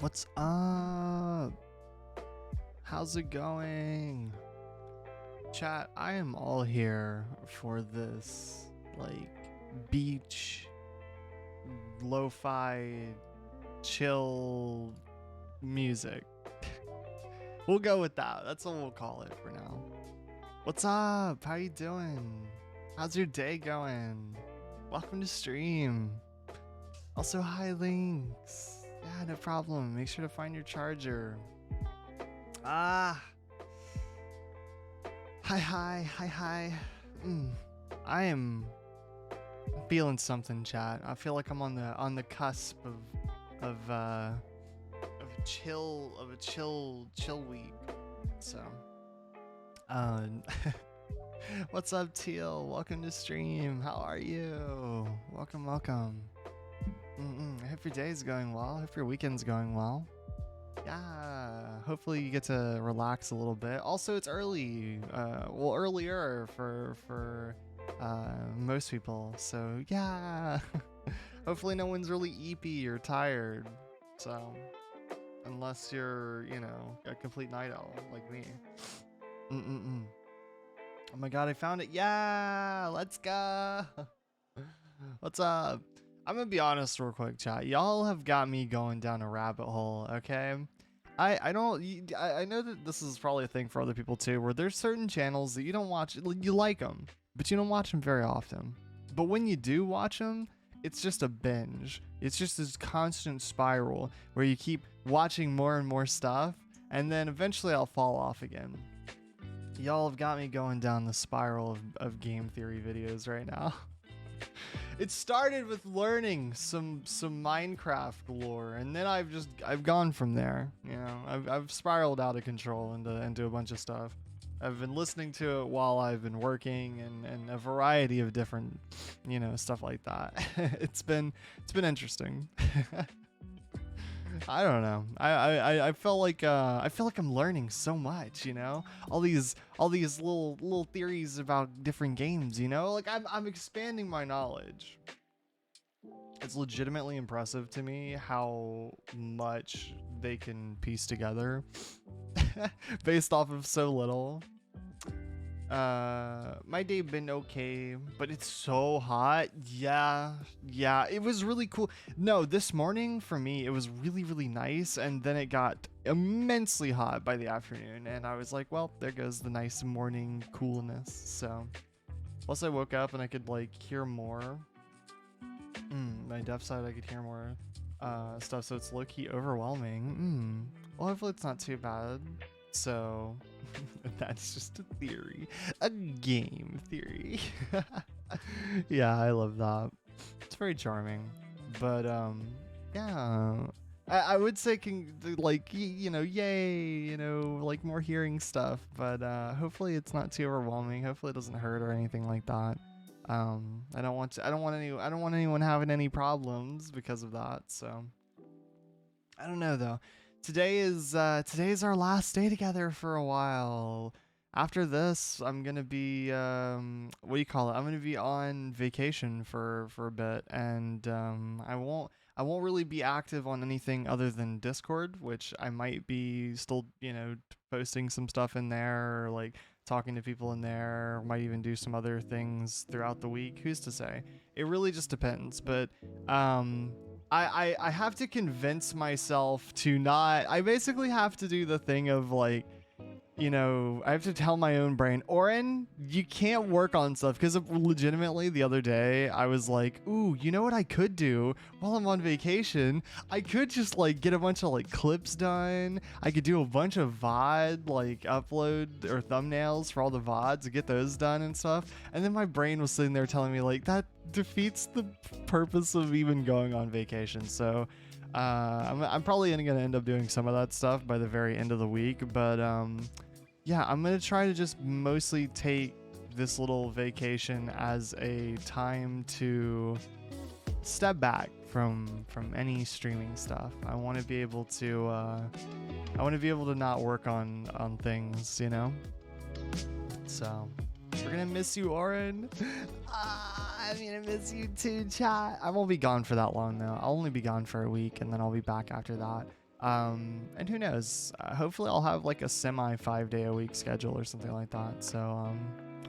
What's up? How's it going? Chat, I am all here for this, like, beach, lo-fi, chill music. We'll go with that. That's what we'll call it for now. What's up? How you doing? How's your day going? Welcome to stream. Also, hi, Lynx. Yeah, no problem. Make sure to find your charger. Ah. Hi. I am feeling something, chat. I feel like I'm on the cusp of a chill week. So, what's up, Teal? Welcome to stream. How are you? Welcome. I hope your day's going well. I hope your weekend's going well. Yeah, hopefully you get to relax a little bit. Also, it's early. Earlier for most people. So yeah, hopefully no one's really eepy or tired. So unless you're, a complete night owl like me. Oh my god, I found it. Yeah, let's go. What's up? I'm gonna be honest real quick, chat. Y'all have got me going down a rabbit hole, okay? I know that this is probably a thing for other people too, where there's certain channels that you don't watch, you like them, but you don't watch them very often. But when you do watch them, it's just a binge. It's just this constant spiral where you keep watching more and more stuff, and then eventually I'll fall off again. Y'all have got me going down the spiral of game theory videos right now. It started with learning some Minecraft lore, and then I've gone from there. I've spiraled out of control into a bunch of stuff. I've been listening to it while I've been working and a variety of different, stuff like that. It's been interesting. I don't know. I felt like I feel like I'm learning so much, all these little theories about different games, like I'm expanding my knowledge. It's legitimately impressive to me how much they can piece together based off of so little. My day been okay, but it's so hot. Yeah, it was really cool. No, this morning for me it was really nice, and then it got immensely hot by the afternoon, and I was like, well, there goes the nice morning coolness. So plus I woke up and I could like hear more. My deaf side, I could hear more stuff, so it's low-key overwhelming. Well, hopefully it's not too bad. So that's just a theory, a game theory. Yeah, I love that. It's very charming. But yeah, I would say yay, like more hearing stuff. But hopefully it's not too overwhelming. Hopefully it doesn't hurt or anything like that. I don't want anyone having any problems because of that. So I don't know though. Today is our last day together for a while. After this, I'm gonna be what do you call it? I'm gonna be on vacation for a bit, and I won't really be active on anything other than Discord, which I might be still posting some stuff in there, or like talking to people in there. Might even do some other things throughout the week. Who's to say? It really just depends. But I have to convince myself to not. I basically have to do the thing of like, I have to tell my own brain, Oren, you can't work on stuff, because legitimately the other day I was like, ooh, you know what I could do while I'm on vacation? I could just like get a bunch of like clips done. I could do a bunch of VOD like upload or thumbnails for all the VODs to get those done and stuff. And then my brain was sitting there telling me like that defeats the purpose of even going on vacation. So I'm probably gonna end up doing some of that stuff by the very end of the week, but yeah, I'm gonna try to just mostly take this little vacation as a time to step back from any streaming stuff. I want to be able to not work on things, So we're gonna miss you, Oren. I'm gonna miss you too, chat. I won't be gone for that long though. I'll only be gone for a week, and then I'll be back after that. And who knows? Hopefully, I'll have like a semi 5 day a week schedule or something like that. So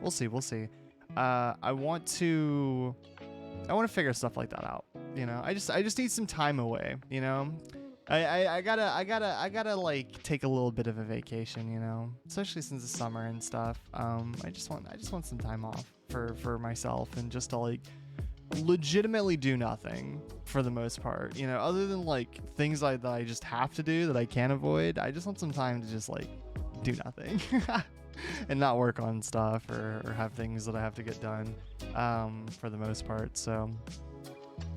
we'll see. We'll see. I want to figure stuff like that out. I just need some time away. I gotta like take a little bit of a vacation. Especially since it's summer and stuff. I just want some time off for myself and just to like legitimately do nothing for the most part, other than like things that I just have to do that I can't avoid. I just want some time to just like do nothing and not work on stuff or have things that I have to get done for the most part. So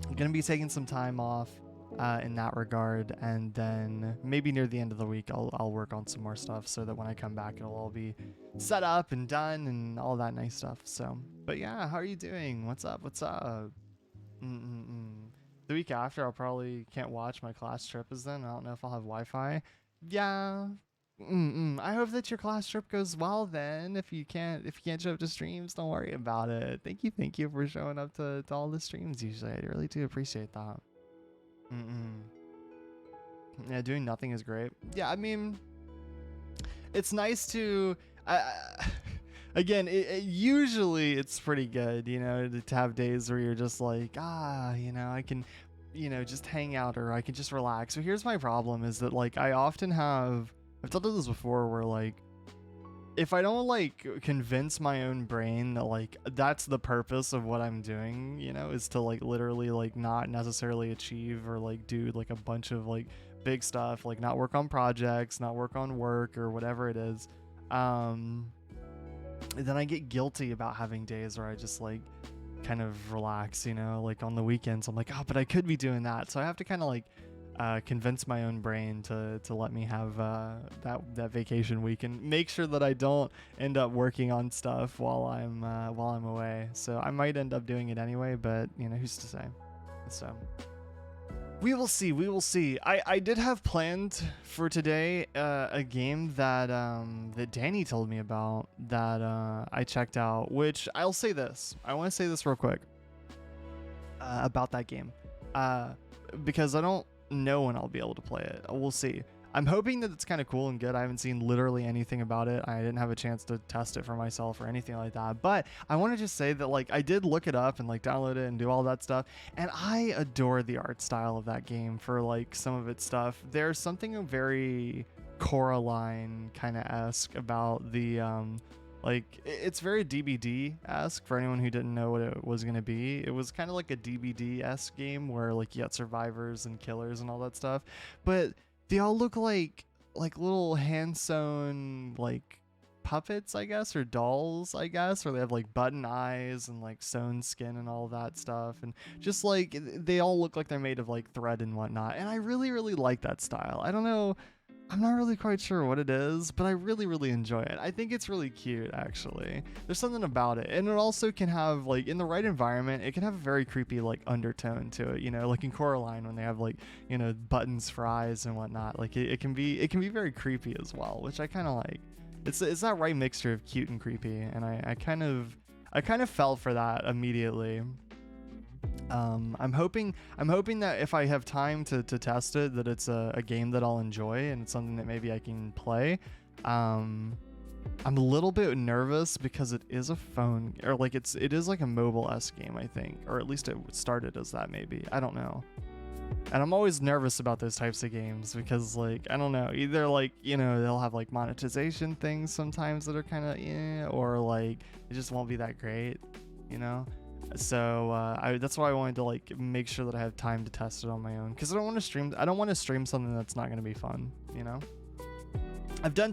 I'm gonna be taking some time off in that regard, and then maybe near the end of the week I'll work on some more stuff so that when I come back it'll all be set up and done and all that nice stuff. So, but yeah, how are you doing? What's up? The week after I'll probably can't watch. My class trip is then. I don't know if I'll have Wi-Fi. Yeah. I hope that your class trip goes well then. If you can't show up to streams, don't worry about it. Thank you for showing up to all the streams usually. I really do appreciate that. Yeah, doing nothing is great. Yeah, I mean, it's nice to again, usually it's pretty good, to have days where you're just like, I can, just hang out, or I can just relax. So here's my problem is that like I've told you this before, where like if I don't like convince my own brain that like that's the purpose of what I'm doing, is to like literally like not necessarily achieve or like do like a bunch of like big stuff, like not work on projects, not work on work or whatever it is, then I get guilty about having days where I just like kind of relax, like on the weekends I'm like, oh, but I could be doing that. So I have to kind of like convince my own brain to let me have that vacation week and make sure that I don't end up working on stuff while I'm away. So I might end up doing it anyway, but who's to say? So we will see. I did have planned for today a game that Danny told me about that I checked out, which I'll say this. I want to say this real quick about that game because I don't know when I'll be able to play it. We'll see. I'm hoping that it's kind of cool and good. I haven't seen literally anything about it. I didn't have a chance to test it for myself or anything like that. But I want to just say that like I did look it up and like download it and do all that stuff. And I adore the art style of that game for like some of its stuff. There's something very Coraline kind of esque about the like it's very DBD-esque for anyone who didn't know what it was going to be. It was kind of like a DBD-esque game where like you got survivors and killers and all that stuff. But they all look like little hand-sewn like puppets, I guess, or dolls, I guess, or they have like button eyes and like sewn skin and all that stuff, and just like they all look like they're made of like thread and whatnot. And I really, really like that style. I don't know, I'm not really quite sure what it is, but I really, really enjoy it. I think it's really cute, actually. There's something about it. And it also can have, like, in the right environment, it can have a very creepy, like, undertone to it, like in Coraline when they have, like, buttons for eyes and whatnot. Like, it can be very creepy as well, which I kind of like. It's that right mixture of cute and creepy, and I kind of fell for that immediately. I'm hoping that if I have time to test it, that it's a game that I'll enjoy and it's something that maybe I can play. I'm a little bit nervous because it is a phone, or like it is like a mobile-esque game, I think, or at least it started as that, maybe. I don't know. And I'm always nervous about those types of games because, like, I don't know, either like, they'll have like monetization things sometimes that are kind of or like it just won't be that great, So that's why I wanted to like make sure that I have time to test it on my own, because I don't want to stream something that's not going to be fun. I've done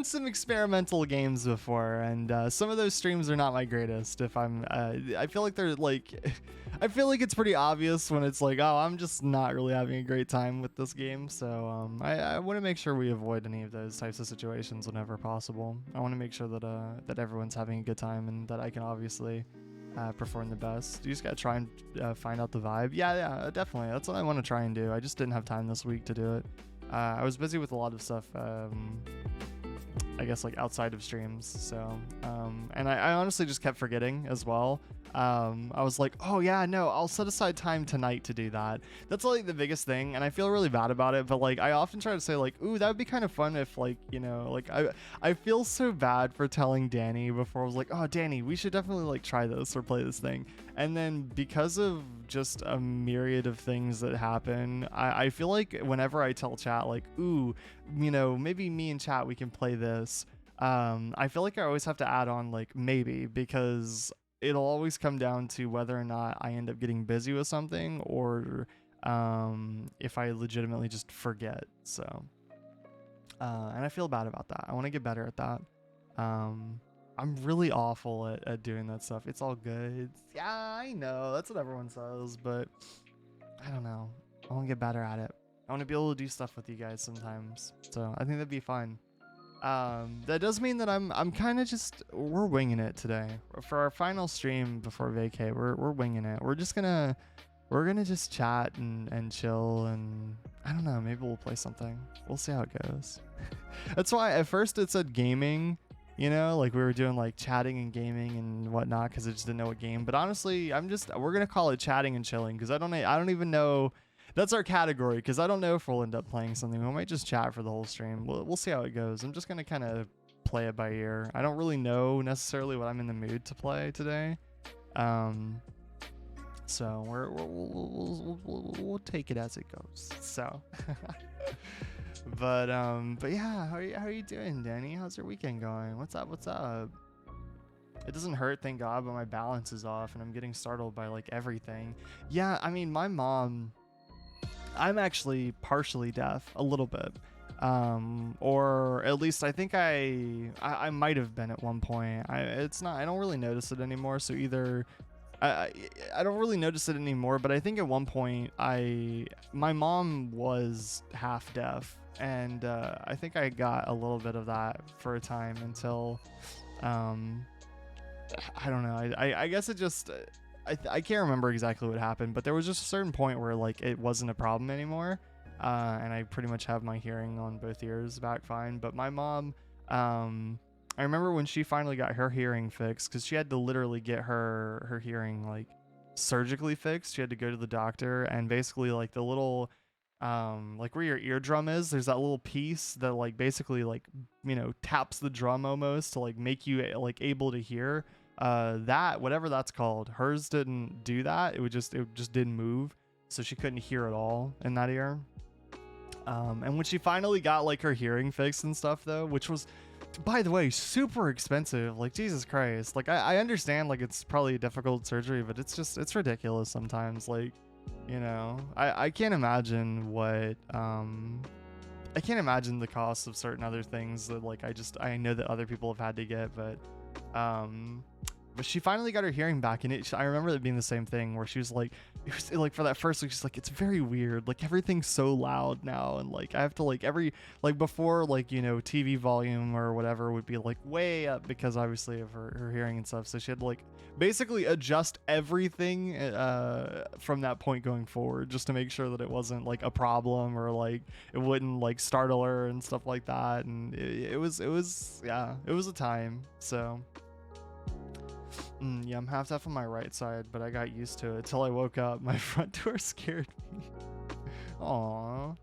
some experimental games before, and some of those streams are not my greatest. If I feel like they're like, I feel like it's pretty obvious when it's like, oh, I'm just not really having a great time with this game. So I want to make sure we avoid any of those types of situations whenever possible. I want to make sure that everyone's having a good time and that I can obviously perform the best. You just gotta try and find out the vibe. Yeah, definitely. That's what I want to try and do. I just didn't have time this week to do it. I was busy with a lot of stuff, I guess, like outside of streams. So, and I honestly just kept forgetting as well. I was like, oh yeah, no, I'll set aside time tonight to do that. That's like the biggest thing, and I feel really bad about it. But like, I often try to say like, ooh, that would be kind of fun if like, you know, like I feel so bad for telling Danny before. I was like, oh, Danny, we should definitely like try this or play this thing. And then because of just a myriad of things that happen, I feel like whenever I tell chat like, ooh, you know, maybe me and chat we can play this. I feel like I always have to add on like maybe, because it'll always come down to whether or not I end up getting busy with something, or if I legitimately just forget. So, and I feel bad about that. I want to get better at that. I'm really awful at doing that stuff. It's all good. Yeah, I know. That's what everyone says, but I don't know. I want to get better at it. I want to be able to do stuff with you guys sometimes. So I think that'd be fun. That does mean that I'm kind of just, we're winging it today for our final stream before vacay. We're winging it. We're gonna just chat and chill, and I don't know, maybe we'll play something. We'll see how it goes. That's why at first it said gaming, you know, like we were doing like chatting and gaming and whatnot, because I just didn't know what game. But honestly, we're gonna call it chatting and chilling, because I don't even know. That's our category, because I don't know if we'll end up playing something. We might just chat for the whole stream. We'll see how it goes. I'm just going to kind of play it by ear. I don't really know necessarily what I'm in the mood to play today. So we'll take it as it goes. So, but yeah, how are you doing, Danny? How's your weekend going? What's up? It doesn't hurt, thank God, but my balance is off and I'm getting startled by like everything. Yeah, I mean, my mom, I'm actually partially deaf a little bit, or at least I think I might have been at one point. I don't really notice it anymore. So either I don't really notice it anymore, but I think at one point my mom was half deaf, and I think I got a little bit of that for a time until I don't know. I guess it just I can't remember exactly what happened, but there was just a certain point where like it wasn't a problem anymore, and I pretty much have my hearing on both ears back fine. But my mom, I remember when she finally got her hearing fixed, because she had to literally get her hearing like surgically fixed. She had to go to the doctor, and basically like the little like where your eardrum is, there's that little piece that like basically like, you know, taps the drum almost to like make you like able to hear. That, whatever that's called, hers didn't do that. It just didn't move, so she couldn't hear at all in that ear. And when she finally got like her hearing fixed and stuff though, which was, by the way, super expensive, like Jesus Christ, like I understand like it's probably a difficult surgery, but it's ridiculous sometimes. Like, you know, I can't imagine what I can't imagine the cost of certain other things that like I know that other people have had to get. But she finally got her hearing back, and I remember it being the same thing where she was like, it was like for that first week, she's like, it's very weird, like everything's so loud now, and like I have to like like before, like, you know, TV volume or whatever would be like way up because obviously of her hearing and stuff, so she had to like basically adjust everything from that point going forward, just to make sure that it wasn't like a problem, or like it wouldn't like startle her and stuff like that. And it was yeah, it was a time. So yeah, I'm half deaf on my right side, but I got used to it till I woke up. My front door scared me. Aww.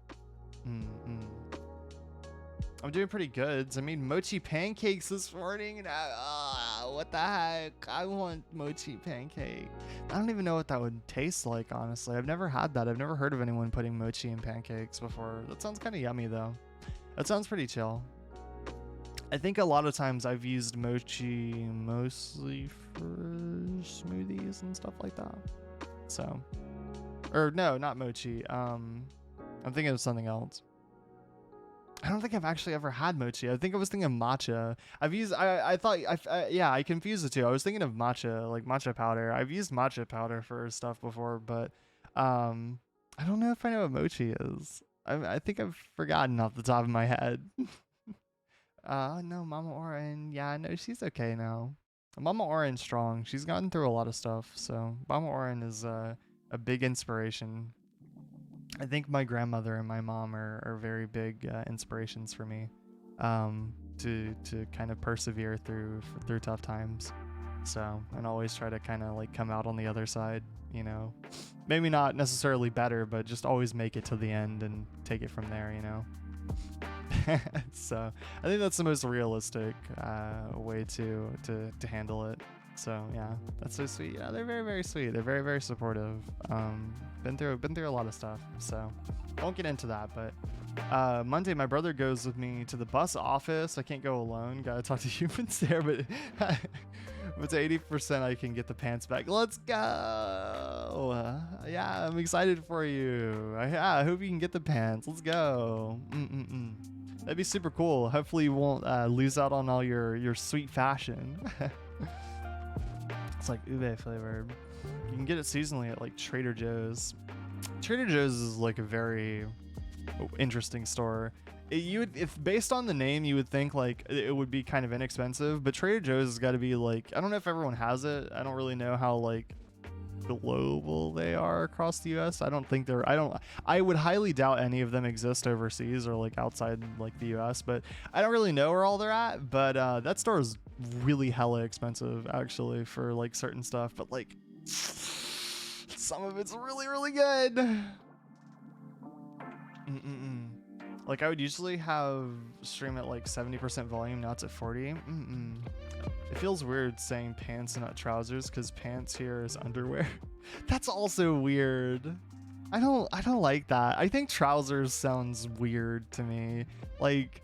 I'm doing pretty good. I made mochi pancakes this morning, and what the heck? I want mochi pancake. I don't even know what that would taste like, honestly. I've never had that. I've never heard of anyone putting mochi in pancakes before. That sounds kind of yummy, though. That sounds pretty chill. I think a lot of times I've used mochi mostly for smoothies and stuff like that. So, or no, not mochi. I'm thinking of something else. I don't think I've actually ever had mochi. I think I was thinking of matcha. Yeah, I confused the two. I was thinking of matcha, like matcha powder. I've used matcha powder for stuff before, but I don't know if I know what mochi is. I think I've forgotten off the top of my head. No, Mama Oren. Yeah, no, she's okay now. Mama Oren's strong. She's gotten through a lot of stuff, so Mama Oren is a big inspiration. I think my grandmother and my mom are very big inspirations for me, to kind of persevere through tough times. So, and always try to kind of like come out on the other side, you know. Maybe not necessarily better, but just always make it to the end and take it from there, you know. So I think that's the most realistic way to handle it. So yeah, that's so sweet. Yeah, they're very, very sweet. They're very, very supportive. Been through a lot of stuff. So I won't get into that, but Monday my brother goes with me to the bus office. I can't go alone. Gotta talk to humans there, but but to 80% I can get the pants back. Let's go. Yeah, I'm excited for you. I hope you can get the pants. Let's go. That'd be super cool. Hopefully you won't lose out on all your sweet fashion. It's like ube flavored. You can get it seasonally at like Trader Joe's. Trader Joe's is like a very interesting store. If based on the name, you would think like it would be kind of inexpensive, but Trader Joe's has got to be like, I don't know if everyone has it. I don't really know how like global they are across the US. I would highly doubt any of them exist overseas or like outside like the US, but I don't really know where all they're at. But that store is really hella expensive actually for like certain stuff, but like some of it's really, really good. Like I would usually have stream at like 70% volume, now it's at 40. It feels weird saying pants and not trousers because pants here is underwear. That's also weird. I don't like that. I think trousers sounds weird to me. Like,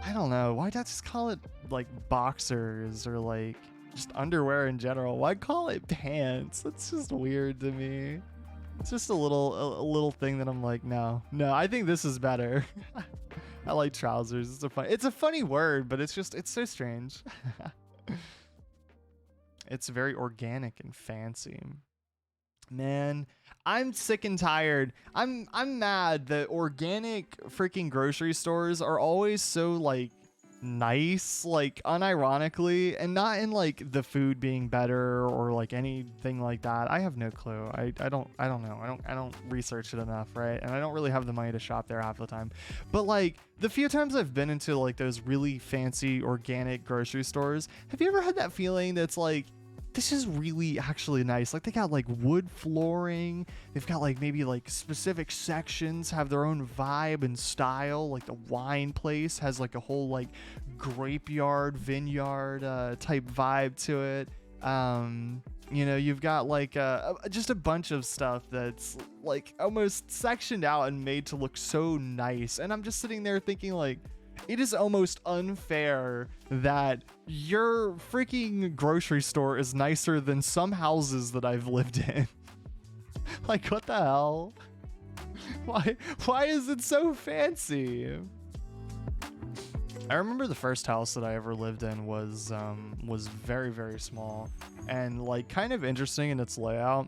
I don't know. Why not just call it like boxers or like just underwear in general? Why call it pants? That's just weird to me. It's just a little thing that I'm like, no, I think this is better. I like trousers. It's a funny word, but it's so strange. It's very organic and fancy. Man, I'm sick and tired. I'm mad that organic freaking grocery stores are always so like nice, like unironically, and not in like the food being better or like anything like that. I have no clue. I don't know. I don't research it enough, right? And I don't really have the money to shop there half the time. But like the few times I've been into like those really fancy organic grocery stores, have you ever had that feeling that's like, this is really actually nice? Like they got like wood flooring, they've got like maybe like specific sections have their own vibe and style. Like the wine place has like a whole like grape yard, vineyard type vibe to it. You know, you've got like just a bunch of stuff that's like almost sectioned out and made to look so nice. And I'm just sitting there thinking like, it is almost unfair that your freaking grocery store is nicer than some houses that I've lived in. Like, what the hell? Why is it so fancy? I remember the first house that I ever lived in was very, very small and like kind of interesting in its layout.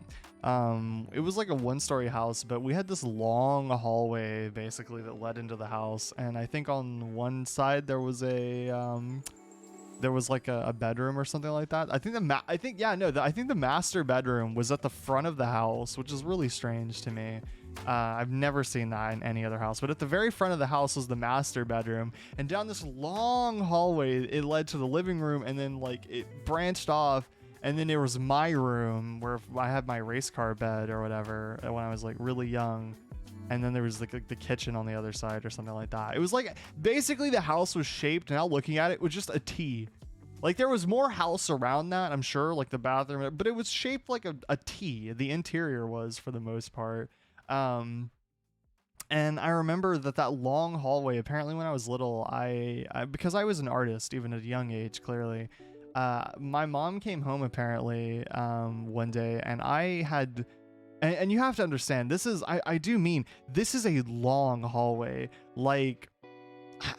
It was like a one-story house, but we had this long hallway basically that led into the house, and I think on one side there was like a bedroom or something like that. I think the master bedroom was at the front of the house, which is really strange to me. I've never seen that in any other house, but at the very front of the house was the master bedroom, and down this long hallway it led to the living room, and then like it branched off, and then there was my room where I had my race car bed or whatever when I was like really young. And then there was like the kitchen on the other side or something like that. It was like basically the house was shaped, now looking at it, was just a T. Like there was more house around that, I'm sure, like the bathroom, but it was shaped like a T. The interior was for the most part. And I remember that long hallway, apparently when I was little, I because I was an artist even at a young age, clearly, my mom came home apparently one day, and I had, and you have to understand, I do mean this is a long hallway. Like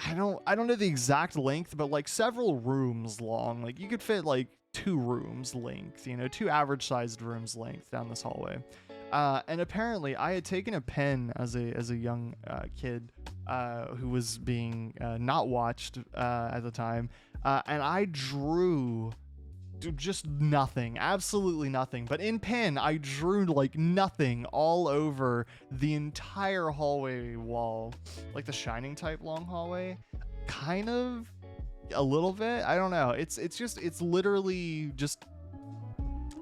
I don't know the exact length, but like several rooms long. Like you could fit like 2 rooms length, you know, 2 average sized rooms length down this hallway. And apparently I had taken a pen as a young kid who was being not watched at the time, and I drew just nothing, absolutely nothing. But in pen, I drew like nothing all over the entire hallway wall, like the Shining type long hallway, kind of. a little bit. I don't know. It's literally just.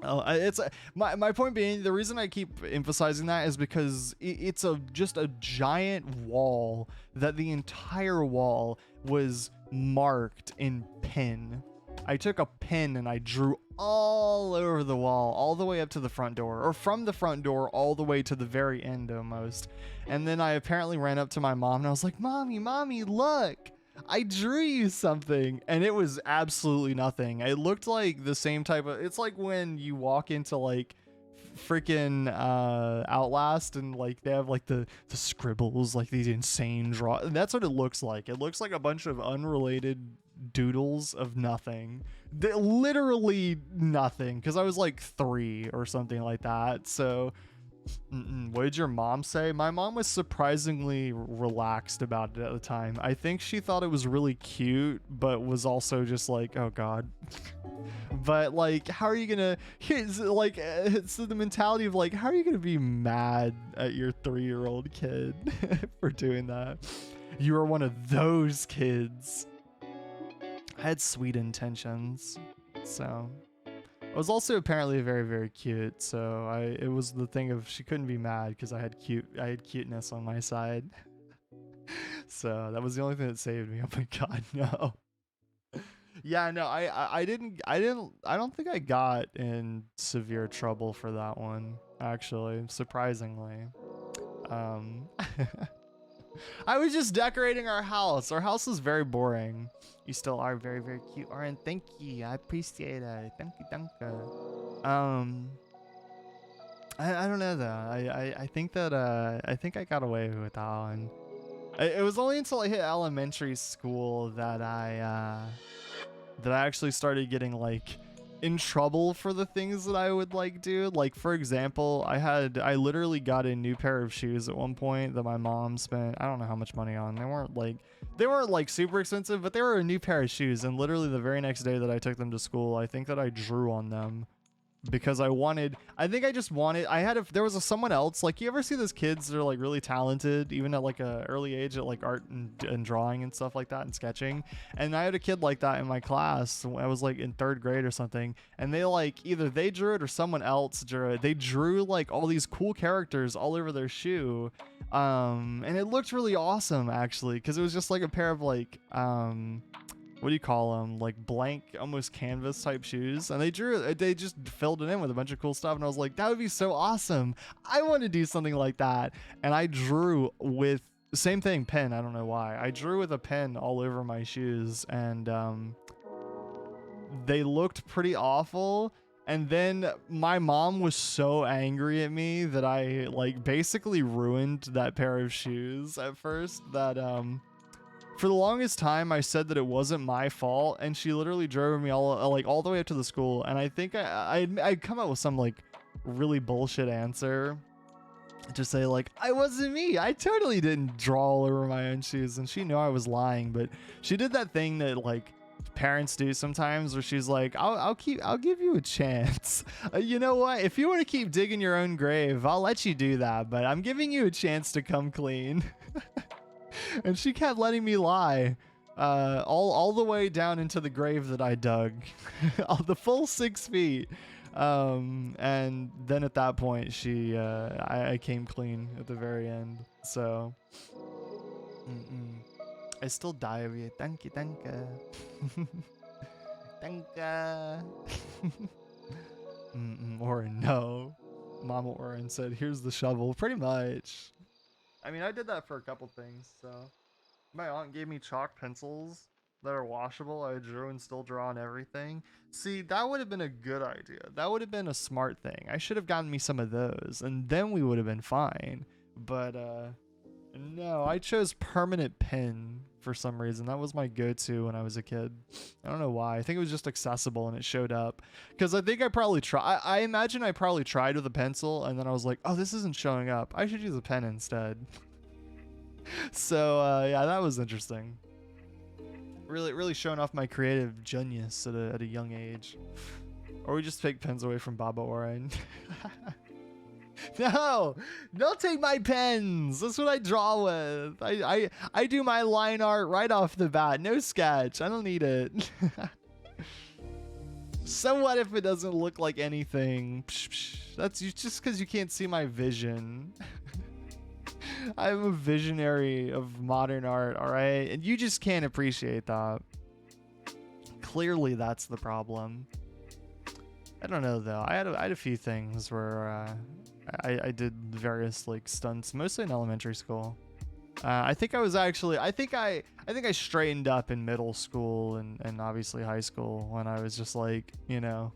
It's my point being, the reason I keep emphasizing that is because it's just a giant wall that the entire wall was marked in pen. I took a pen and I drew all over the wall, all the way up to the front door, or from the front door all the way to the very end almost. And then I apparently ran up to my mom and I was like, Mommy, look, I drew you something. And it was absolutely nothing. It looked like the same type of, it's like when you walk into like freaking Outlast and like they have like the scribbles, like these insane draw. That's what it looks like. It looks like a bunch of unrelated doodles of nothing. Literally nothing, because I was like 3 or something like that. So what did your mom say? My mom was surprisingly relaxed about it at the time. I think she thought it was really cute, but was also just like, oh god. But like, how are you gonna, here's like, it's the mentality of like, how are you gonna be mad at your 3-year-old kid for doing that? You are one of those kids. I had sweet intentions, so I was also apparently very, very cute. So it was the thing of she couldn't be mad because I had cuteness on my side. So that was the only thing that saved me. Oh my god, no. Yeah, no, I don't think I got in severe trouble for that one, actually, surprisingly. I was just decorating our house. Our house is very boring. You still are very, very cute, Oren. Thank you. I appreciate it. Thank you. I don't know though. I think that I think I got away with that one. It was only until I hit elementary school that I actually started getting like in trouble for the things that I would like do. Like for example, I literally got a new pair of shoes at one point that my mom spent, I don't know how much money on. They weren't like super expensive, but they were a new pair of shoes, and literally the very next day that I took them to school, I think that I drew on them. Because there was someone else, like, you ever see those kids that are like really talented even at like a early age at like art and drawing and stuff like that and sketching, and I had a kid like that in my class when I was like in 3rd grade or something, and they like either they drew it or someone else drew it. They drew like all these cool characters all over their shoe, and it looked really awesome actually, because it was just like a pair of like what do you call them, like blank almost canvas type shoes, and they just filled it in with a bunch of cool stuff, and I was like, that would be so awesome. I want to do something like that. And I drew with same thing, pen. I don't know why I drew with a pen all over my shoes, and they looked pretty awful. And then my mom was so angry at me that I like basically ruined that pair of shoes at first, that for the longest time, I said that it wasn't my fault, and she literally drove me all the way up to the school. And I think I'd come up with some like really bullshit answer to say like, I wasn't me. I totally didn't draw all over my own shoes, and she knew I was lying. But she did that thing that like parents do sometimes, where she's like, I'll give you a chance. You know what? If you want to keep digging your own grave, I'll let you do that. But I'm giving you a chance to come clean. And she kept letting me lie all the way down into the grave that I dug, the full 6 feet. And then at that point, I came clean at the very end. So I still die of you. Thank you. Thank you. Oren, no. Mama Oren said, here's the shovel. Pretty much. I mean, I did that for a couple things. So my aunt gave me chalk pencils that are washable. I drew and still draw on everything. See, that would have been a good idea. That would have been a smart thing. I should have gotten me some of those, and then we would have been fine. But no, I chose permanent pen for some reason. That was my go-to when I was a kid. I don't know why. I think it was just accessible and it showed up. Because I think I probably I imagine I probably tried with a pencil, and then I was like, oh, this isn't showing up. I should use a pen instead. So yeah, that was interesting. Really showing off my creative genius at a young age. Or we just take pens away from Baba Oren. No, don't take my pens. That's what I draw with. I do my line art right off the bat. No sketch. I don't need it. So what if it doesn't look like anything? Psh, psh. That's just because you can't see my vision. I'm a visionary of modern art, all right? And you just can't appreciate that. Clearly, that's the problem. I don't know though. I had a few things where I did various like stunts, mostly in elementary school. I think I was actually I think I straightened up in middle school and obviously high school when I was just like, you know,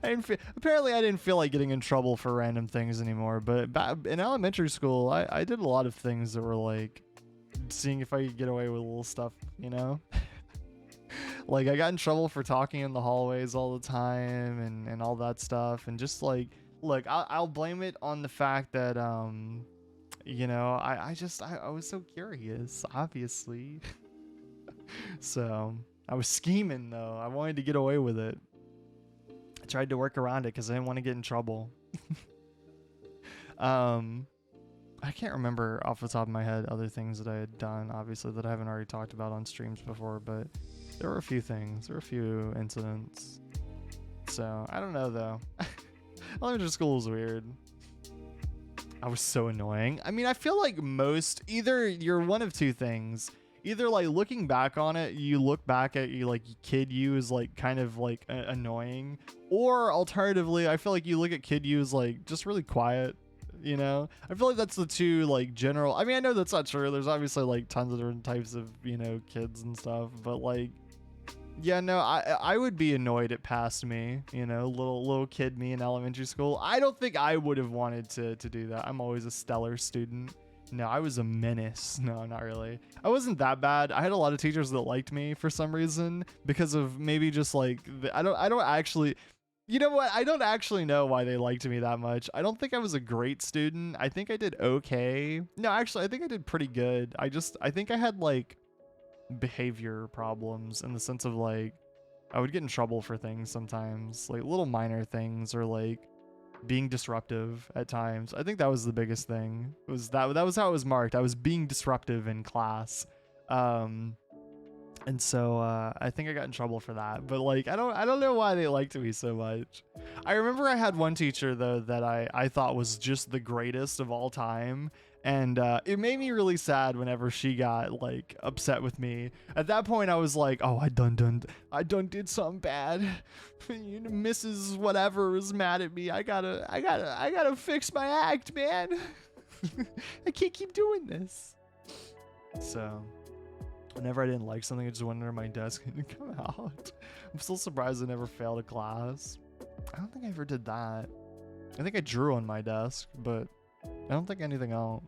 apparently I didn't feel like getting in trouble for random things anymore. But in elementary school, I did a lot of things that were like seeing if I could get away with little stuff, you know. Like I got in trouble for talking in the hallways all the time and all that stuff, and just like, look, I'll blame it on the fact that you know, I was so curious, obviously. So I was scheming though. I wanted to get away with it. I tried to work around it because I didn't want to get in trouble. I can't remember off the top of my head other things that I had done, obviously, that I haven't already talked about on streams before, but there were a few things. There were a few incidents. So, I don't know, though. Elementary school was weird. I was so annoying. I mean, I feel like either you're one of two things. Either, like, looking back on it, you look back at you, like, kid you is, like, kind of, like, annoying. Or, alternatively, I feel like you look at kid you as, like, just really quiet. You know, I feel like that's the two like general. I mean, I know that's not true. There's obviously like tons of different types of, you know, kids and stuff, but like, yeah, no, I would be annoyed it passed me, you know, little kid me in elementary school. I don't think I would have wanted to do that. I'm always a stellar student. No, I was a menace. No, not really. I wasn't that bad. I had a lot of teachers that liked me for some reason because of maybe just like I don't actually. You know what? I don't actually know why they liked me that much. I don't think I was a great student. I think I did okay. No, actually, I think I did pretty good. I think I had like behavior problems in the sense of like I would get in trouble for things sometimes, like little minor things, or like being disruptive at times. I think that was the biggest thing. That was how it was marked. I was being disruptive in class. And so I think I got in trouble for that. But like I don't know why they liked me so much. I remember I had one teacher though that I thought was just the greatest of all time. And it made me really sad whenever she got like upset with me. At that point I was like, oh, I done did something bad. You know, Mrs. Whatever is mad at me. I gotta fix my act, man. I can't keep doing this. So whenever I didn't like something, I just went under my desk and it'd come out. I'm still surprised I never failed a class. I don't think I ever did that. I think I drew on my desk, but I don't think anything else.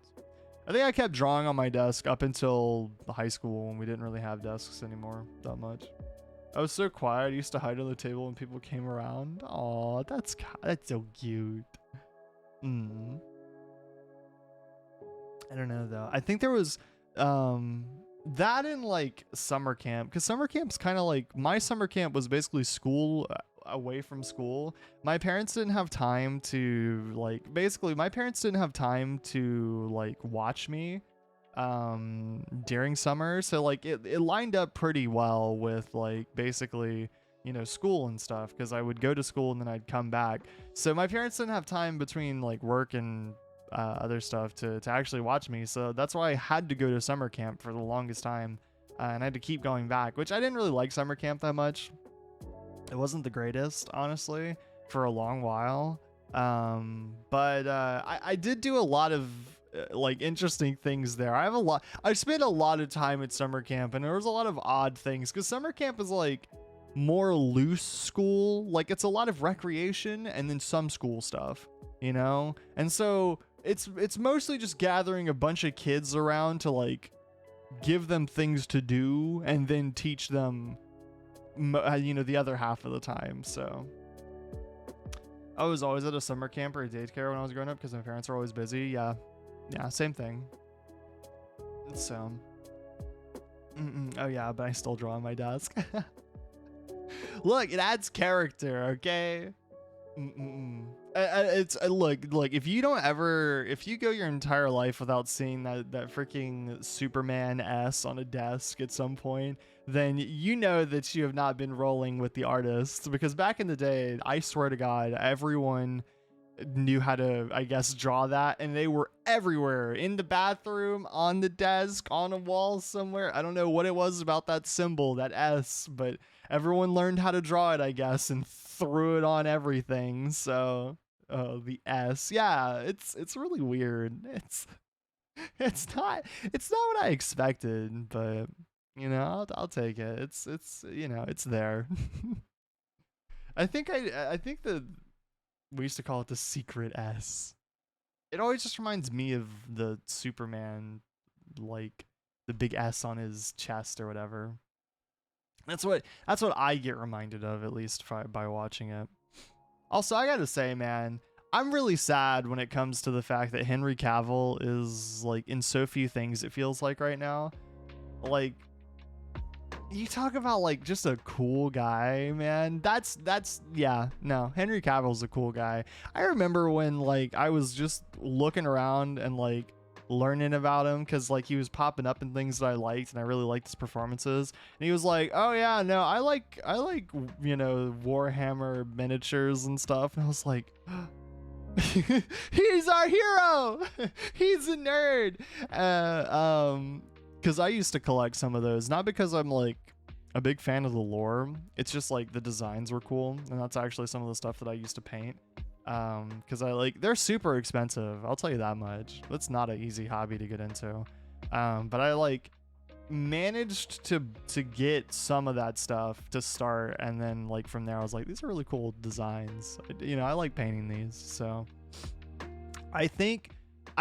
I think I kept drawing on my desk up until high school when we didn't really have desks anymore that much. I was so quiet. I used to hide on the table when people came around. Aw, that's so cute. I don't know though. I think there was that in like summer camp, because summer camp's kind of like, my summer camp was basically school away from school. My parents didn't have time to like, basically my parents didn't have time to like watch me during summer, so like it lined up pretty well with like basically, you know, school and stuff, because I would go to school and then I'd come back. So my parents didn't have time between like work and other stuff to actually watch me, so that's why I had to go to summer camp for the longest time, and I had to keep going back, which I didn't really like summer camp that much. It wasn't the greatest, honestly, for a long while, but I did do a lot of like interesting things there. I spent a lot of time at summer camp, and there was a lot of odd things, because summer camp is like more loose school, like it's a lot of recreation and then some school stuff, you know, and so it's mostly just gathering a bunch of kids around to like give them things to do and then teach them, you know, the other half of the time. So I was always at a summer camp or a daycare when I was growing up because my parents were always busy. Yeah, same thing. So oh yeah, but I still draw on my desk. Look, it adds character, okay? It's look, if you don't ever, if you go your entire life without seeing that freaking Superman S on a desk at some point, then you know that you have not been rolling with the artists, because back in the day, I swear to God, everyone knew how to, I guess, draw that, and they were everywhere, in the bathroom, on the desk, on a wall somewhere. I don't know what it was about that symbol, that S, but everyone learned how to draw it, I guess, and threw it on everything. So the S, yeah, it's really weird. It's not what I expected, but I'll take it. It's it's there. I think that we used to call it the secret S. It always just reminds me of the Superman, like the big S on his chest or whatever. That's what I get reminded of, at least by watching it. Also, I gotta say, man, I'm really sad when it comes to the fact that Henry Cavill is like in so few things. It feels like right now, like you talk about like just a cool guy, man. That's yeah, no, Henry Cavill's a cool guy. I remember when like I was just looking around and like learning about him, because like he was popping up in things that I liked, and I really liked his performances. And he was like, oh yeah, no, I like Warhammer miniatures and stuff. And I was like, he's our hero. He's a nerd. Because I used to collect some of those, not because I'm like a big fan of the lore. It's just like the designs were cool, and that's actually some of the stuff that I used to paint. Because they're super expensive. I'll tell you that much. That's not an easy hobby to get into. But I like managed to get some of that stuff to start, and then like from there I was like, these are really cool designs. I like painting these. So I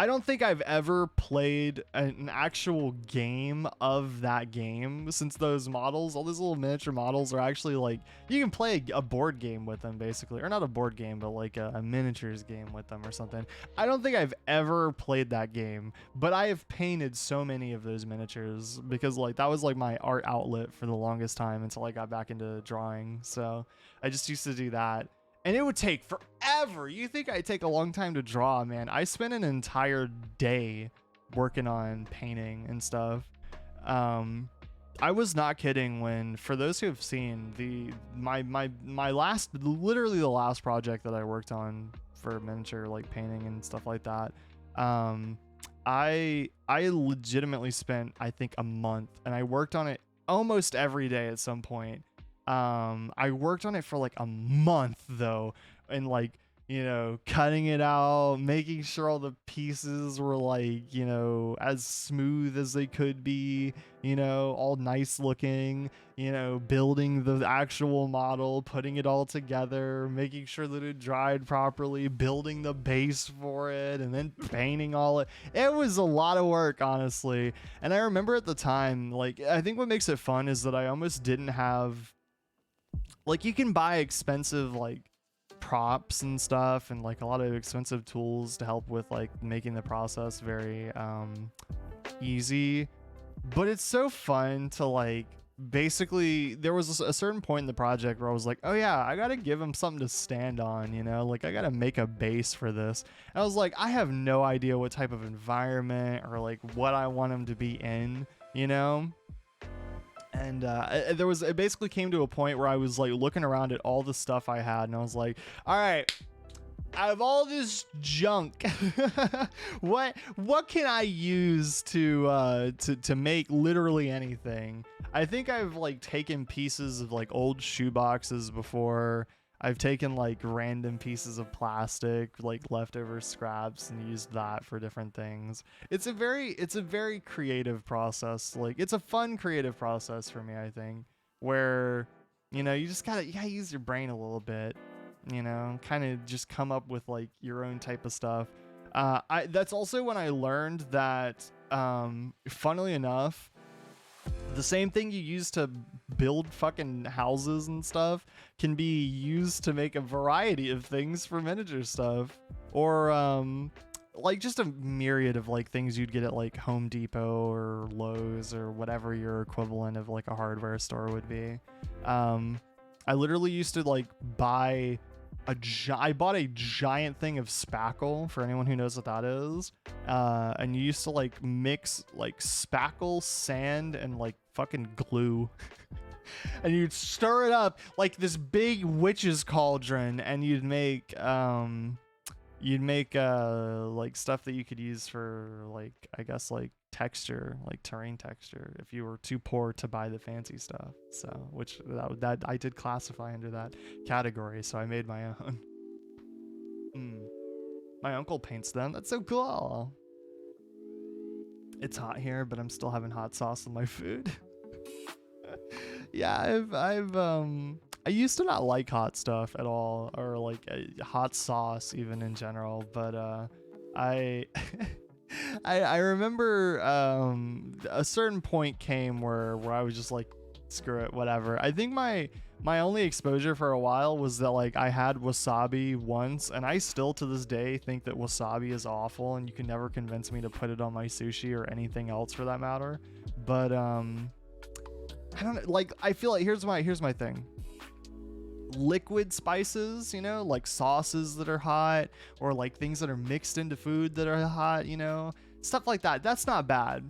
don't think I've ever played an actual game of that game, since those models, all these little miniature models, are actually like, you can play a board game with them basically, or not a board game, but like a miniatures game with them or something. I don't think I've ever played that game, but I have painted so many of those miniatures, because like that was like my art outlet for the longest time until I got back into drawing. So I just used to do that. And it would take forever. You think I'd take a long time to draw, man? I spent an entire day working on painting and stuff. I was not kidding when, for those who have seen my last, literally the last project that I worked on for miniature like painting and stuff like that. I legitimately spent, I think, a month, and I worked on it almost every day at some point. I worked on it for like a month though, and like, cutting it out, making sure all the pieces were like, as smooth as they could be, all nice looking, building the actual model, putting it all together, making sure that it dried properly, building the base for it, and then painting all it. It was a lot of work, honestly. And I remember at the time, like, I think what makes it fun is that I almost didn't have, like, you can buy expensive like props and stuff, and like a lot of expensive tools to help with like making the process very easy, but it's so fun to like, basically there was a certain point in the project where I was like, oh yeah, I gotta give him something to stand on, like I gotta make a base for this. And I was like, I have no idea what type of environment or like what I want him to be in. And it basically came to a point where I was like looking around at all the stuff I had, and I was like, all right, out of all this junk, what can I use to make literally anything? I think I've like taken pieces of like old shoe boxes before. I've taken like random pieces of plastic, like leftover scraps, and used that for different things. It's a very creative process. Like, it's a fun creative process for me, I think, where, you just gotta use your brain a little bit, kind of just come up with like your own type of stuff. That's also when I learned that, funnily enough, the same thing you use to build fucking houses and stuff can be used to make a variety of things for miniature stuff, or like just a myriad of like things you'd get at like Home Depot or Lowe's or whatever your equivalent of like a hardware store would be. I literally used to like buy I bought a giant thing of spackle, for anyone who knows what that is. And you used to like mix like spackle, sand, and like fucking glue. And you'd stir it up like this big witch's cauldron, and you'd make like stuff that you could use for like, I guess, like texture, like terrain texture, if you were too poor to buy the fancy stuff. So which that I did classify under that category, so I made my own. My uncle paints them. That's so cool. It's hot here, but I'm still having hot sauce on my food. Yeah, I used to not like hot stuff at all, or like hot sauce even in general, but I I remember a certain point came where I was just like, screw it, whatever. I think my only exposure for a while was that like I had wasabi once, and I still to this day think that wasabi is awful, and you can never convince me to put it on my sushi or anything else for that matter. But I don't know, like I feel like here's my thing. Liquid spices, you know, like sauces that are hot, or like things that are mixed into food that are hot, you know, stuff like that. That's not bad.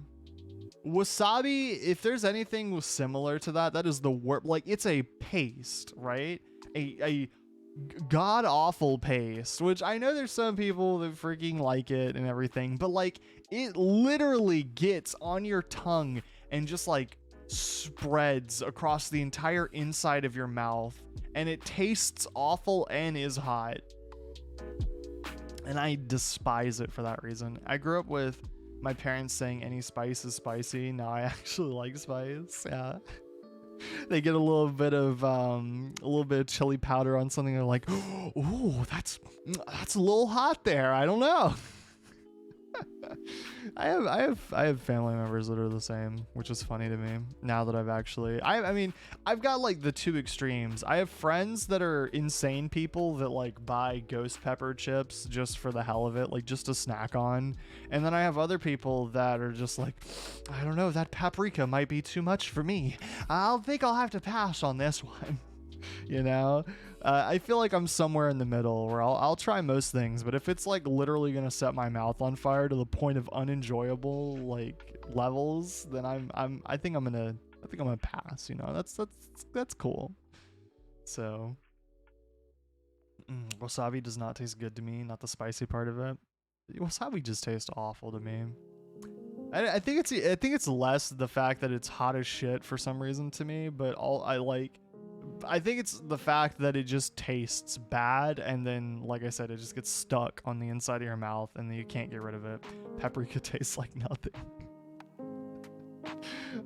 Wasabi, if there's anything similar to that, that is the worst. Like, it's a paste, right? A god awful paste, which I know there's some people that freaking like it and everything, but like it literally gets on your tongue and just like spreads across the entire inside of your mouth, and it tastes awful and is hot, and I despise it for that reason. I grew up with my parents saying any spice is spicy. Now I actually like spice. Yeah. They get a little bit of chili powder on something, they're like, ooh, that's a little hot there, I don't know. I have family members that are the same, which is funny to me now that I mean, I've got like the two extremes. I have friends that are insane people that like buy ghost pepper chips just for the hell of it, like just to snack on. And then I have other people that are just like, I don't know, that paprika might be too much for me. I'll have to pass on this one. You know, I feel like I'm somewhere in the middle where I'll try most things, but if it's like literally gonna set my mouth on fire to the point of unenjoyable like levels, then I think I'm gonna pass. You know, that's cool. So wasabi does not taste good to me. Not the spicy part of it. Wasabi just tastes awful to me. I think it's less the fact that it's hot as shit for some reason to me, but I think it's the fact that it just tastes bad, and then, like I said, it just gets stuck on the inside of your mouth, and then you can't get rid of it. Paprika tastes like nothing.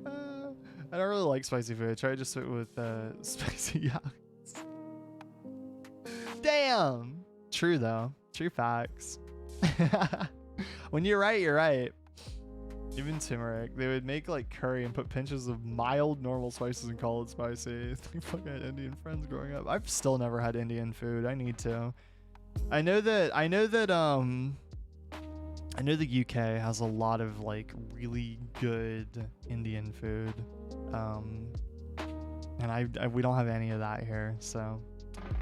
I don't really like spicy food. I try to just sit with spicy yaks. Damn! True, though. True facts. When you're right, you're right. Even turmeric, they would make like curry and put pinches of mild normal spices and call it spicy. I fucking had Indian friends growing up. I've still never had Indian food. I need to. I know the UK has a lot of like really good Indian food. And we don't have any of that here. So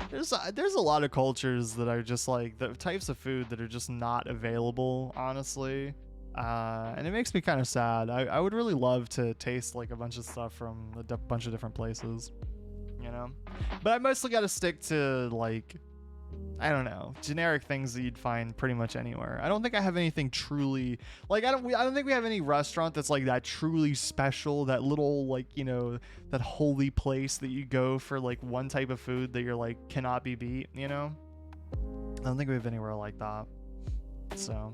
there's a lot of cultures that are just like the types of food that are just not available, honestly. And it makes me kind of sad. I would really love to taste like a bunch of stuff from a bunch of different places, you know, but I mostly got to stick to like, I don't know, generic things that you'd find pretty much anywhere. I don't think I have anything truly like, I don't think we have any restaurant that's like that truly special, that little like, you know, that holy place that you go for like one type of food that you're like cannot be beat, you know. I don't think we have anywhere like that. So,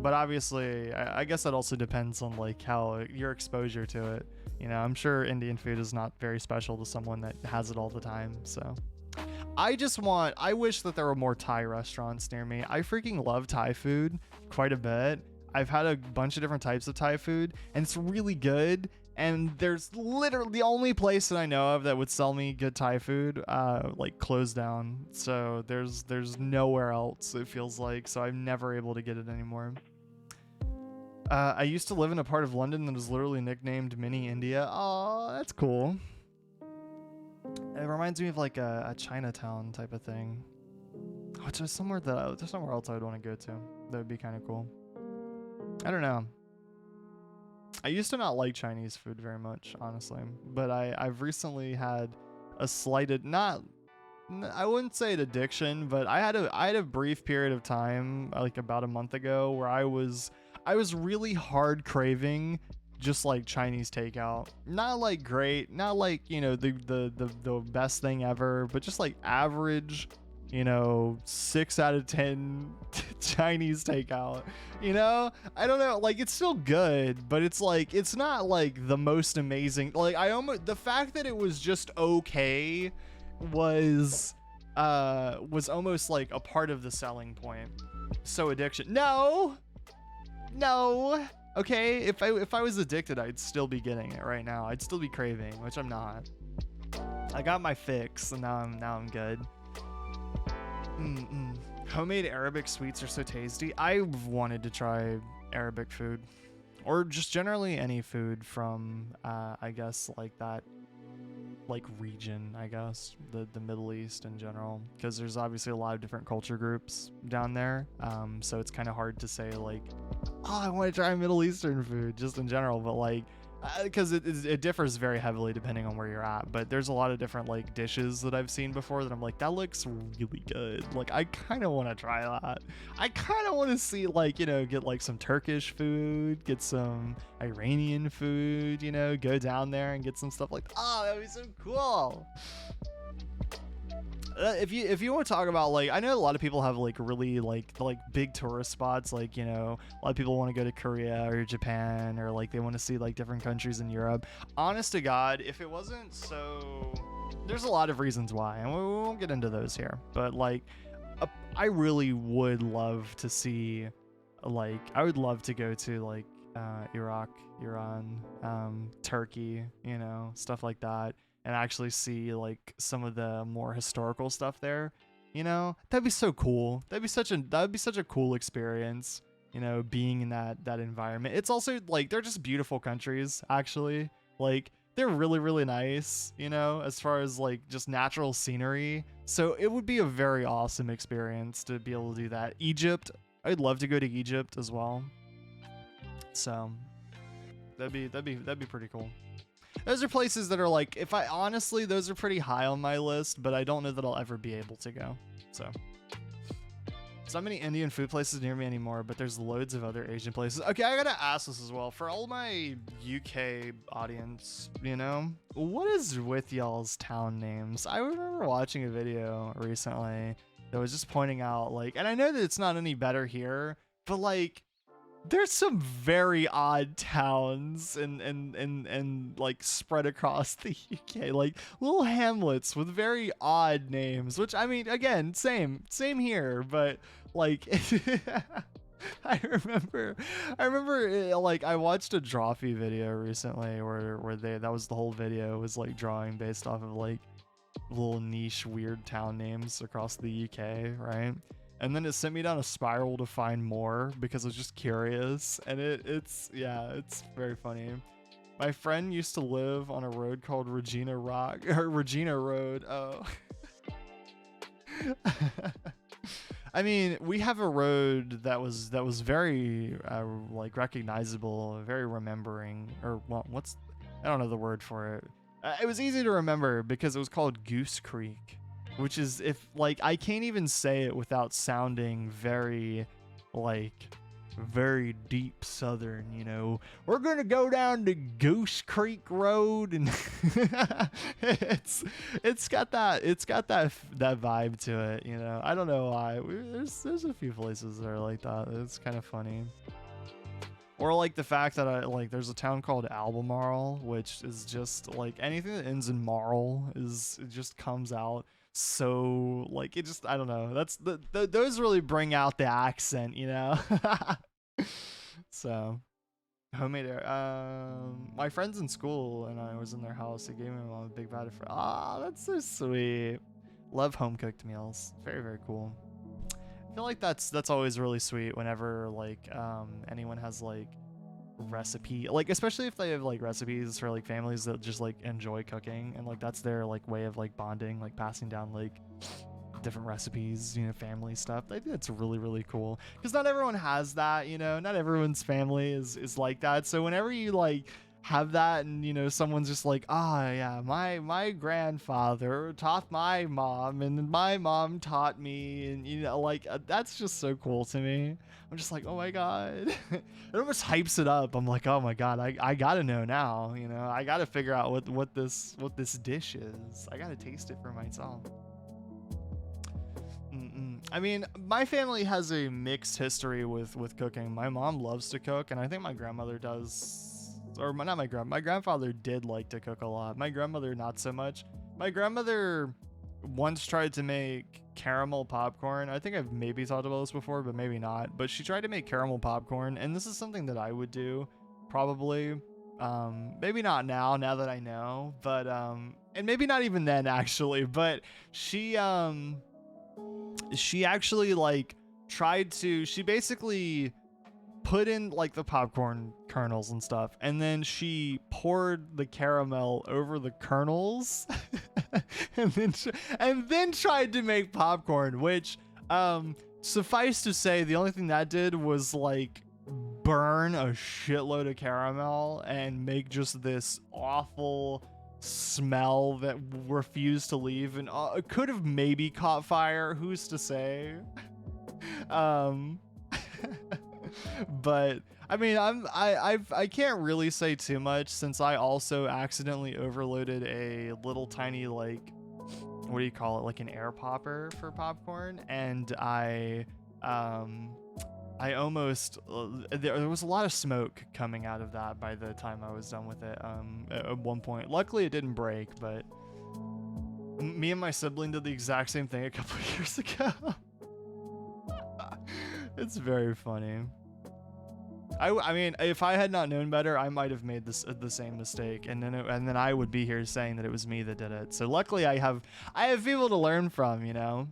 but obviously I guess that also depends on like how your exposure to it, you know. I'm sure Indian food is not very special to someone that has it all the time. So I wish that there were more Thai restaurants near me. I freaking love Thai food quite a bit. I've had a bunch of different types of Thai food, and it's really good. And there's literally the only place that I know of that would sell me good Thai food, like closed down. So there's nowhere else, it feels like. So I'm never able to get it anymore. I used to live in a part of London that was literally nicknamed Mini India. Oh, that's cool. It reminds me of like a Chinatown type of thing. there's somewhere else I would want to go to. That would be kind of cool. I don't know. I used to not like Chinese food very much, honestly, but I've recently had a slighted, not, I wouldn't say an addiction, but I had a brief period of time, like about a month ago, where I was really hard craving just like Chinese takeout. Not like great, not like, you know, the best thing ever, but just like average, you know, 6 out of 10 Chinese takeout. You know, I don't know, like it's still good, but it's like it's not like the most amazing. Like the fact that it was just okay was almost like a part of the selling point. So addiction. No. Okay, if I was addicted, I'd still be getting it right now. I'd still be craving, which I'm not. I got my fix, and now I'm good. Homemade Arabic sweets are so tasty. I've wanted to try Arabic food, or just generally any food from I guess like that like region, I guess the Middle East in general, because there's obviously a lot of different culture groups down there, so it's kind of hard to say like, oh, I want to try Middle Eastern food just in general, but like because it differs very heavily depending on where you're at, but there's a lot of different like dishes that I've seen before that I'm like, that looks really good. Like I kind of want to try that. I kind of want to see, like, you know, get like some Turkish food, get some Iranian food, you know, go down there and get some stuff like, oh, that would be so cool. If you want to talk about, like, I know a lot of people have like really like big tourist spots, like, you know, a lot of people want to go to Korea or Japan, or like they want to see like different countries in Europe. Honest to God, if it wasn't so, there's a lot of reasons why, and we won't get into those here, but like I really would love to see, like, I would love to go to like Iraq, Iran, Turkey, you know, stuff like that, and actually see like some of the more historical stuff there. You know, that'd be so cool. That'd be such a cool experience, you know, being in that environment. It's also like they're just beautiful countries, actually. Like they're really, really nice, you know, as far as like just natural scenery. So it would be a very awesome experience to be able to do that. Egypt, I'd love to go to Egypt as well. So that'd be pretty cool. Those are places that are like, if I honestly, those are pretty high on my list, but I don't know that I'll ever be able to go. So not many Indian food places near me anymore, but there's loads of other Asian places. Okay, I gotta ask this as well for all my UK audience, you know, what is with y'all's town names? I remember watching a video recently that was just pointing out, like, and I know that it's not any better here, but like there's some very odd towns and like spread across the UK, like little hamlets with very odd names, which, I mean, again, same here, but like I remember like I watched a Drawfee video recently where that was the whole video, was like drawing based off of like little niche weird town names across the UK, right? And then it sent me down a spiral to find more because I was just curious, and it's very funny. My friend used to live on a road called Regina Road. Oh. I mean, we have a road that was very like recognizable, very remembering, or well, I don't know the word for it. It was easy to remember because it was called Goose Creek, which is, if like, I can't even say it without sounding very deep southern, you know. We're gonna go down to Goose Creek Road, and it's got that vibe to it, you know. I don't know why. There's a few places that are like that. It's kind of funny. Or like the fact that there's a town called Albemarle, which is just like anything that ends in marl it just comes out. So like, it just, I don't know, that's those really bring out the accent, you know. So homemade my friends in school, and I was in their house, they gave me a big bag of that's so sweet. Love home cooked meals. Very, very cool. I feel like that's always really sweet whenever like anyone has like recipe, like especially if they have like recipes for like families that just like enjoy cooking, and like that's their like way of like bonding, like passing down like different recipes, you know, family stuff. I think that's really, really cool because not everyone has that, you know, not everyone's family is like that. So whenever you like have that and you know someone's just like, ah, yeah, my grandfather taught my mom and my mom taught me, and you know, like that's just so cool to me. I'm just like, oh my god. It almost hypes it up. I'm like, oh my god, I gotta know now, you know, I gotta figure out what this dish is. I gotta taste it for myself. I mean, my family has a mixed history with cooking. My mom loves to cook, and I think my grandmother does, or not my grandfather did like to cook a lot. My grandmother not so much. My grandmother once tried to make caramel popcorn. I think I've maybe talked about this before, but maybe not. But she tried to make caramel popcorn, and this is something that I would do, probably. Maybe not now that I know, but and maybe not even then actually. But she actually like she basically put in like the popcorn kernels and stuff, and then she poured the caramel over the kernels and then tried to make popcorn, which suffice to say, the only thing that did was like burn a shitload of caramel and make just this awful smell that refused to leave, and it could have maybe caught fire, who's to say. But I mean, I can't really say too much since I also accidentally overloaded a little tiny, like, what do you call it, like an air popper for popcorn, and I almost there was a lot of smoke coming out of that by the time I was done with it. At one point, luckily it didn't break, but me and my sibling did the exact same thing a couple of years ago. It's very funny. I mean, if I had not known better, I might have made the same mistake, and then I would be here saying that it was me that did it. So luckily, I have people to learn from, you know.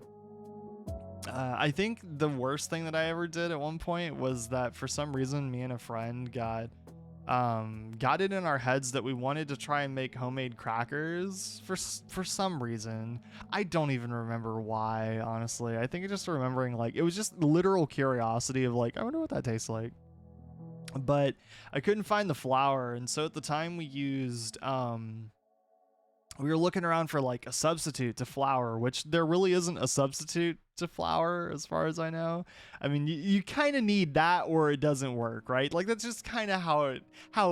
I think the worst thing that I ever did at one point was that for some reason, me and a friend got it in our heads that we wanted to try and make homemade crackers for some reason. I don't even remember why, honestly. I think it's just remembering, like, it was just literal curiosity of like, I wonder what that tastes like. But I couldn't find the flour, and so at the time we used we were looking around for like a substitute to flour, which there really isn't a substitute to flour as far as I know. I mean, you kind of need that or it doesn't work, right? Like that's just kind of how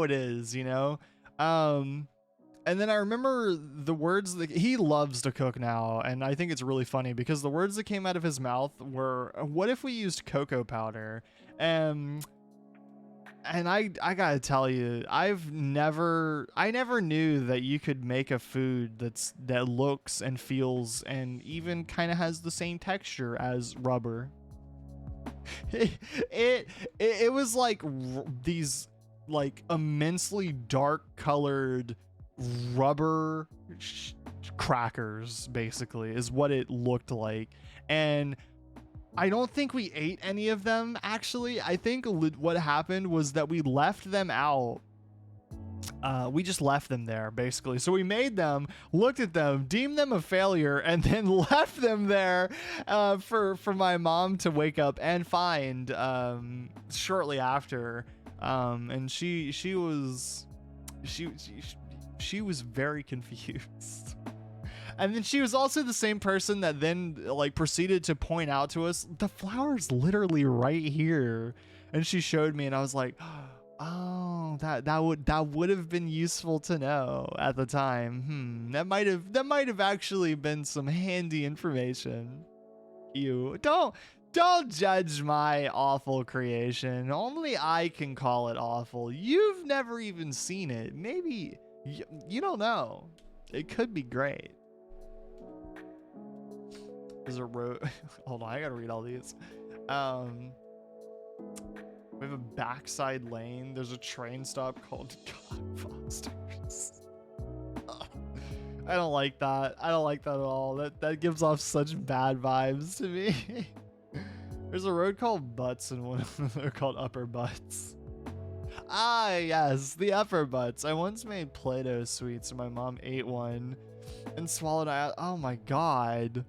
it is, you know. And then I remember the words that he loves to cook now, and I think it's really funny because the words that came out of his mouth were, "What if we used cocoa powder?" And I gotta tell you, I never knew that you could make a food that looks and feels and even kind of has the same texture as rubber. It was like these like immensely dark colored rubber crackers, basically, is what it looked like. And I don't think we ate any of them, actually. I think what happened was that we left them out. We just left them there, basically. So we made them, looked at them, deemed them a failure, and then left them there for my mom to wake up and find shortly after. And she was very confused. And then she was also the same person that then like proceeded to point out to us, the flour's literally right here. And she showed me, and I was like, oh, that would have been useful to know at the time. That might have actually been some handy information. You don't judge my awful creation. Only I can call it awful. You've never even seen it. Maybe you don't know. It could be great. There's a road. Hold on, I gotta read all these. We have a backside lane. There's a train stop called God Fosters. I don't like that. I don't like that at all. That gives off such bad vibes to me. There's a road called Butts and one of them are called Upper Butts. Ah, yes, the Upper Butts. I once made Play-Doh sweets and my mom ate one and swallowed it. Oh my god.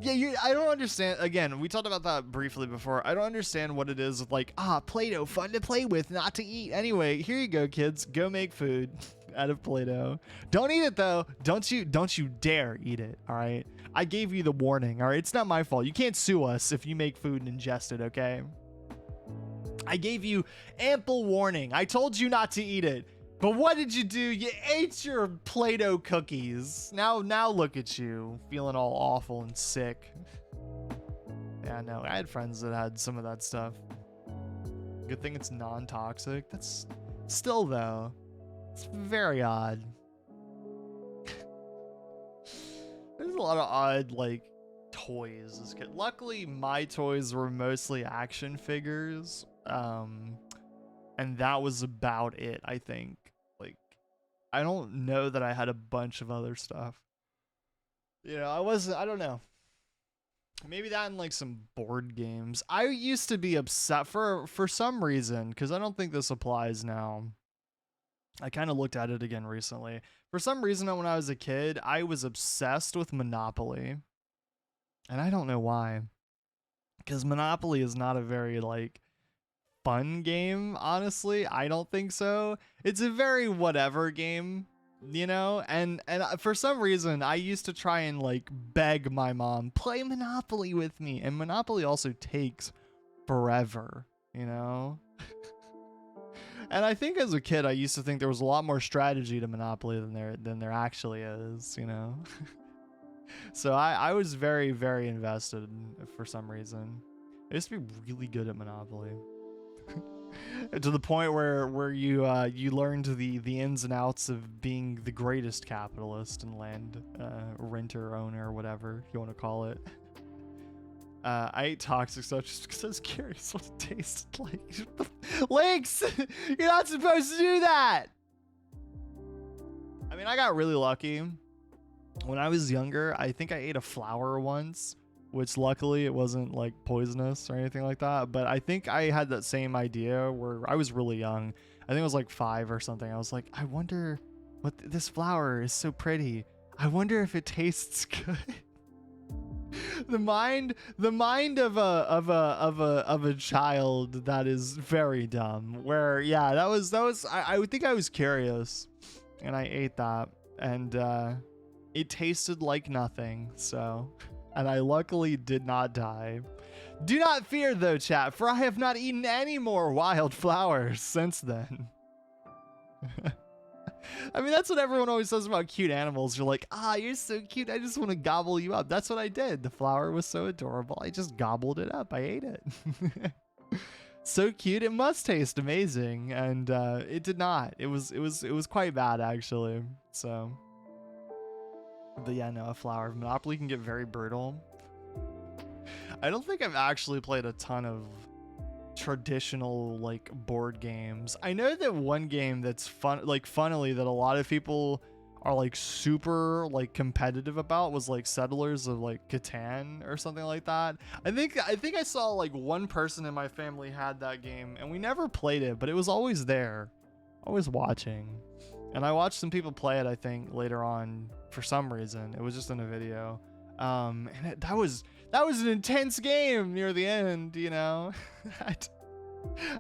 Yeah, I don't understand. Again, we talked about that briefly before. I don't understand what it is with like, Play-Doh, fun to play with, not to eat. Anyway, here you go, kids. Go make food out of Play-Doh. Don't eat it though. Don't you dare eat it. All right. I gave you the warning. All right. It's not my fault. You can't sue us if you make food and ingest it. Okay. I gave you ample warning. I told you not to eat it. But what did you do? You ate your Play-Doh cookies. Now look at you, feeling all awful and sick. Yeah, no, I had friends that had some of that stuff. Good thing it's non-toxic. That's still though, it's very odd. There's a lot of odd like toys as a kid. Luckily, my toys were mostly action figures. And that was about it, I think. Like, I don't know that I had a bunch of other stuff. You know, I don't know. Maybe that and like some board games. I used to be upset for some reason, because I don't think this applies now. I kind of looked at it again recently. For some reason, when I was a kid, I was obsessed with Monopoly. And I don't know why. Because Monopoly is not a very, like, fun game, honestly. I don't think so. It's a very whatever game, you know? And for some reason, I used to try and, like, beg my mom, play Monopoly with me. And Monopoly also takes forever, you know? And I think as a kid, I used to think there was a lot more strategy to Monopoly than there actually is, you know? So I was very, very invested for some reason. I used to be really good at Monopoly. To the point where you learned the ins and outs of being the greatest capitalist and land renter, owner, whatever you want to call it. I ate toxic stuff just because I was curious what it tasted like. Lynx! You're not supposed to do that! I mean, I got really lucky. When I was younger, I think I ate a flower once, which luckily it wasn't like poisonous or anything like that. But I think I had that same idea where I was really young. I think it was like 5 or something. I was like, I wonder what this flower is so pretty. I wonder if it tastes good. The mind of a child that is very dumb. Where yeah, that was I would think I was curious, and I ate that, and it tasted like nothing. So, and I luckily did not die. Do not fear though, chat, for I have not eaten any more wild flowers since then. I mean, that's what everyone always says about cute animals. You're like, you're so cute. I just want to gobble you up. That's what I did. The flower was so adorable. I just gobbled it up. I ate it. So cute. It must taste amazing. And it did not. It was quite bad, actually. So, but yeah, no, a flower. Monopoly can get very brutal. I don't think I've actually played a ton of traditional like board games. I know that one game that's fun, like funnily, that a lot of people are like super like competitive about was like Settlers of like Catan or something like that. I think I saw like one person in my family had that game, and we never played it, but it was always there, always watching. And I watched some people play it, I think later on for some reason. It was just in a video. And that was an intense game near the end, you know.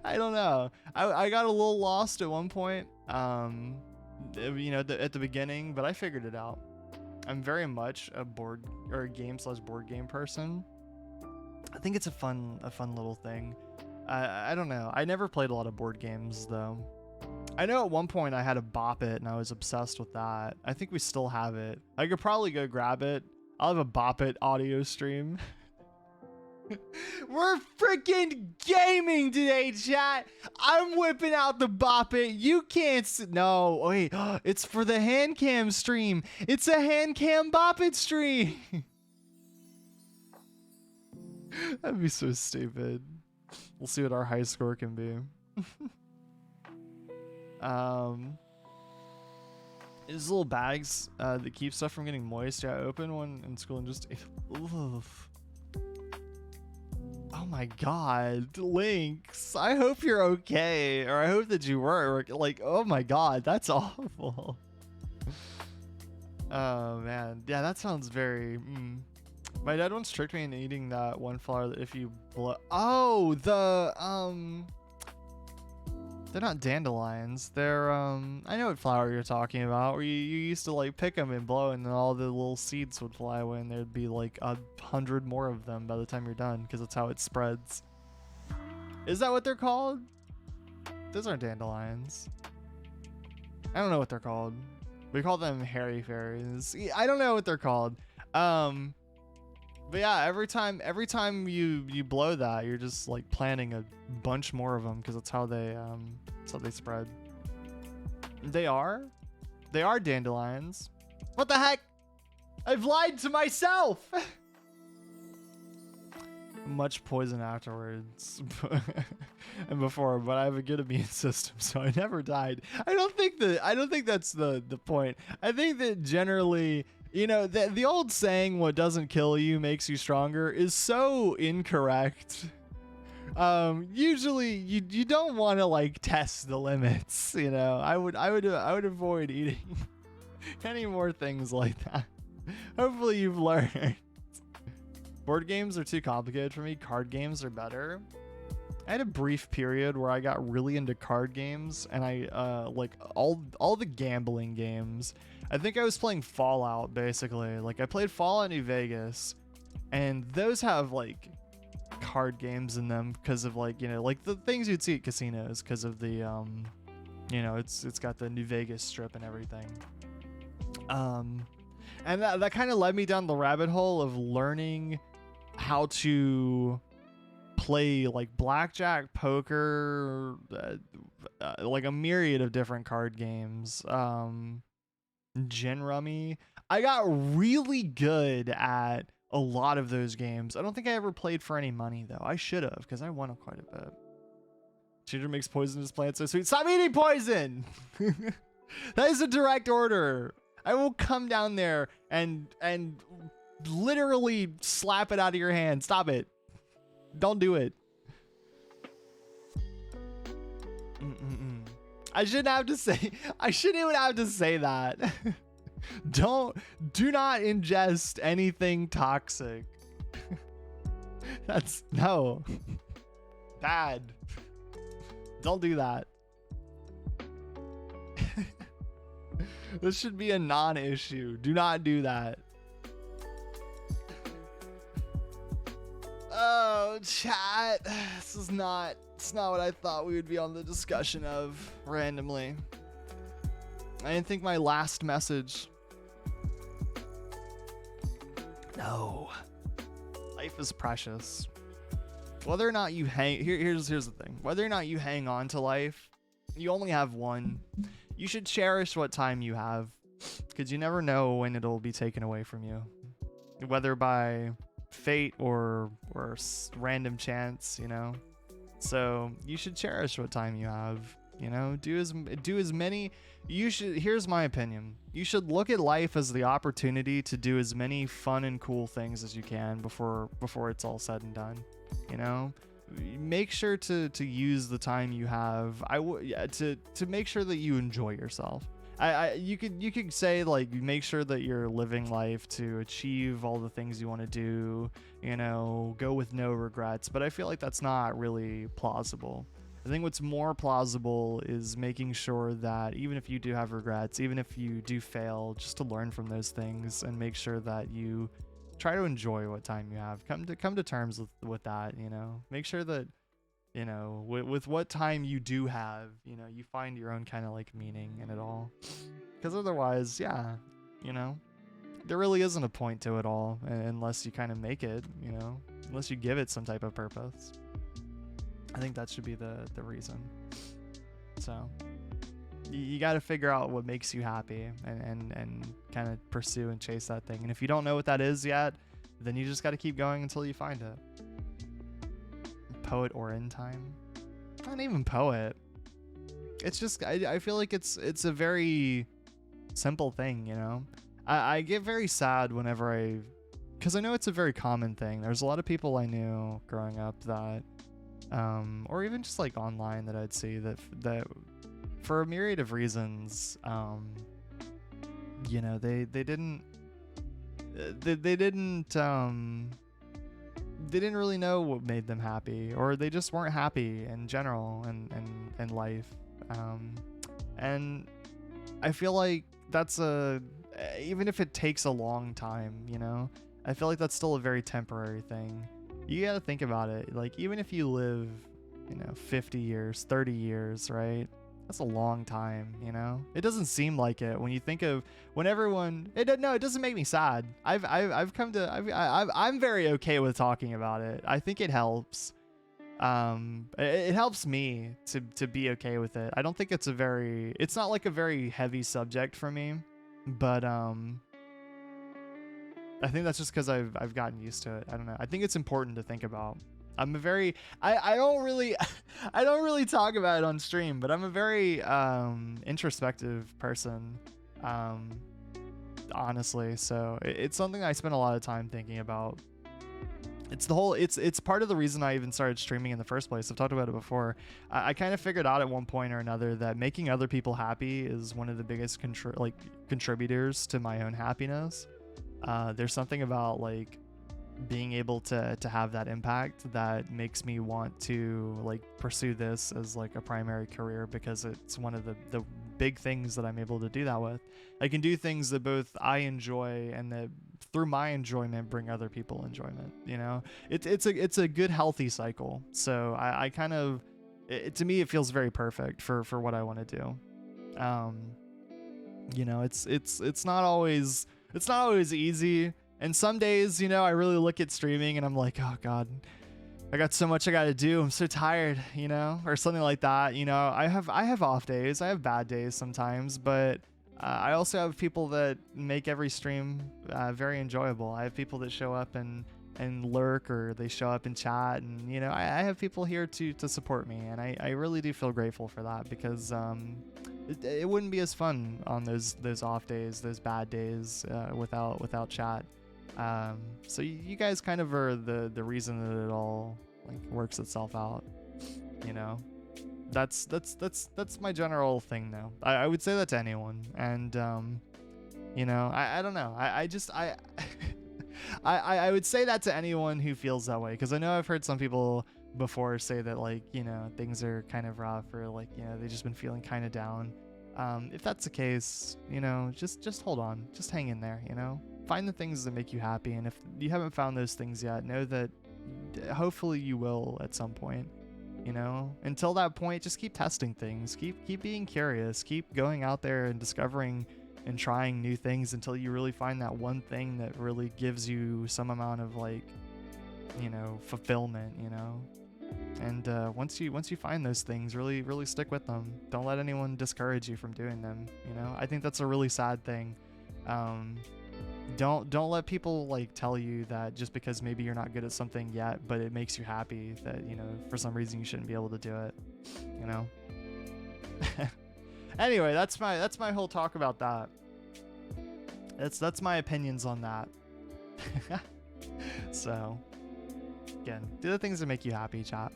I don't know. I got a little lost at one point, you know, at the beginning, but I figured it out. I'm very much a board game person. I think it's a fun little thing. I don't know. I never played a lot of board games though. I know at one point I had a Bop It and I was obsessed with that. I think we still have it. I could probably go grab it. I'll have a Bop It audio stream. We're freaking gaming today, chat. I'm whipping out the Bop It. You can't no, wait. It's for the hand cam stream. It's a hand cam Bop It stream. That'd be so stupid. We'll see what our high score can be. These little bags that keep stuff from getting moist. Yeah, I opened one in school and just oof. Oh my god, Lynx, I hope you're okay, or I hope that you were. Like, oh my god, that's awful. Oh man, yeah, that sounds very My dad once tricked me into eating that one flower that if you blow. Oh, they're not dandelions. They're I know what flower you're talking about. Where you used to like pick them and blow, and then all the little seeds would fly away, and there'd be like 100 more of them by the time you're done, because that's how it spreads. Is that what they're called? Those aren't dandelions. I don't know what they're called. We call them hairy fairies. I don't know what they're called. But yeah, every time you blow that, you're just like planting a bunch more of them, because that's how they spread. They are dandelions. What the heck? I've lied to myself. Much poison afterwards and before, but I have a good immune system, so I never died. I don't think that's the point. I think that generally, you know, the old saying, what doesn't kill you makes you stronger, is so incorrect. Usually you don't want to like test the limits, you know. I would avoid eating any more things like that. Hopefully you've learned. Board games are too complicated for me. Card games are better. I had a brief period where I got really into card games, and I like all the gambling games. I think I was playing Fallout, basically. Like, I played Fallout New Vegas, and those have like card games in them because of, like, you know, like the things you'd see at casinos, because of the you know, it's got the New Vegas strip and everything. And that kind of led me down the rabbit hole of learning how to play like blackjack, poker, like a myriad of different card games. Gin rummy. I got really good at a lot of those games. I don't think I ever played for any money though. I should have, because I won quite a bit. Ginger makes poisonous plants so sweet. Stop eating poison. That is a direct order. I will come down there and literally slap it out of your hand. Stop it. Don't do it. I shouldn't have to say. I shouldn't even have to say that. Do not ingest anything toxic. That's no. Bad. Don't do that. This should be a non-issue. Do not do that. Oh, chat. It's not what I thought we would be on the discussion of randomly. I didn't think my last message. No. Life is precious. Whether or not you here's the thing. Whether or not you hang on to life, you only have one. You should cherish what time you have, because you never know when it'll be taken away from you, whether by fate or random chance, you know. So you should cherish what time you have, you know. Do as many. Here's my opinion. You should look at life as the opportunity to do as many fun and cool things as you can before it's all said and done, you know. Make sure to use the time you have. To make sure that you enjoy yourself. You could say, like, make sure that you're living life to achieve all the things you want to do, you know, go with no regrets, but I feel like that's not really plausible. I think what's more plausible is making sure that even if you do have regrets, even if you do fail, just to learn from those things and make sure that you try to enjoy what time you have. Come to terms with that, you know. Make sure that, you know, with what time you do have, you know, you find your own kind of like meaning in it all. Because otherwise, yeah, you know, there really isn't a point to it all unless you kind of make it, you know, unless you give it some type of purpose. I think that should be the reason. So you got to figure out what makes you happy and kind of pursue and chase that thing. And if you don't know what that is yet, then you just got to keep going until you find it. Poet or in time? Not even poet. It's just, I feel like it's a very simple thing, you know. I get very sad whenever because I know it's a very common thing. There's a lot of people I knew growing up that or even just like online that I'd see that for a myriad of reasons, you know, they didn't they didn't really know what made them happy, or they just weren't happy in general in life. And I feel like that's even if it takes a long time, I feel like that's still a very temporary thing. You got to think about it. Like, even if you live, 50 years, 30 years, right? That's a long time, It doesn't seem like it when you think of when everyone. It doesn't make me sad. I'm very okay with talking about it. I think it helps. It helps me to be okay with it. I don't think it's not like a very heavy subject for me, but I think that's just because I've gotten used to it. I don't know. I think it's important to think about. I'm a very I don't really I don't really talk about it on stream, but I'm a very introspective person, honestly. So it's something I spend a lot of time thinking about. It's part of the reason I even started streaming in the first place. I've talked about it before. I kind of figured out at one point or another that making other people happy is one of the biggest contributors to my own happiness. There's something about like being able to have that impact that makes me want to like pursue this as like a primary career, because it's one of the big things that I'm able to do that with. I can do things that both I enjoy and that through my enjoyment bring other people enjoyment. It's a good healthy cycle. So I kind of to me it feels very perfect for what I want to do. It's not always easy. And some days, I really look at streaming and I'm like, oh God, I got so much I got to do. I'm so tired, or something like that. I have off days. I have bad days sometimes, but I also have people that make every stream very enjoyable. I have people that show up and lurk, or they show up in chat, and I have people here to support me, and I really do feel grateful for that, because it wouldn't be as fun on those off days, those bad days without chat. So you guys kind of are the reason that it all like works itself out. That's my general thing though. I would say that to anyone, and I don't know. I would say that to anyone who feels that way, because I know I've heard some people before say that like things are kind of rough, or like they've just been feeling kind of down. If that's the case, just hold on, just hang in there. Find the things that make you happy, and if you haven't found those things yet, know that hopefully you will at some point. Until that point, just keep testing things, keep being curious, keep going out there and discovering and trying new things until you really find that one thing that really gives you some amount of like fulfillment. And once you find those things, really stick with them. Don't let anyone discourage you from doing them. I think that's a really sad thing. Don't let people like tell you that just because maybe you're not good at something yet, but it makes you happy, that for some reason you shouldn't be able to do it. Anyway, that's my whole talk about that. That's my opinions on that. So again, do the things that make you happy, chat.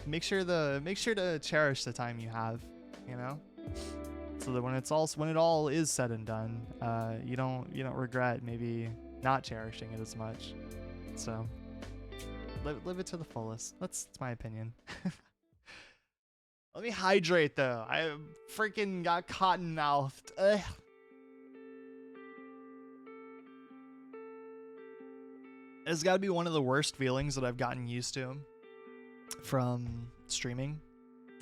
Make sure to cherish the time you have, so that when it all is said and done, you don't regret maybe not cherishing it as much. So live it to the fullest. That's my opinion. Let me hydrate though. I freaking got cotton mouthed. It's got to be one of the worst feelings that I've gotten used to from streaming.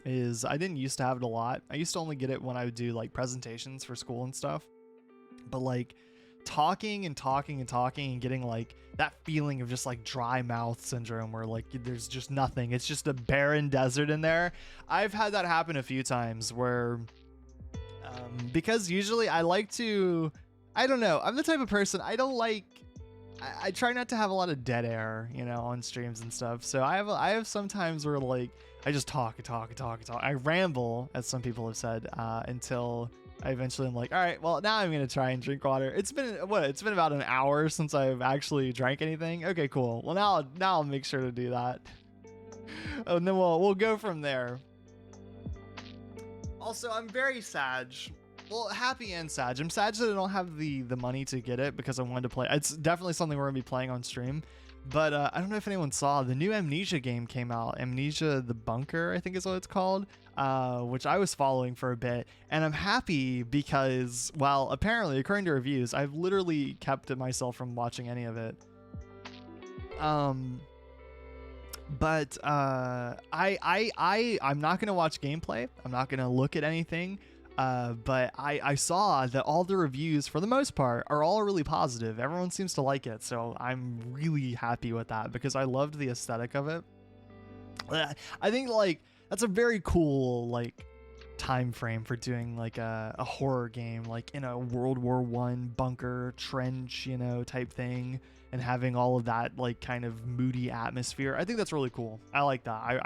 Is I didn't used to have it a lot. I used to only get it when I would do like presentations for school and stuff. But like talking and getting like that feeling of just like dry mouth syndrome, where like there's just nothing. It's just a barren desert in there. I've had that happen a few times where because usually I like to, I don't know, I'm the type of person, I try not to have a lot of dead air, on streams and stuff. So I have some times where like I just talk. I ramble, as some people have said, until I eventually am like, all right, well now I'm gonna try and drink water. It's been about an hour since I've actually drank anything. Okay, cool. Well now I'll make sure to do that, and then we'll go from there. Also, I'm very Sag. Well, happy and sad. I'm sad that I don't have the money to get it because I wanted to play. It's definitely something we're gonna be playing on stream. But I don't know if anyone saw the new Amnesia game came out. Amnesia: The Bunker, I think is what it's called, which I was following for a bit, and I'm happy because, well, apparently according to reviews, I've literally kept myself from watching any of it. But I'm not gonna watch gameplay. I'm not gonna look at anything. But I saw that all the reviews, for the most part, are all really positive. Everyone seems to like it, so I'm really happy with that because I loved the aesthetic of it. I think like that's a very cool like time frame for doing like a horror game, like in a World War I bunker trench, you know, type thing, and having all of that like kind of moody atmosphere. I think that's really cool. I like that.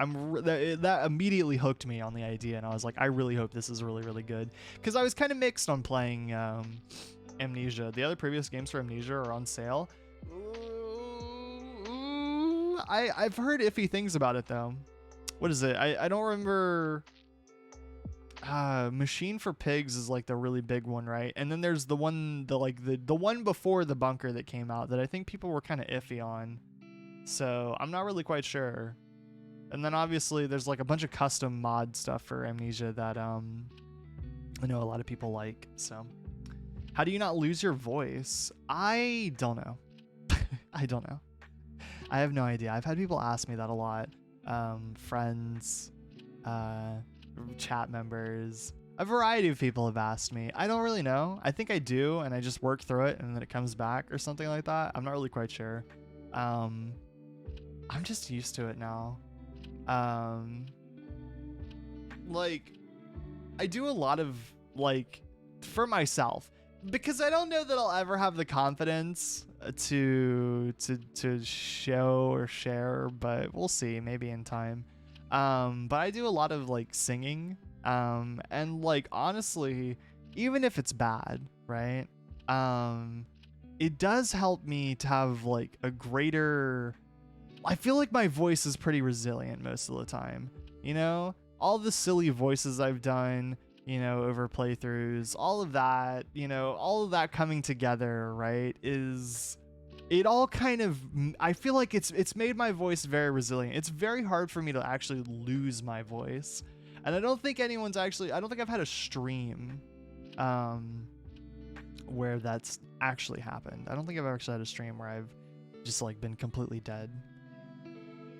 That immediately hooked me on the idea, and I was like, I really hope this is really, really good, because I was kind of mixed on playing Amnesia. The other previous games for Amnesia are on sale. I've heard iffy things about it though. What is it? I don't remember. Machine for Pigs is like the really big one, right? And then there's the one, the one before The Bunker that came out that I think people were kind of iffy on. So I'm not really quite sure. And then obviously there's like a bunch of custom mod stuff for Amnesia that I know a lot of people like. So how do you not lose your voice? I don't know. I don't know. I have no idea. I've had people ask me that a lot. Friends, chat members, a variety of people have asked me. I don't really know. I think I do, and I just work through it and then it comes back or something like that. I'm not really quite sure. I'm just used to it now. Like I do a lot of like for myself because I don't know that I'll ever have the confidence to show or share, but we'll see, maybe in time. But I do a lot of like singing, and like honestly, even if it's bad, right? It does help me to have like a greater, I feel like my voice is pretty resilient most of the time, you know? All the silly voices I've done, you know, over playthroughs, all of that, you know, all of that coming together, right, is it all kind of, I feel like it's made my voice very resilient. It's very hard for me to actually lose my voice. And I don't think anyone's actually, I don't think I've had a stream where that's actually happened. I don't think I've actually had a stream where I've just like been completely dead.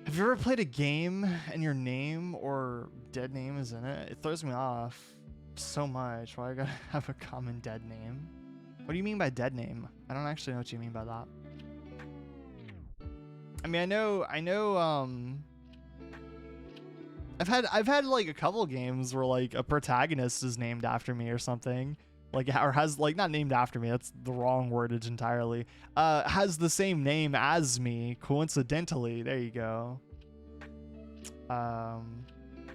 Have you ever played a game and your name or dead name is in it? It throws me off so much. Why I gotta have a common dead name? What do you mean by dead name? I don't actually know what you mean by that. I mean, I know I've had like a couple games where like a protagonist is named after me or something, like, or has like, not named after me, that's the wrong wordage entirely, has the same name as me coincidentally. There you go.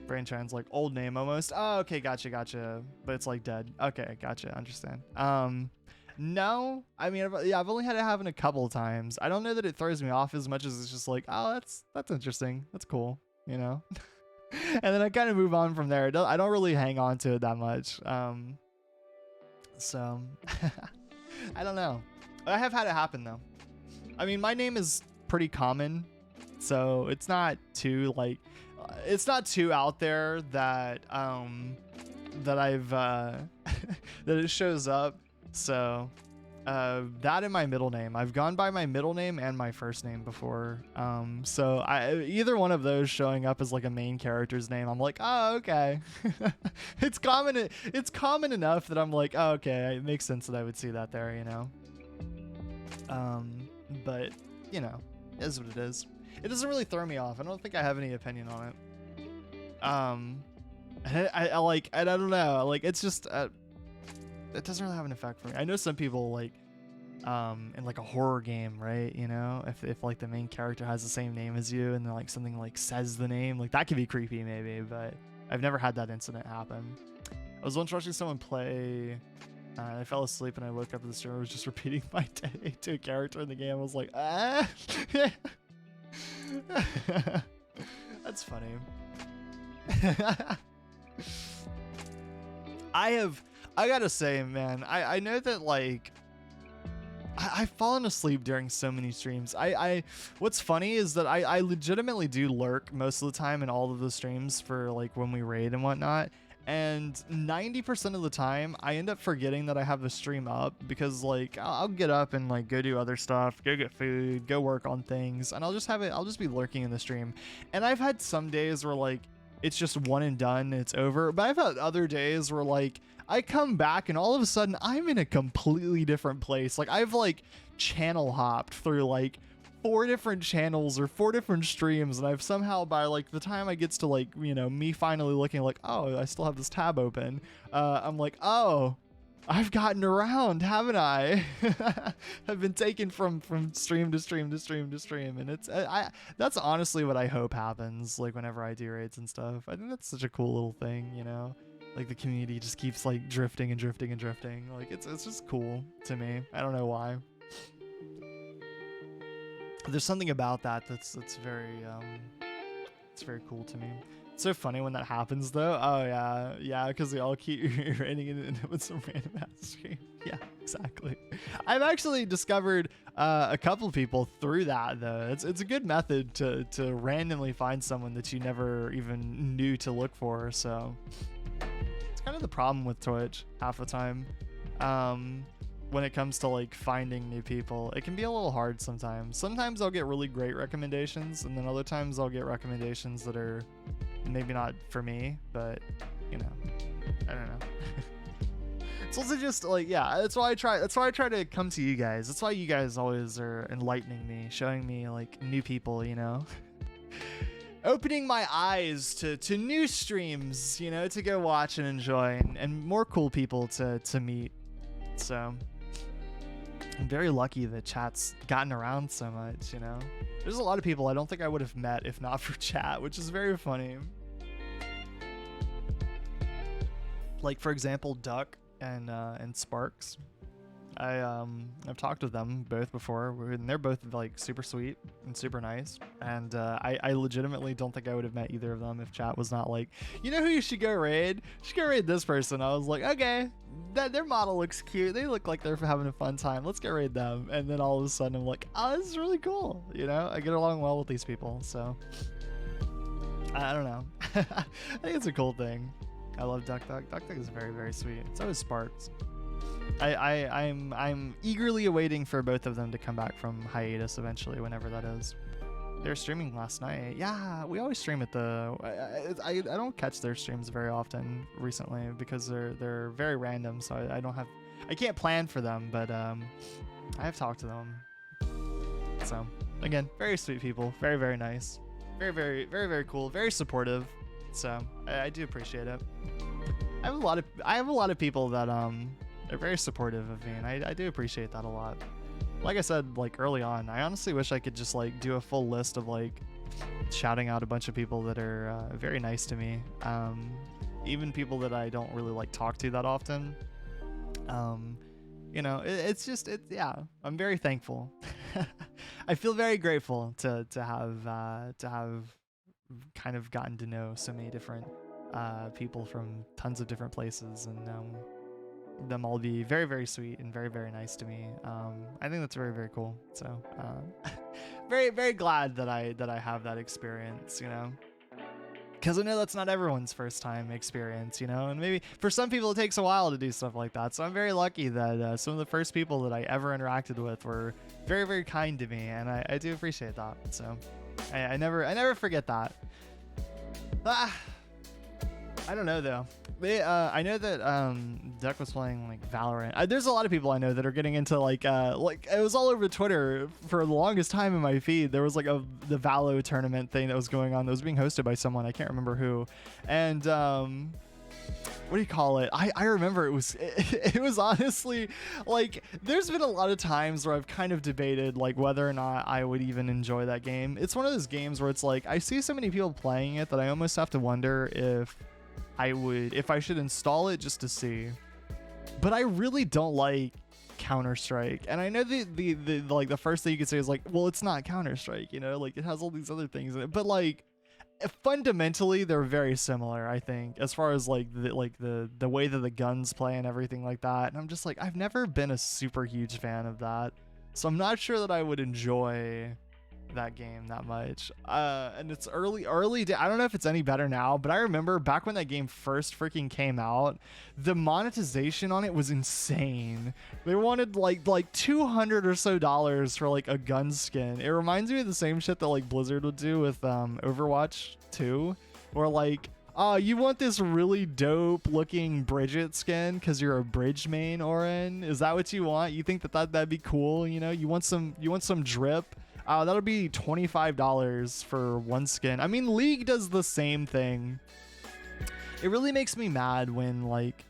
Brain Trans like old name almost. Oh, okay, gotcha, but it's like dead. Okay, gotcha, understand. No, I mean, I've only had it happen a couple of times. I don't know that it throws me off as much as it's just like, oh, that's interesting, that's cool, you know. And then I kind of move on from there. I don't really hang on to it that much. So I don't know. I have had it happen though. I mean, my name is pretty common, so it's not too like, it's not too out there that that I've that it shows up. So that and my middle name, I've gone by my middle name and my first name before. So either one of those showing up as like a main character's name, I'm like, oh, okay. It's common enough that I'm like, oh, okay, it makes sense that I would see that there, you know. But you know, it is what it is. It doesn't really throw me off. I don't think I have any opinion on it. I like, and I don't know, like, it's just it doesn't really have an effect for me. I know some people like in like a horror game, right, you know, if like the main character has the same name as you and then like something like says the name, like that could be creepy maybe, but I've never had that incident happen. I was once watching someone play, I fell asleep and I woke up and the streamer was just repeating my day to a character in the game. I was like, ah. That's funny. I gotta say, man, I know that like I've fallen asleep during so many streams. What's funny is that I legitimately do lurk most of the time in all of the streams for like when we raid and whatnot. And 90% of the time, I end up forgetting that I have the stream up because like I'll get up and like go do other stuff, go get food, go work on things, and I'll just be lurking in the stream. And I've had some days where like it's just one and done, it's over. But I've had other days where like I come back and all of a sudden I'm in a completely different place. Like I've like channel hopped through like 4 different channels or 4 different streams, and I've somehow, by like the time I gets to like, you know, me finally looking like, oh, I still have this tab open, I'm like, oh, I've gotten around, haven't I? I've been taken from stream to stream to stream to stream, and it's that's honestly what I hope happens like whenever I do raids and stuff. I think that's such a cool little thing, you know, like the community just keeps like drifting and drifting and drifting. Like it's just cool to me. I don't know why. There's something about that that's very it's very cool to me. It's so funny when that happens though. Oh yeah, because they all keep raiding it and with some random ass stream. Yeah, exactly. I've actually discovered a couple people through that though. It's a good method to randomly find someone that you never even knew to look for. So it's kind of the problem with Twitch half the time. When it comes to like finding new people, it can be a little hard sometimes. Sometimes I'll get really great recommendations, and then other times I'll get recommendations that are maybe not for me, but you know, I don't know. It's also just like, yeah, that's why I try to come to you guys. That's why you guys always are enlightening me, showing me like new people, you know. Opening my eyes to new streams, you know, to go watch and enjoy, and more cool people to meet. So I'm very lucky that chat's gotten around so much, you know. There's a lot of people I don't think I would have met if not for chat, which is very funny. Like for example, Duck and Sparks. I've talked with them both before, and they're both like super sweet and super nice. And I legitimately don't think I would have met either of them if chat was not like, you know who you should go raid? You should go raid this person. I was like, okay, their model looks cute. They look like they're having a fun time. Let's go raid them. And then all of a sudden I'm like, oh, this is really cool. You know, I get along well with these people. So I don't know. I think it's a cool thing. I love Duck. Duck is very, very sweet. So is Sparks. I'm eagerly awaiting for both of them to come back from hiatus eventually, whenever that is. They're streaming last night. Yeah, we always stream at the. I don't catch their streams very often recently because they're very random. So I can't plan for them, but I have talked to them. So again, very sweet people, very, very nice, very, very, very, very cool, very supportive. So I do appreciate it. I have a lot of people that they're very supportive of me, and I do appreciate that a lot. Like I said, like early on, I honestly wish I could just like do a full list of like shouting out a bunch of people that are very nice to me. Even people that I don't really like talk to that often. You know, yeah, I'm very thankful. I feel very grateful to have kind of gotten to know so many different people from tons of different places, and them all be very, very sweet and very, very nice to me. I think that's very, very cool. So very, very glad that I have that experience, you know, because I know that's not everyone's first time experience, you know, and maybe for some people it takes a while to do stuff like that. So I'm very lucky that some of the first people that I ever interacted with were very, very kind to me, and I do appreciate that. So I never forget that. I don't know though. I know that Duck was playing like Valorant. There's a lot of people I know that are getting into like it was all over Twitter for the longest time in my feed. There was like the Valo tournament thing that was going on that was being hosted by someone, I can't remember who. And what do you call it? I remember it was honestly like, there's been a lot of times where I've kind of debated like whether or not I would even enjoy that game. It's one of those games where it's like I see so many people playing it that I almost have to wonder if I should install it just to see. But I really don't like Counter-Strike, and I know the like the first thing you could say is like, well, it's not Counter-Strike, you know, like it has all these other things in it, but like fundamentally they're very similar, I think, as far as like the way that the guns play and everything like that. And I'm just like, I've never been a super huge fan of that, so I'm not sure that I would enjoy that game that much. And it's early day. I don't know if it's any better now, but I remember back when that game first freaking came out, the monetization on it was insane. They wanted like 200 or so dollars for like a gun skin. It reminds me of the same shit that like Blizzard would do with Overwatch 2, or like, oh, you want this really dope looking Bridget skin because you're a bridge main, Oren? Is that what you want? You think that'd be cool? You know, you want some drip? That'll be $25 for one skin. I mean, League does the same thing. It really makes me mad when like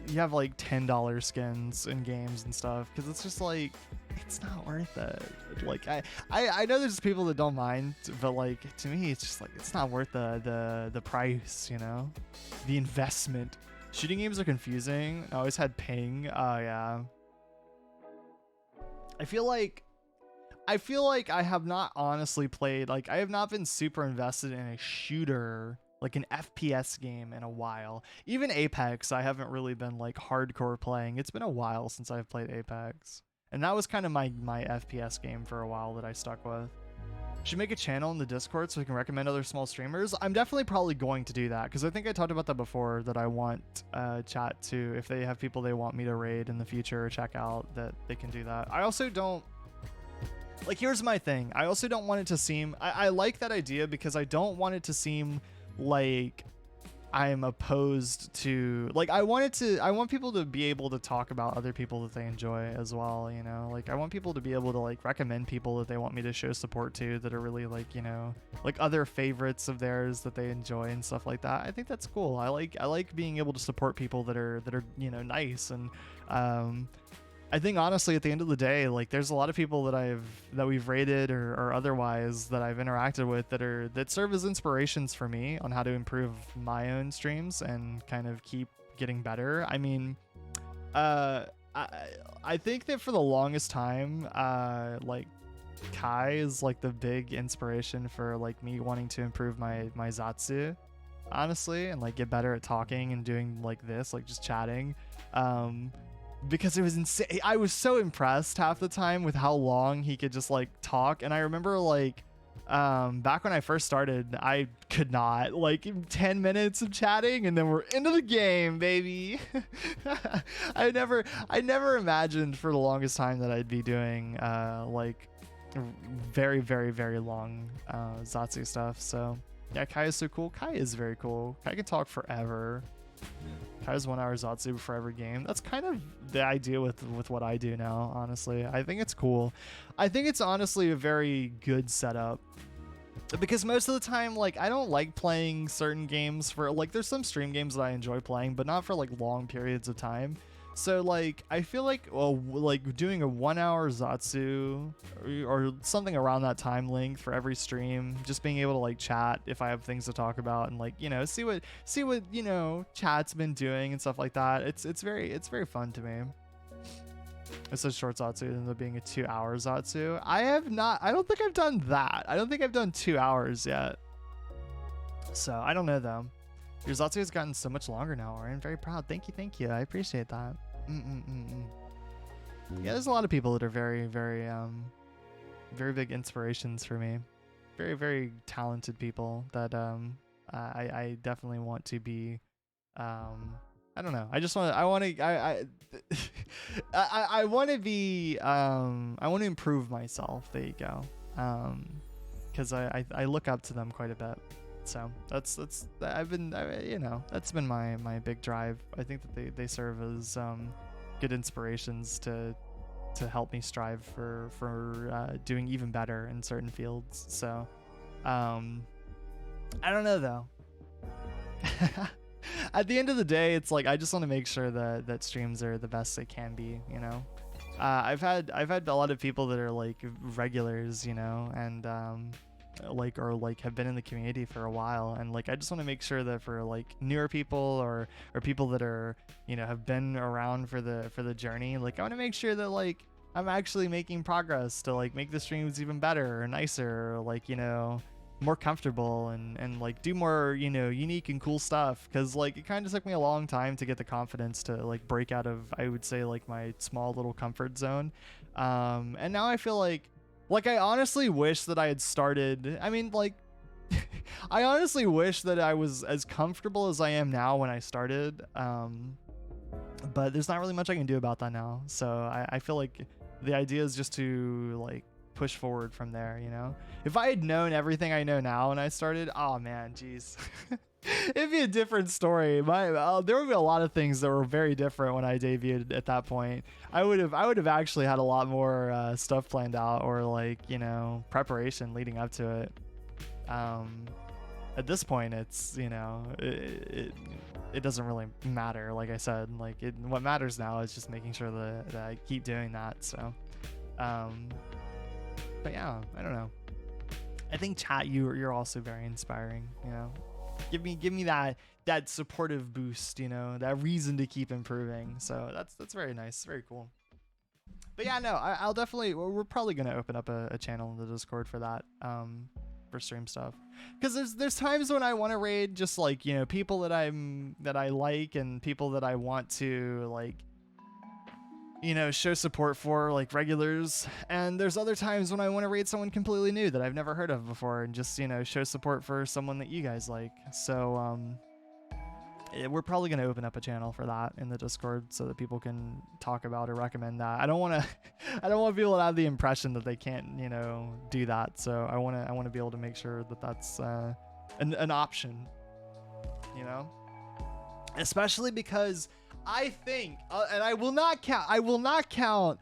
you have like $10 skins in games and stuff, because it's just like, it's not worth it. Like I know there's people that don't mind, but like to me it's just like, it's not worth the price, you know, the investment. Shooting games are confusing. I always had ping. Oh yeah. I feel like I have not honestly played, like I have not been super invested in a shooter, like an FPS game, in a while. Even Apex, I haven't really been like hardcore playing. It's been a while since I've played Apex. And that was kind of my FPS game for a while that I stuck with. Should make a channel in the Discord so we can recommend other small streamers. I'm definitely probably going to do that, because I think I talked about that before, that I want chat to, if they have people they want me to raid in the future or check out, that they can do that. I also don't, like, here's my thing. I also don't want it to seem, I like that idea because I don't want it to seem like I'm opposed to, like, I want people to be able to talk about other people that they enjoy as well, you know? Like, I want people to be able to, like, recommend people that they want me to show support to, that are really, like, you know, like other favorites of theirs that they enjoy and stuff like that. I think that's cool. I like being able to support people that are, you know, nice. And I think honestly, at the end of the day, like, there's a lot of people that we've rated or otherwise that I've interacted with that serve as inspirations for me on how to improve my own streams and kind of keep getting better. I mean, I think that for the longest time, like, Kai is like the big inspiration for like me wanting to improve my Zatsu, honestly, and like get better at talking and doing like this, like just chatting. Because it was insane. I was so impressed half the time with how long he could just like talk. And I remember like back when I first started, I could not, like, 10 minutes of chatting and then we're into the game, baby. I never imagined for the longest time that I'd be doing like very, very, very long Zatsu stuff. So yeah, Kai is so cool. Kai is very cool. Kai can talk forever. Kai's 1 hour Zatsu for every game. That's kind of the idea with what I do now, honestly. I think it's cool. I think it's honestly a very good setup, because most of the time, like, I don't like playing certain games for, like, there's some stream games that I enjoy playing, but not for like long periods of time. So like, I feel like, well, like doing a 1 hour Zatsu or something around that time length for every stream, just being able to like chat if I have things to talk about and like, you know, see what, you know, chat's been doing and stuff like that. It's very fun to me. It's a short Zatsu and there being a 2 hour Zatsu. I don't think I've done that. I don't think I've done 2 hours yet. So I don't know though. Your Zatsu has gotten so much longer now, Oren. Very proud. Thank you. I appreciate that. Yeah, there's a lot of people that are very, very, very big inspirations for me. Very, very talented people that I definitely want to be. I don't know. I want to be. I want to improve myself. There you go. Because I look up to them quite a bit. So that's you know, that's been my big drive. I think that they serve as good inspirations to help me strive for doing even better in certain fields. So I don't know though. At the end of the day, it's like I just want to make sure that streams are the best they can be, you know. I've had a lot of people that are like regulars, you know, and like have been in the community for a while, and like I just want to make sure that for like newer people or people that are, you know, have been around for the journey, like I want to make sure that like I'm actually making progress to like make the streams even better or nicer, or like, you know, more comfortable and like do more, you know, unique and cool stuff. Because like it kind of took me a long time to get the confidence to like break out of, I would say, like my small little comfort zone. And now I feel like I honestly wish that I had started, I mean, like I honestly wish that I was as comfortable as I am now when I started. But there's not really much I can do about that now. So I feel like the idea is just to like push forward from there, you know? If I had known everything I know now when I started, oh man, geez. It'd be a different story. There would be a lot of things that were very different when I debuted at that point. I would have actually had a lot more stuff planned out, or like, you know, preparation leading up to it. At this point, it's, you know, it doesn't really matter. Like I said, like what matters now is just making sure that I keep doing that. So, but yeah, I don't know. I think chat, you're also very inspiring, you know. Give me that supportive boost, you know, that reason to keep improving. So that's very nice, very cool. But yeah, no, I'll definitely, we're probably gonna open up a channel in the Discord for that, for stream stuff, because there's times when I want to raid just like, you know, people that I like and people that I want to like, you know, show support for, like regulars. And there's other times when I want to raid someone completely new that I've never heard of before and just, you know, show support for someone that you guys like. So we're probably going to open up a channel for that in the Discord so that people can talk about or recommend that. I don't want people to have the impression that they can't, you know, do that. So I want to be able to make sure that that's an option, you know, especially because I think, and I will not count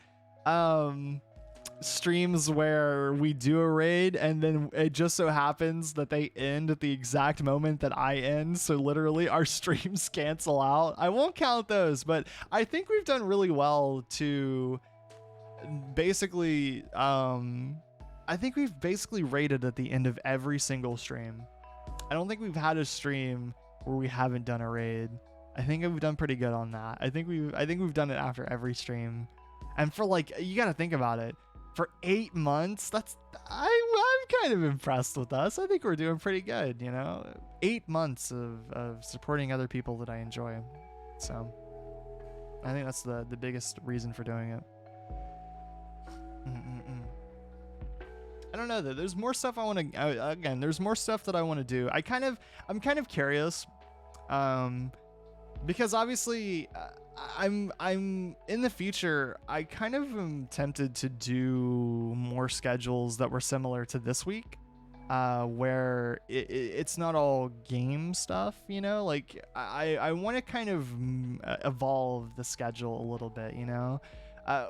streams where we do a raid and then it just so happens that they end at the exact moment that I end, so literally our streams cancel out. I won't count those, but I think we've done really well to basically I think we've basically raided at the end of every single stream. I don't think we've had a stream where we haven't done a raid. I think we've done pretty good on that. I think we've done it after every stream. And for like, you got to think about it, for 8 months, I'm kind of impressed with us. I think we're doing pretty good, you know, 8 months of supporting other people that I enjoy. So I think that's the biggest reason for doing it. I don't know though. There's more stuff I want to, again, there's more stuff that I want to do. I'm kind of curious, because obviously I'm in the future, I kind of am tempted to do more schedules that were similar to this week, where it's not all game stuff, you know, like I want to kind of evolve the schedule a little bit, you know.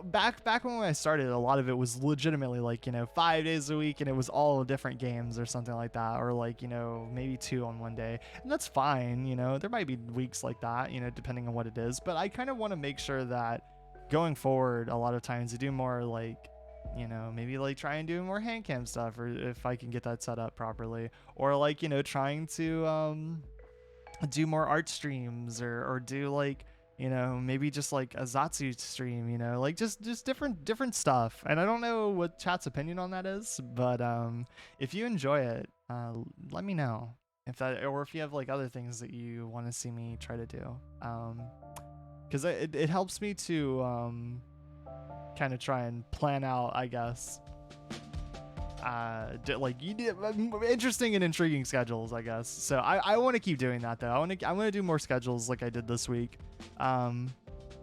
Back when I started, a lot of it was legitimately like, you know, 5 days a week and it was all different games or something like that, or like, you know, maybe 2 on one day, and that's fine, you know. There might be weeks like that, you know, depending on what it is, but I kind of want to make sure that going forward, a lot of times to do more like, you know, maybe like try and do more hand cam stuff, or if I can get that set up properly, or like, you know, trying to do more art streams, or do like, you know, maybe just like a Zatsu stream, you know, like just different stuff. And I don't know what chat's opinion on that is, but if you enjoy it, let me know if that, or if you have like other things that you want to see me try to do, because it helps me to kind of try and plan out, I guess, like interesting and intriguing schedules, I guess. So I want to keep doing that though. I want to do more schedules like I did this week.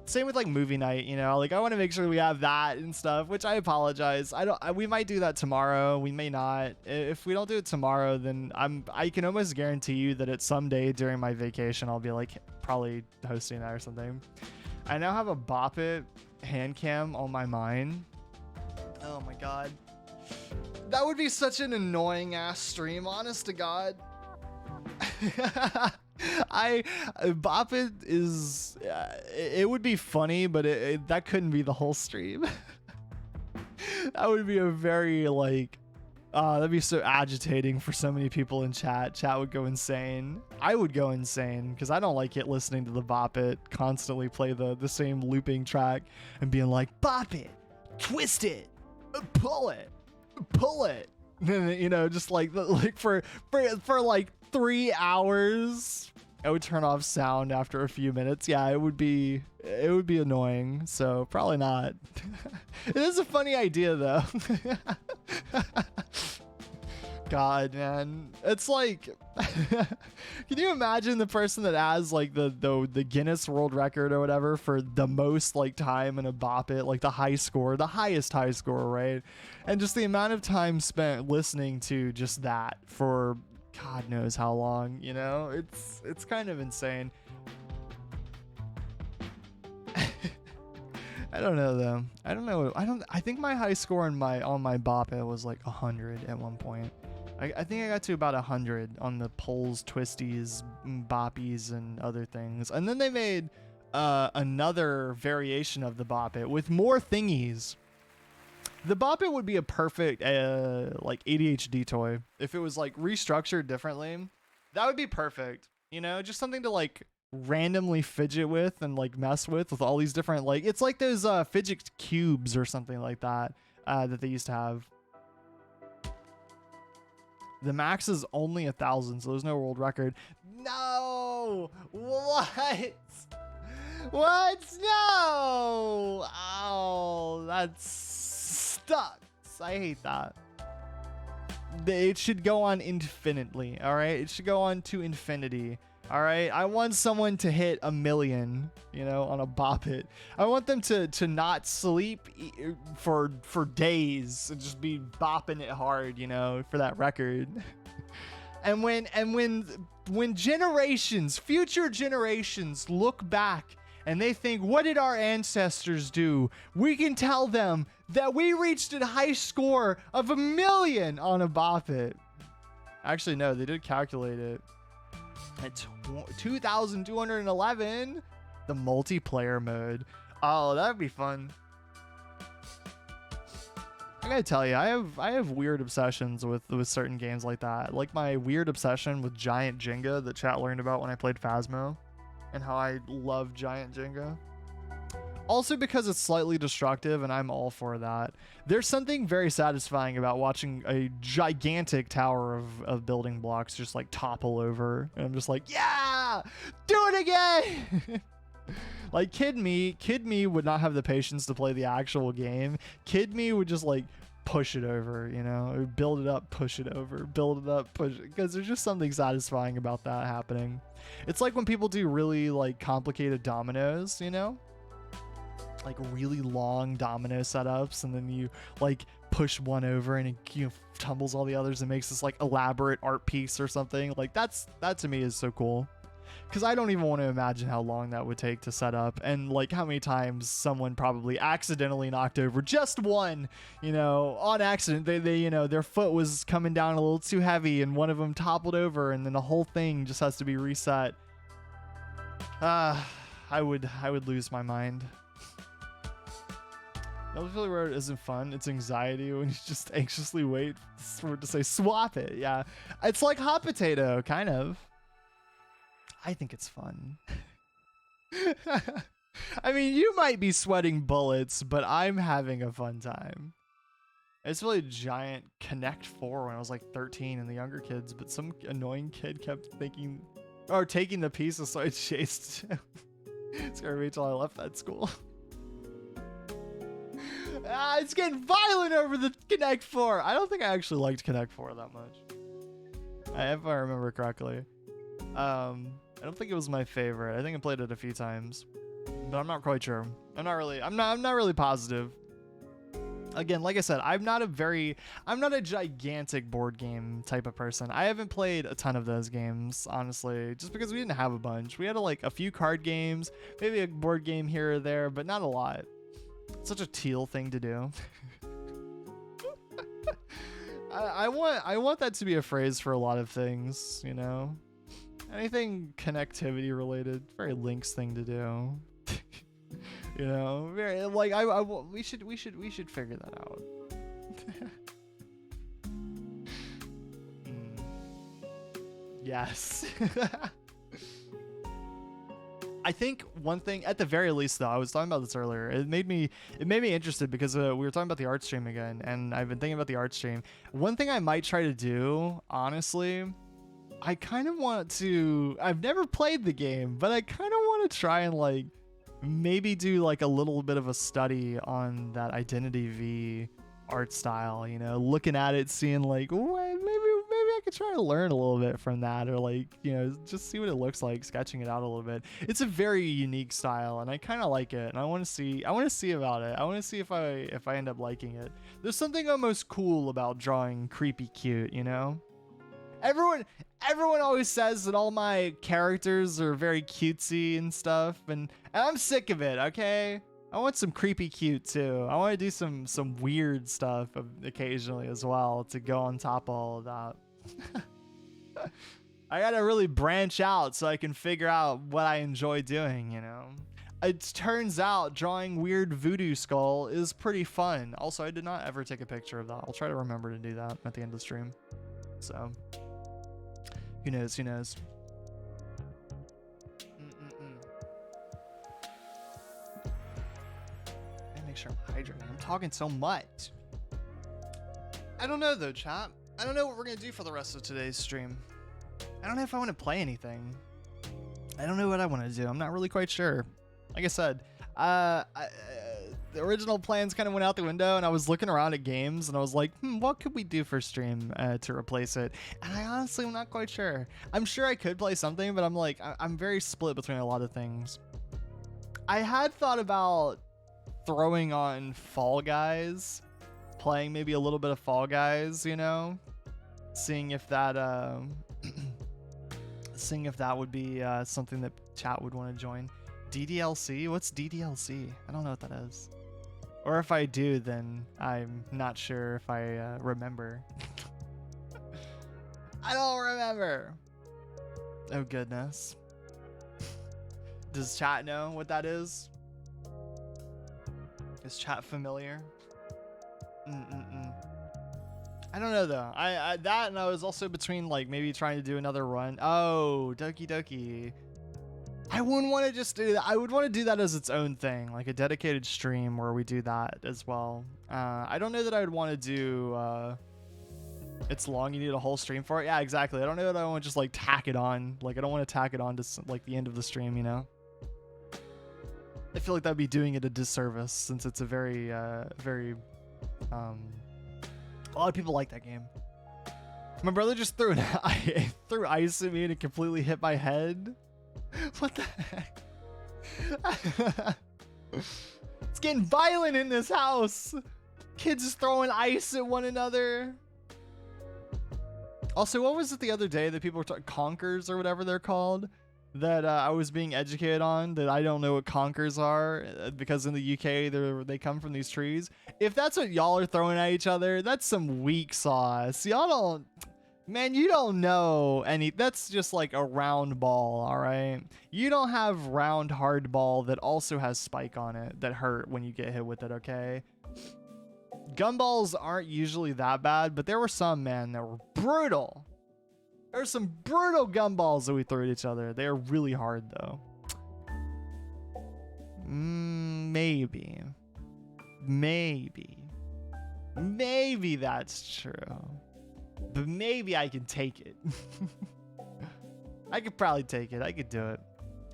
Same with like movie night, you know, like I want to make sure we have that and stuff, which I apologize. We might do that tomorrow. We may not. If we don't do it tomorrow, then I can almost guarantee you that at some day during my vacation, I'll be like probably hosting that or something. I now have a Bop It hand cam on my mind. Oh my God. That would be such an annoying ass stream, honest to God. Bop It is, it would be funny, but that couldn't be the whole stream. That would be a very like, that'd be so agitating for so many people in chat. Chat would go insane. I would go insane because I don't like it listening to the Bop It constantly play the same looping track and being like, bop it, twist it, pull it, You know, just like for like 3 hours. I would turn off sound after a few minutes. Yeah, it would be annoying. So probably not. It is a funny idea though. God, man, it's like, can you imagine the person that has like the Guinness World Record or whatever for the most like time in a Bop It, like the highest high score, right? And just the amount of time spent listening to just that for God knows how long, you know? It's kind of insane. I don't know though. I don't know. I think my high score on my Bop It was like 100 at one point. I think I got to about 100 on the Poles, Twisties, Boppies, and other things. And then they made another variation of the Bop It with more thingies. The Bop It would be a perfect like ADHD toy if it was like restructured differently. That would be perfect. You know, just something to like randomly fidget with and like mess with all these different, like, it's like those fidget cubes or something like that that they used to have. The max is only 1,000, so there's no world record. No! What? What? No! Oh, that sucks. I hate that. It should go on infinitely, all right? It should go on to infinity, all right? I want someone to hit 1 million, you know, on a Bop It. I want them to not sleep for days and just be bopping it hard, you know, for that record. And when generations, future generations look back and they think, what did our ancestors do? We can tell them that we reached a high score of 1 million on a Bop It. Actually, no, they did calculate it. At 2,211, the multiplayer mode. Oh, that'd be fun. I gotta tell you, I have weird obsessions with certain games like that. Like my weird obsession with Giant Jenga that chat learned about when I played Phasmo, and how I love Giant Jenga. Also because it's slightly destructive, and I'm all for that. There's something very satisfying about watching a gigantic tower of building blocks just like topple over. And I'm just like, yeah, do it again. Like Kid Me would not have the patience to play the actual game. Kid Me would just like push it over, you know, build it up, push it over, build it up, push it, because there's just something satisfying about that happening. It's like when people do really like complicated dominoes, you know, like really long domino setups, and then you like push one over and it, you know, tumbles all the others and makes this like elaborate art piece or something. Like that to me is so cool, because I don't even want to imagine how long that would take to set up, and like how many times someone probably accidentally knocked over just one, you know, on accident. They you know, their foot was coming down a little too heavy and one of them toppled over, and then the whole thing just has to be reset. I would lose my mind. Really where it isn't fun. It's anxiety when you just anxiously wait for it to say swap it. Yeah, it's like hot potato, kind of. I think it's fun. I mean, you might be sweating bullets, but I'm having a fun time. It's really a giant Connect 4 when I was like 13 and the younger kids, but some annoying kid kept thinking or taking the pieces, so I chased him. It scared me till I left that school. It's getting violent over the Connect 4. I don't think I actually liked Connect 4 that much. If I remember correctly. I don't think it was my favorite. I think I played it a few times, but I'm not quite sure. I'm not really positive. Again, like I said, I'm not a gigantic board game type of person. I haven't played a ton of those games, honestly, just because we didn't have a bunch. We had like a few card games, maybe a board game here or there, but not a lot. It's such a teal thing to do. I want that to be a phrase for a lot of things, you know? Anything connectivity related, very Link's thing to do. You know, very like we should figure that out. I think one thing, at the very least, though, I was talking about this earlier. It made me interested because we were talking about the art stream again, and I've been thinking about the art stream. One thing I might try to do, honestly, I kind of want to. I've never played the game, but I kind of want to try and like maybe do like a little bit of a study on that Identity V art style. You know, looking at it, seeing like, what, maybe I could try to learn a little bit from that, or like, you know, just see what it looks like, sketching it out a little bit. It's a very unique style, and I kind of like it, and I want to see about it. I want to see if I end up liking it. There's something almost cool about drawing creepy cute, you know? Everyone always says that all my characters are very cutesy and stuff, and I'm sick of it, okay? I want some creepy cute too. I want to do some weird stuff occasionally as well to go on top of all of that. I gotta really branch out so I can figure out what I enjoy doing, you know? It turns out drawing weird voodoo skull is pretty fun. Also, I did not ever take a picture of that. I'll try to remember to do that at the end of the stream. So, who knows? Make sure I'm hydrating. I'm talking so much. I don't know though, chat. I don't know what we're gonna do for the rest of today's stream. I don't know if I want to play anything. I don't know what I want to do. I'm not really quite sure. Like I said, the original plans kind of went out the window, and I was looking around at games, and I was like, what could we do for stream to replace it? And I honestly am not quite sure. I'm sure I could play something, but I'm like, I'm very split between a lot of things. I had thought about throwing on Fall Guys, playing maybe a little bit of Fall Guys, you know, seeing if that would be something that chat would want to join. DDLC? What's DDLC? I don't know what that is. Or if I do, then I'm not sure if I remember. I don't remember. Oh goodness. Does chat know what that is? Is chat familiar? I don't know though. I that, and I was also between like maybe trying to do another run. Oh, Doki Doki. I wouldn't want to just do that. I would want to do that as its own thing, like a dedicated stream where we do that as well. I don't know that I would want to do it's long, you need a whole stream for it. Yeah, exactly. I don't know that I want to just like tack it on. Like I don't want to tack it on to like the end of the stream, you know? I feel like that'd be doing it a disservice, since it's a very a lot of people like that game. My brother just threw threw ice at me and it completely hit my head. What the heck? It's getting violent in this house. Kids just throwing ice at one another. Also, what was it the other day that people were talking, conkers or whatever they're called, that I was being educated on, that I don't know what conkers are, because in the UK they come from these trees. If that's what y'all are throwing at each other, that's some weak sauce. Y'all don't, man, you don't know any. That's just like a round ball, all right? You don't have round hard ball that also has spike on it that hurt when you get hit with it, okay? Gumballs aren't usually that bad, but there were some, man, that were brutal. There's some brutal gumballs that we threw at each other. They are really hard, though. Maybe that's true. But maybe I can take it. I could probably take it. I could do it.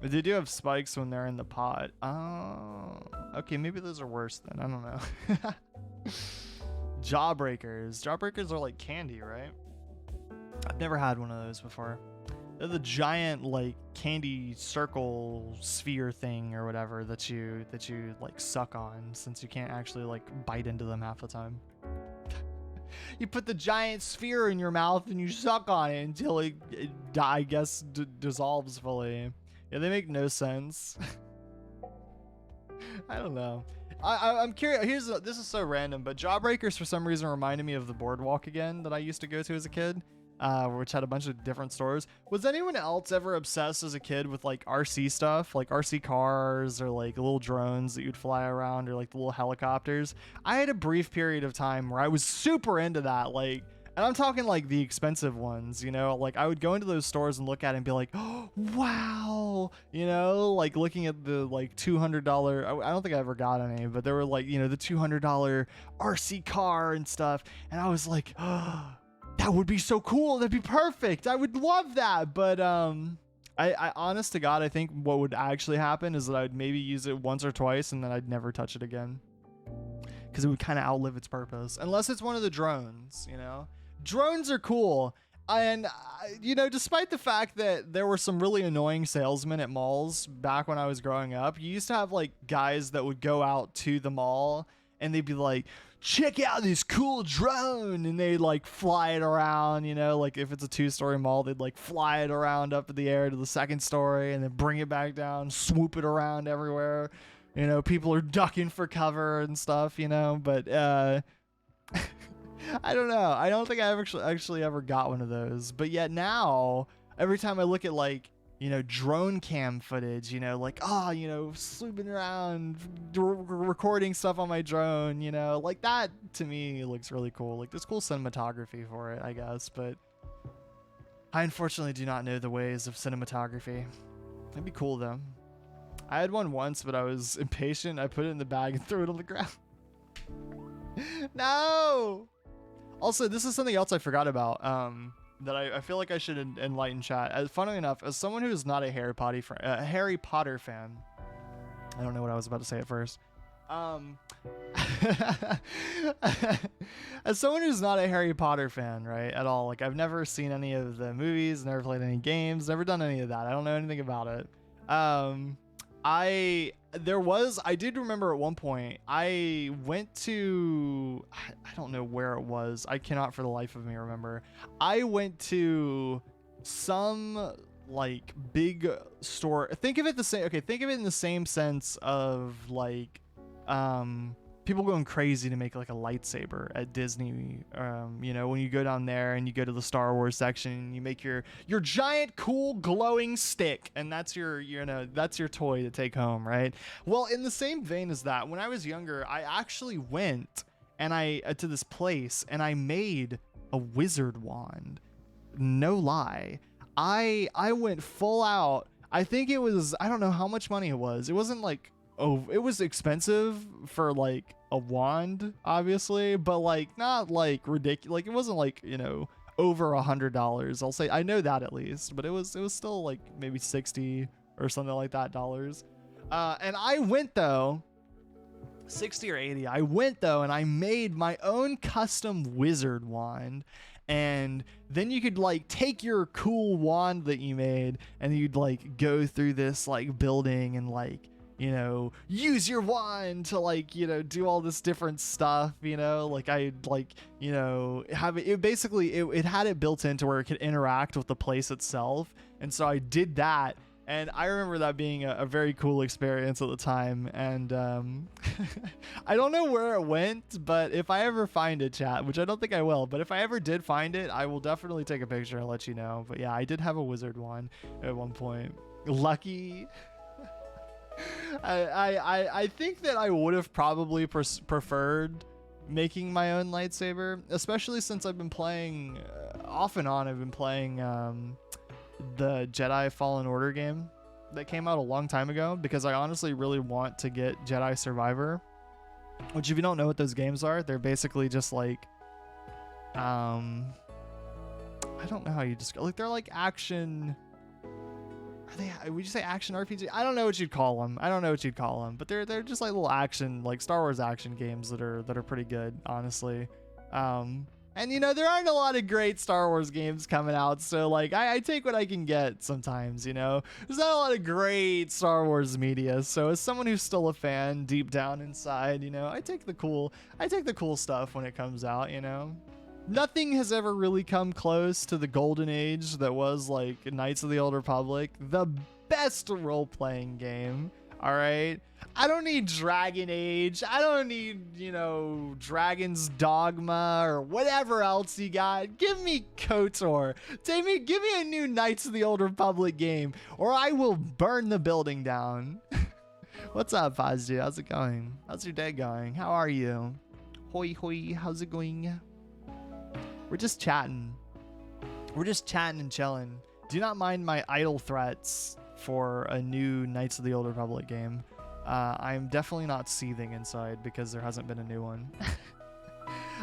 But they do have spikes when they're in the pot. Oh, okay. Maybe those are worse then. I don't know. Jawbreakers. Jawbreakers are like candy, right? I've never had one of those before. They're the giant like candy circle sphere thing or whatever that you like suck on, since you can't actually like bite into them half the time. You put the giant sphere in your mouth and you suck on it until it I guess dissolves fully. Yeah, they make no sense. I don't know. I'm curious. This is so random, but Jawbreakers for some reason reminded me of the Boardwalk again that I used to go to as a kid, which had a bunch of different stores. Was anyone else ever obsessed as a kid with like RC stuff, like RC cars or like little drones that you'd fly around, or like the little helicopters? I had a brief period of time where I was super into that. Like And I'm talking like the expensive ones, you know, like I would go into those stores and look at it and be like, oh, wow, you know, like looking at the like $200, I don't think I ever got any, but there were like, you know, the $200 RC car and stuff. And I was like, oh, that would be so cool. That'd be perfect. I would love that. But, I honest to God, I think what would actually happen is that I'd maybe use it once or twice and then I'd never touch it again. Because it would kind of outlive its purpose. Unless it's one of the drones, you know? Drones are cool. And, you know, despite the fact that there were some really annoying salesmen at malls back when I was growing up, you used to have like guys that would go out to the mall and they'd be like, check out this cool drone. And they'd like fly it around, you know, like if it's a 2-story mall, they'd like fly it around up in the air to the 2nd story and then bring it back down, swoop it around everywhere. You know, people are ducking for cover and stuff, you know, but, I don't know. I don't think I actually ever got one of those. But yet now, every time I look at like, you know, drone cam footage, you know, like, oh, you know, swooping around, recording stuff on my drone, you know, like that to me looks really cool. Like there's cool cinematography for it, I guess. But I unfortunately do not know the ways of cinematography. It'd be cool though. I had one once, but I was impatient. I put it in the bag and threw it on the ground. No! Also, this is something else I forgot about that I feel like I should enlighten chat. Funnily enough, as someone who is not a Harry Potter fan, I don't know what I was about to say at first. As someone who's not a Harry Potter fan, right, at all, like I've never seen any of the movies, never played any games, never done any of that. I don't know anything about it. I did remember at one point I went to, I don't know where it was. I cannot for the life of me remember. I went to some like big store. Think of it the same. Okay. Think of it in the same sense of like, people going crazy to make like a lightsaber at Disney. You know, when you go down there and you go to the Star Wars section and you make your giant cool glowing stick, and that's your, you know, that's your toy to take home, right? Well, in the same vein as that, when I was younger, I actually went and to this place and I made a wizard wand. No lie. I went full out. I think it was, I don't know how much money it was. It wasn't like, oh, it was expensive for like a wand, obviously, but like not like ridiculous. Like it wasn't like, you know, over $100. I'll say, I know that at least, but it was still like maybe 60 or something like that dollars. And I went though, 60 or 80. I went though, and I made my own custom wizard wand. And then you could like take your cool wand that you made and you'd like go through this like building and like, you know, use your wand to like, you know, do all this different stuff, you know, like I'd like, you know, have it basically, it had it built into where it could interact with the place itself. And so I did that. And I remember that being a very cool experience at the time. And I don't know where it went, but if I ever find it, chat, which I don't think I will, but if I ever did find it, I will definitely take a picture and let you know. But yeah, I did have a wizard wand at one point. Lucky. I think that I would have probably preferred making my own lightsaber, especially since I've been playing off and on. I've been playing the Jedi Fallen Order game that came out a long time ago, because I honestly really want to get Jedi Survivor, which if you don't know what those games are, they're basically just like I don't know how you describe, like they're like action, would you say action RPG? I don't know what you'd call them. But they're just like little action, like Star Wars action games that are pretty good, honestly. And you know, there aren't a lot of great Star Wars games coming out, so like I take what I can get sometimes, you know. There's not a lot of great Star Wars media, so as someone who's still a fan deep down inside, you know, I take the cool stuff when it comes out, you know. Nothing has ever really come close to the golden age that was like Knights of the Old Republic, the best role-playing game. All right, I don't need Dragon Age. I don't need, you know, Dragon's Dogma or whatever else you got. Give me KOTOR. Give me a new Knights of the Old Republic game, or I will burn the building down. What's up, Fazdu? How's it going? How's your day going? How are you? Hoi hoi, how's it going? We're just chatting. We're just chatting and chilling. Do not mind my idle threats for a new Knights of the Old Republic game. I'm definitely not seething inside because there hasn't been a new one.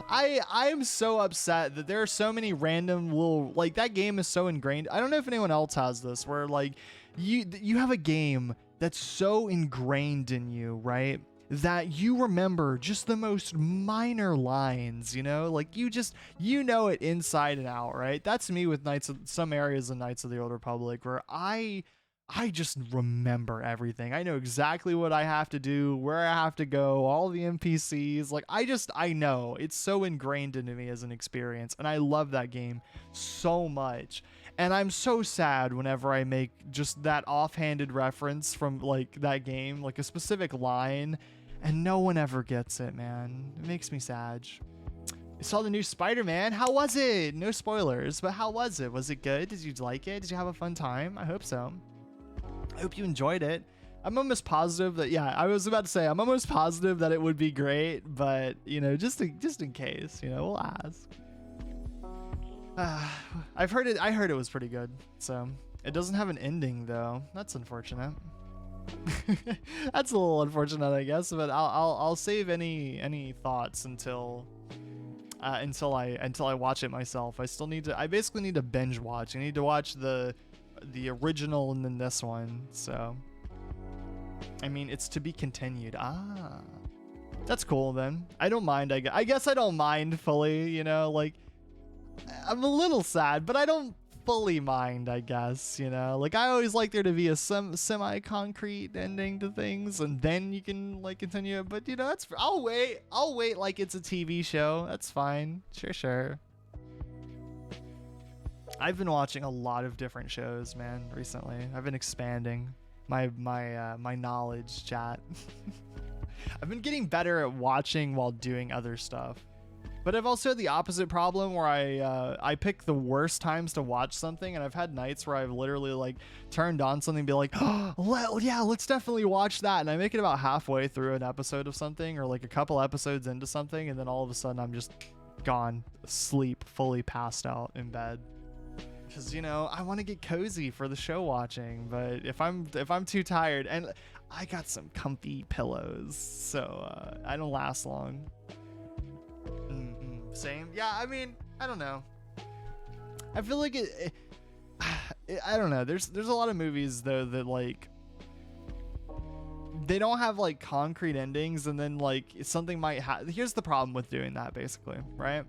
I am so upset that there are so many random little, like, that game is so ingrained. I don't know if anyone else has this, where like you have a game that's so ingrained in you, right? That you remember just the most minor lines, you know, like you know it inside and out, right? That's me with some areas of Knights of the Old Republic where I just remember everything. I know exactly what I have to do, where I have to go, all the NPCs. Like I know it's so ingrained into me as an experience, and I love that game so much. And I'm so sad whenever I make just that offhanded reference from like that game, like a specific line, and no one ever gets it, man. It makes me sad. I saw the new Spider-Man. How was it? No spoilers, but how was it? Was it good? Did you like it? Did you have a fun time? I hope so. I hope you enjoyed it. I'm almost positive that, yeah, I was about to say, I'm almost positive that it would be great, but, you know, just in case, you know, we'll ask. I heard it was pretty good. So it doesn't have an ending though. That's unfortunate. That's a little unfortunate, I guess, but I'll save any thoughts until I watch it myself. I basically need to binge watch. I need to watch the original and then this one. So I mean, it's to be continued. That's cool then. I don't mind. I guess I don't mind fully, you know, like I'm a little sad, but I don't fully mind, I guess, you know. Like I always like there to be a semi-concrete ending to things, and then you can like continue it. But you know, I'll wait like it's a TV show. That's fine. Sure. I've been watching a lot of different shows, man, recently. I've been expanding my knowledge, chat. I've been getting better at watching while doing other stuff. But I've also had the opposite problem where I pick the worst times to watch something, and I've had nights where I've literally like turned on something and be like, oh, yeah, let's definitely watch that. And I make it about halfway through an episode of something or like a couple episodes into something, and then all of a sudden I'm just gone, asleep, fully passed out in bed. Because, you know, I want to get cozy for the show watching, but if I'm too tired, and I got some comfy pillows, so I don't last long. Same. Yeah, I mean, I don't know. I feel like I don't know. There's a lot of movies though that like they don't have like concrete endings, and then like something might happen. Here's the problem with doing that, basically, right?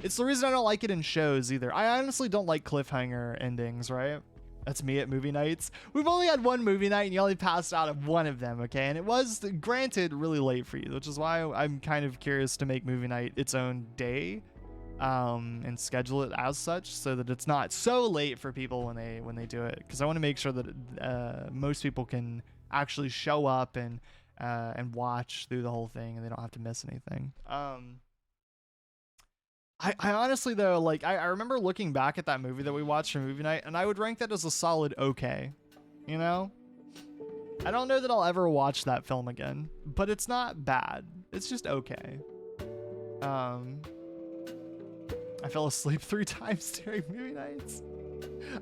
It's the reason I don't like it in shows either. I honestly don't like cliffhanger endings, right? That's me at movie nights. We've only had one movie night and you only passed out of one of them, okay? And it was, granted, really late for you, which is why I'm kind of curious to make movie night its own day, and schedule it as such so that it's not so late for people when they do it. Because I want to make sure that most people can actually show up and watch through the whole thing and they don't have to miss anything. I honestly though, like I remember looking back at that movie that we watched for movie night, and I would rank that as a solid okay. You know? I don't know that I'll ever watch that film again, but it's not bad. It's just okay. I fell asleep 3 times during movie nights.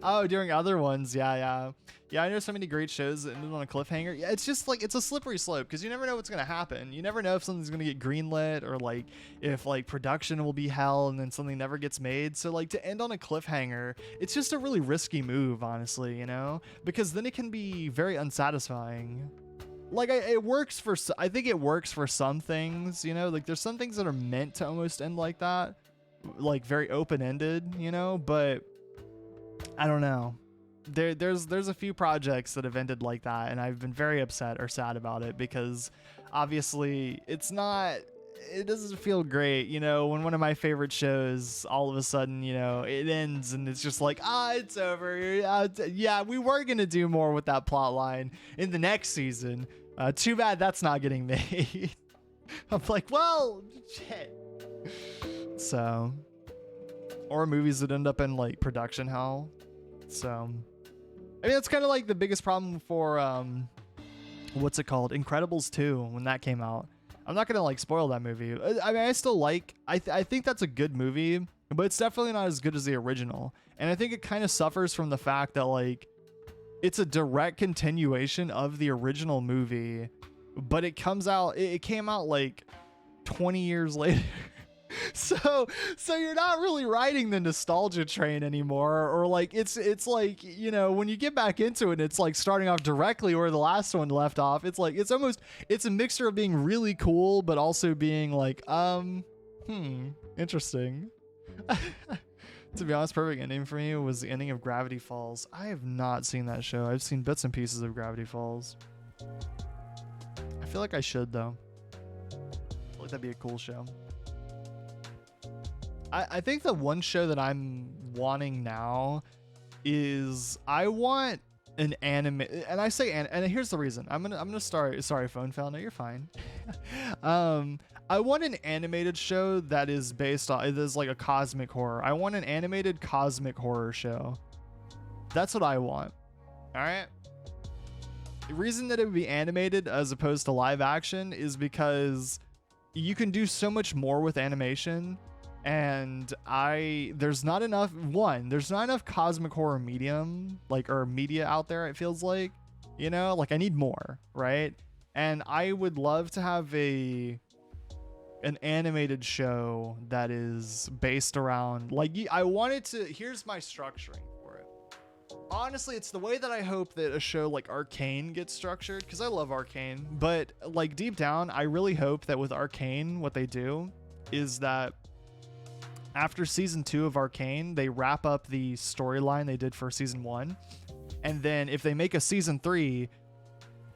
Oh, during other ones, yeah. I know so many great shows that ended on a cliffhanger. Yeah, it's just like, it's a slippery slope because you never know what's gonna happen. You never know if something's gonna get greenlit or like if like production will be hell and then something never gets made. So like to end on a cliffhanger, it's just a really risky move, honestly, you know, because then it can be very unsatisfying. Like it works for, I think it works for some things, you know, like there's some things that are meant to almost end like that, like very open-ended, you know, but I don't know. There's a few projects that have ended like that, and I've been very upset or sad about it because obviously it doesn't feel great, you know, when one of my favorite shows all of a sudden, you know, it ends and it's just like, it's over. Yeah, we were going to do more with that plot line in the next season. Too bad that's not getting made. I'm like, well, shit. So, or movies that end up in like production hell. So, I mean, that's kind of like the biggest problem for, what's it called? Incredibles 2, when that came out. I'm not going to like spoil that movie. I mean, I still like, I think that's a good movie. but it's definitely not as good as the original. And I think it kind of suffers from the fact that like it's a direct continuation of the original movie, but it came out like 20 years later. So you're not really riding the nostalgia train anymore, or like it's like, you know, when you get back into it, it's like starting off directly where the last one left off. It's like it's a mixture of being really cool but also being like interesting. To be honest, perfect ending for me was the ending of Gravity Falls. I have not seen that show. I've seen bits and pieces of Gravity Falls. I feel like I should though. I feel like that'd be a cool show. I think the one show that I'm wanting now is I want an anime, and I say and here's the reason. I'm gonna start. Sorry, phone fell. No, you're fine. I want an animated show that is based on, it is like a cosmic horror. I want an animated cosmic horror show. That's what I want. All right. The reason that it would be animated as opposed to live action is because you can do so much more with animation. And there's not enough cosmic horror medium, like, or media out there, it feels like, you know, like I need more, right? And I would love to have an animated show that is based around, like, here's my structuring for it. Honestly, it's the way that I hope that a show like Arcane gets structured, because I love Arcane, but like deep down, I really hope that with Arcane, what they do is that after season 2 of Arcane, they wrap up the storyline they did for season 1. And then if they make a season 3,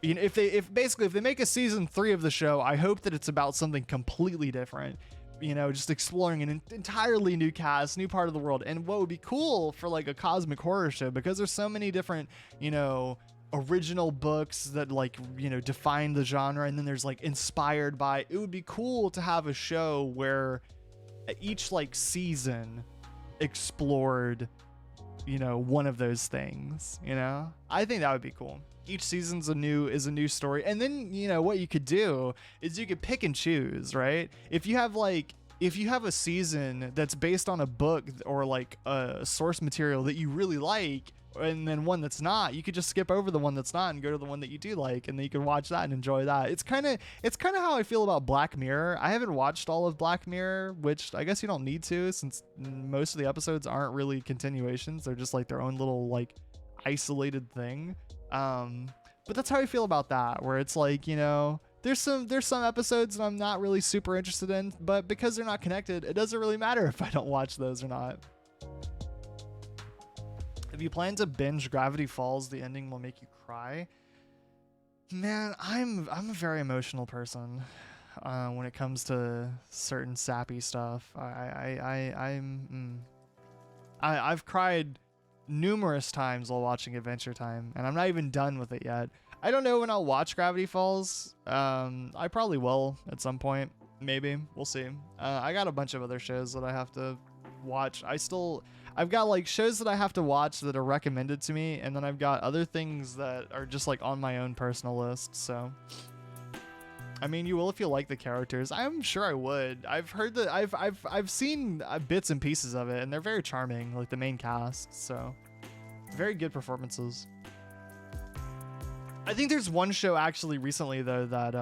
you know, if they make a season 3 of the show, I hope that it's about something completely different, you know, just exploring an entirely new cast, new part of the world. And what would be cool for like a cosmic horror show, because there's so many different, you know, original books that like, you know, define the genre, and then there's like inspired by, it would be cool to have a show where each like season explored, you know, one of those things, you know. I think that would be cool. Each season's a new story, and then, you know, what you could do is you could pick and choose, right? If you have a season that's based on a book or like a source material that you really like, and then one that's not, you could just skip over the one that's not and go to the one that you do like, and then you can watch that and enjoy that. It's kind of how I feel about Black Mirror. I haven't watched all of Black Mirror, which I guess you don't need to, since most of the episodes aren't really continuations. They're just like their own little like isolated thing. But that's how I feel about that, where it's like, you know, there's some episodes that I'm not really super interested in, but because they're not connected, it doesn't really matter if I don't watch those or not. If you plan to binge Gravity Falls, the ending will make you cry. Man, I'm a very emotional person when it comes to certain sappy stuff. I've cried numerous times while watching Adventure Time, and I'm not even done with it yet. I don't know when I'll watch Gravity Falls. I probably will at some point. Maybe. We'll see. I got a bunch of other shows that I have to watch. I've got like shows that I have to watch that are recommended to me, and then I've got other things that are just like on my own personal list. So I mean, you will if you like the characters. I'm sure I would. I've heard that I've seen bits and pieces of it, and they're very charming, like the main cast. So very good performances. I think there's one show actually recently though that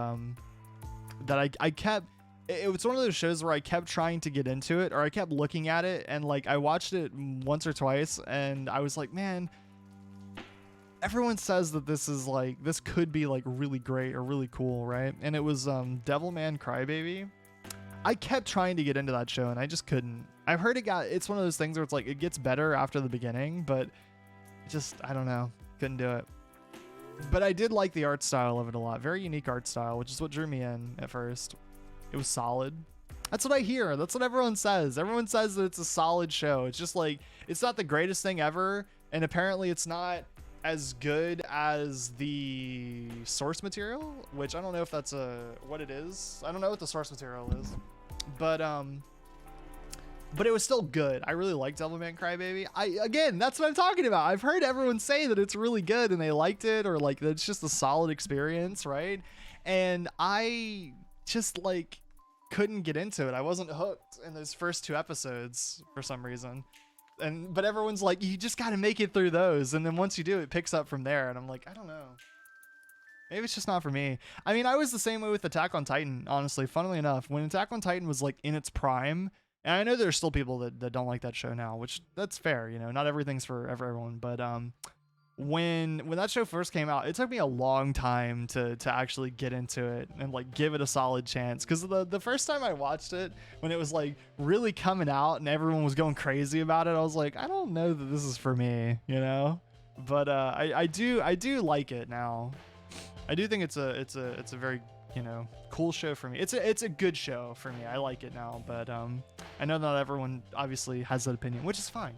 I kept. It was one of those shows where I kept trying to get into it, or I kept looking at it, and like I watched it once or twice, and I was like, man, everyone says that this could be like really great or really cool, right? And it was Devilman Crybaby. I kept trying to get into that show, and I just couldn't. I've heard it's one of those things where it's like it gets better after the beginning, but just, I don't know, couldn't do it. But I did like the art style of it a lot. Very unique art style, which is what drew me in at first. It was solid. That's what I hear. That's what everyone says. Everyone says that it's a solid show. It's just like, it's not the greatest thing ever, and apparently it's not as good as the source material, which I don't know if that's what it is. I don't know what the source material is, but it was still good. I really liked Devilman Crybaby. Again, that's what I'm talking about. I've heard everyone say that it's really good and they liked it, or like that it's just a solid experience, right? And I just like, couldn't get into it. I wasn't hooked in those first 2 episodes for some reason. But everyone's like, you just got to make it through those, and then once you do, it picks up from there. And I'm like, I don't know. Maybe it's just not for me. I mean, I was the same way with Attack on Titan, honestly. Funnily enough, when Attack on Titan was like in its prime, and I know there's still people that don't like that show now, which that's fair, you know, not everything's for everyone. But when that show first came out, it took me a long time to actually get into it and like give it a solid chance. Because the first time I watched it, when it was like really coming out and everyone was going crazy about it, I was like, I don't know that this is for me, you know. But I do like it now. I do think it's a very, you know, cool show for me. It's a good show for me. I like it now, but I know not everyone obviously has that opinion, which is fine.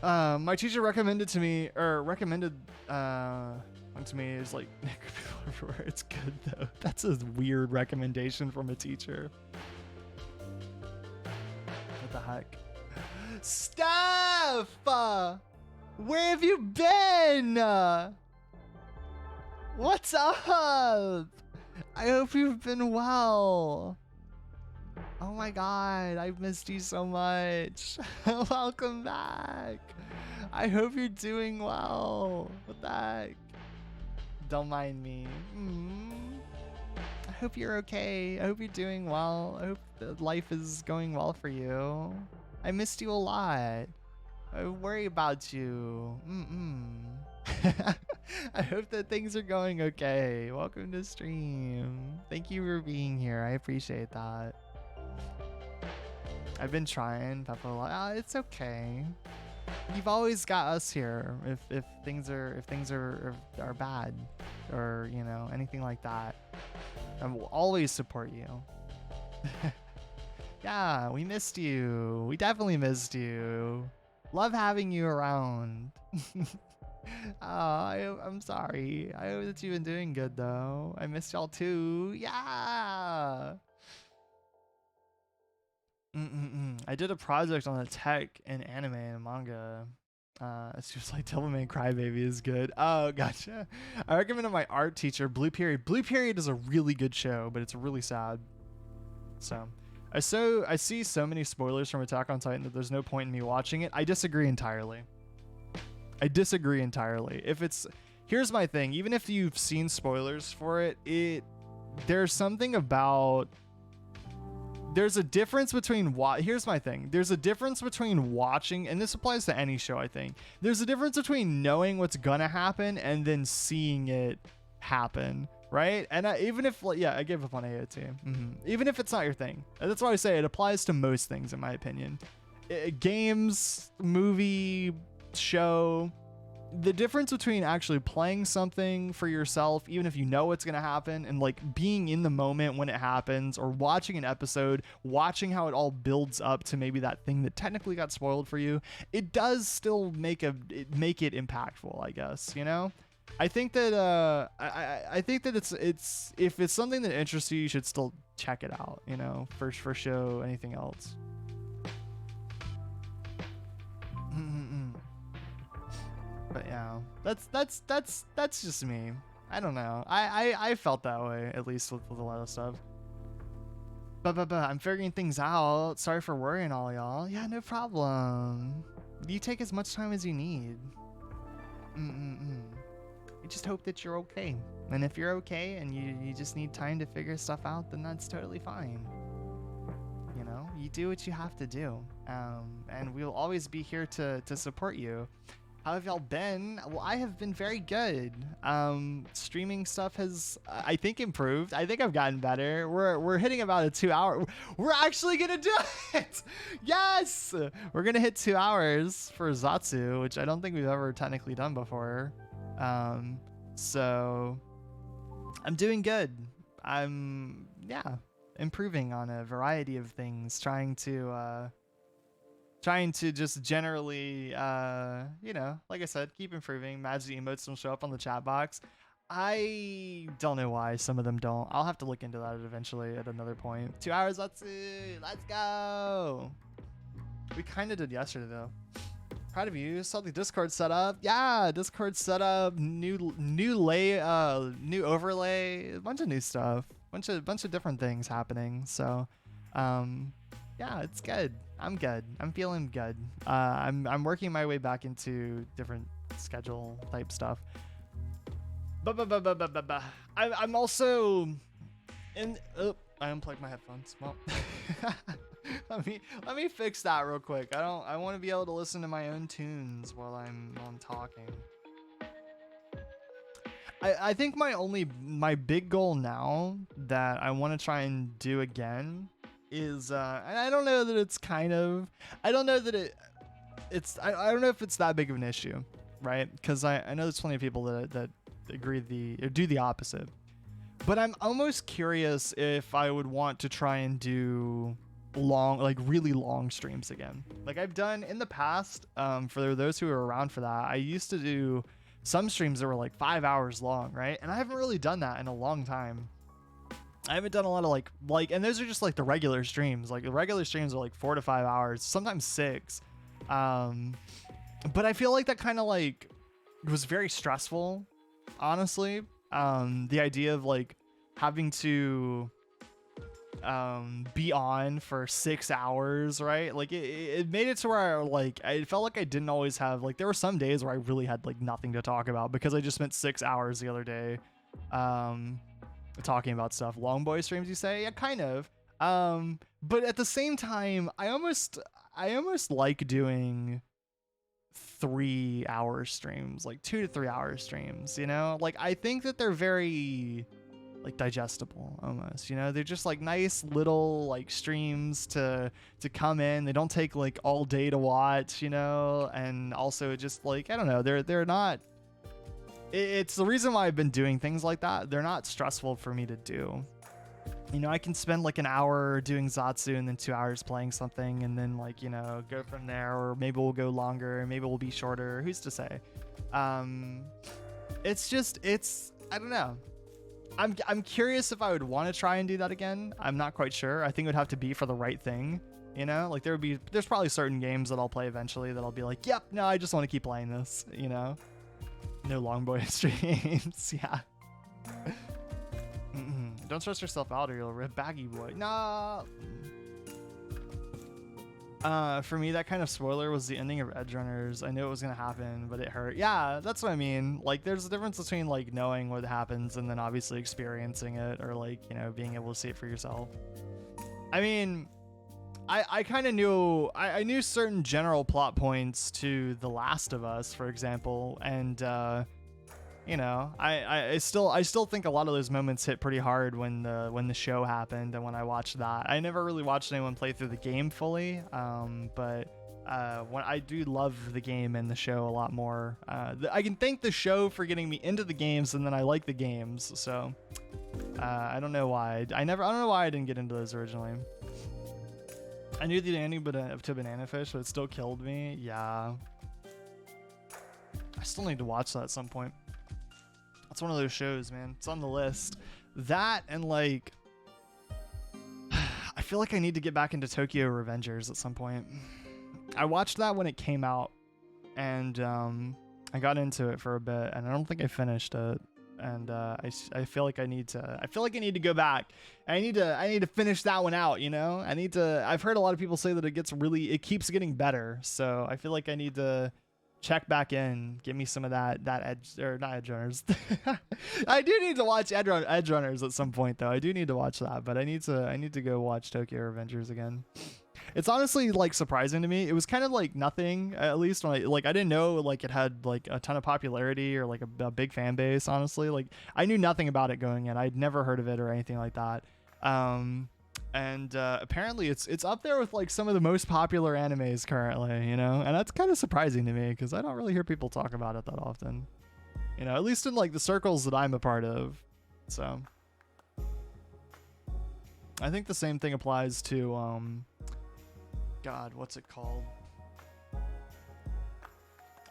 My teacher recommended to me is like, people everywhere. It's good though. That's a weird recommendation from a teacher. What the heck? Steph! Where have you been? What's up? I hope you've been well. Oh my god, I've missed you so much. Welcome back. I hope you're doing well. What the heck? Don't mind me. I hope you're okay. I hope you're doing well. I hope that life is going well for you. I missed you a lot. I worry about you. I hope that things are going okay. Welcome to stream. Thank you for being here. I appreciate that. I've been trying, Peppa. It's okay. You've always got us here. If things are bad, or you know anything like that, I will always support you. Yeah, we missed you. We definitely missed you. Love having you around. I'm sorry. I hope that you've been doing good though. I missed y'all too. Yeah. I did a project on the tech in anime and manga. It's just like Devilman Crybaby is good. Oh, gotcha. I recommended my art teacher Blue Period. Blue Period is a really good show, but it's really sad. So I see so many spoilers from Attack on Titan that there's no point in me watching it. I disagree entirely. Here's my thing. Even if you've seen spoilers for it, there's something about. There's a difference between here's my thing. There's a difference between watching, and this applies to any show, I think. There's a difference between knowing what's gonna happen and then seeing it happen, right? And even if, I gave up on AOT. Even if it's not your thing. That's why I say it applies to most things, in my opinion. Games, movie, show. The difference between actually playing something for yourself, even if you know what's going to happen, and like being in the moment when it happens, or watching an episode, watching how it all builds up to maybe that thing that technically got spoiled for you, it does still make it impactful, I guess, you know? I think that I think that it's if it's something that interests you, you should still check it out, you know, for show, anything else. But yeah, that's just me. I don't know. I felt that way, at least with a lot of stuff. But I'm figuring things out. Sorry for worrying all y'all. Yeah, no problem. You take as much time as you need. I just hope that you're okay. And if you're okay and you just need time to figure stuff out, then that's totally fine. You know, you do what you have to do. And we'll always be here to support you. How have y'all been? Well, I have been very good. Streaming stuff has, I think, improved. I think I've gotten better. We're hitting about a 2 hour. We're actually gonna do it. Yes, we're gonna hit 2 hours for Zatsu, which I don't think we've ever technically done before. So I'm doing good. I'm improving on a variety of things, trying to just generally, you know, like I said, keep improving. Magic emotes don't show up on the chat box. I don't know why some of them don't. I'll have to look into that eventually at another point. 2 hours, let's go. We kind of did yesterday, though. Proud of you. Saw the Discord setup. Yeah, Discord setup. New overlay. A bunch of new stuff. Bunch of different things happening. So, yeah, it's good. I'm good. I'm feeling good. I'm working my way back into different schedule type stuff. I'm also in. Oh, I unplugged my headphones. Well, let me fix that real quick. I want to be able to listen to my own tunes while I'm talking. I think my big goal now that I want to try and do again is and I don't know that it's kind of I don't know that it's I don't know if it's that big of an issue, right? Because I know there's plenty of people that agree or do the opposite. But I'm almost curious if I would want to try and do really long streams again. Like I've done in the past, for those who are around for that, I used to do some streams that were like 5 hours long, right? And I haven't really done that in a long time. I haven't done a lot of and those are just like the regular streams. Like the regular streams are like 4 to 5 hours, sometimes 6. But I feel like that kind of like was very stressful, honestly. The idea of like having to be on for 6 hours, right? Like it made it to where I felt like I didn't always have there were some days where I really had like nothing to talk about because I just spent 6 hours the other day talking about stuff. Long boy streams, you say? Yeah, kind of. But at the same time, I almost like doing 3 hour streams, like 2 to 3 hour streams, you know? Like I think that they're very digestible almost, you know? They're just like nice little streams to come in. They don't take all day to watch, you know? And also just I don't know, they're not, it's the reason why I've been doing things like that. They're not stressful for me to do. You know, I can spend an hour doing Zatsu and then 2 hours playing something and then go from there, or maybe we'll go longer, maybe we'll be shorter. Who's to say? It's I don't know. I'm curious if I would want to try and do that again. I'm not quite sure. I think it would have to be for the right thing. You know, there's probably certain games that I'll play eventually that I'll be like, yep, no, I just want to keep playing this, you know? No long boy streams. Yeah. Don't stress yourself out or you'll rip baggy boy. Nah. For me, that kind of spoiler was the ending of Edgerunners. I knew it was gonna happen, but it hurt. Yeah, that's what I mean. There's a difference between knowing what happens and then obviously experiencing it, or being able to see it for yourself. I mean, I kind of knew I knew certain general plot points to The Last of Us, for example, and you know, I still think a lot of those moments hit pretty hard when the show happened and when I watched that. I never really watched anyone play through the game fully, but when I do love the game and the show a lot more. I can thank the show for getting me into the games, and then I like the games. So I don't know why I don't know why I didn't get into those originally. I knew the ending to Banana Fish, but it still killed me. Yeah, I still need to watch that at some point. That's one of those shows, man. It's on the list. That and I feel like I need to get back into Tokyo Revengers at some point. I watched that when it came out, and I got into it for a bit, and I don't think I finished it. And I feel like I need to go back. I need to finish that one out. You know, I've heard a lot of people say that it keeps getting better. So I feel like I need to check back in, give me some of that Edgerunners. I do need to watch Edgerunners at some point, though. I do need to watch that, but I need to go watch Tokyo Revengers again. It's honestly surprising to me. It was kind of nothing, at least when I didn't know it had a ton of popularity or a big fan base. Honestly, I knew nothing about it going in. I'd never heard of it or anything like that. And apparently it's up there with some of the most popular animes currently, you know, and that's kind of surprising to me because I don't really hear people talk about it that often, you know, at least in the circles that I'm a part of. So I think the same thing applies to God, what's it called?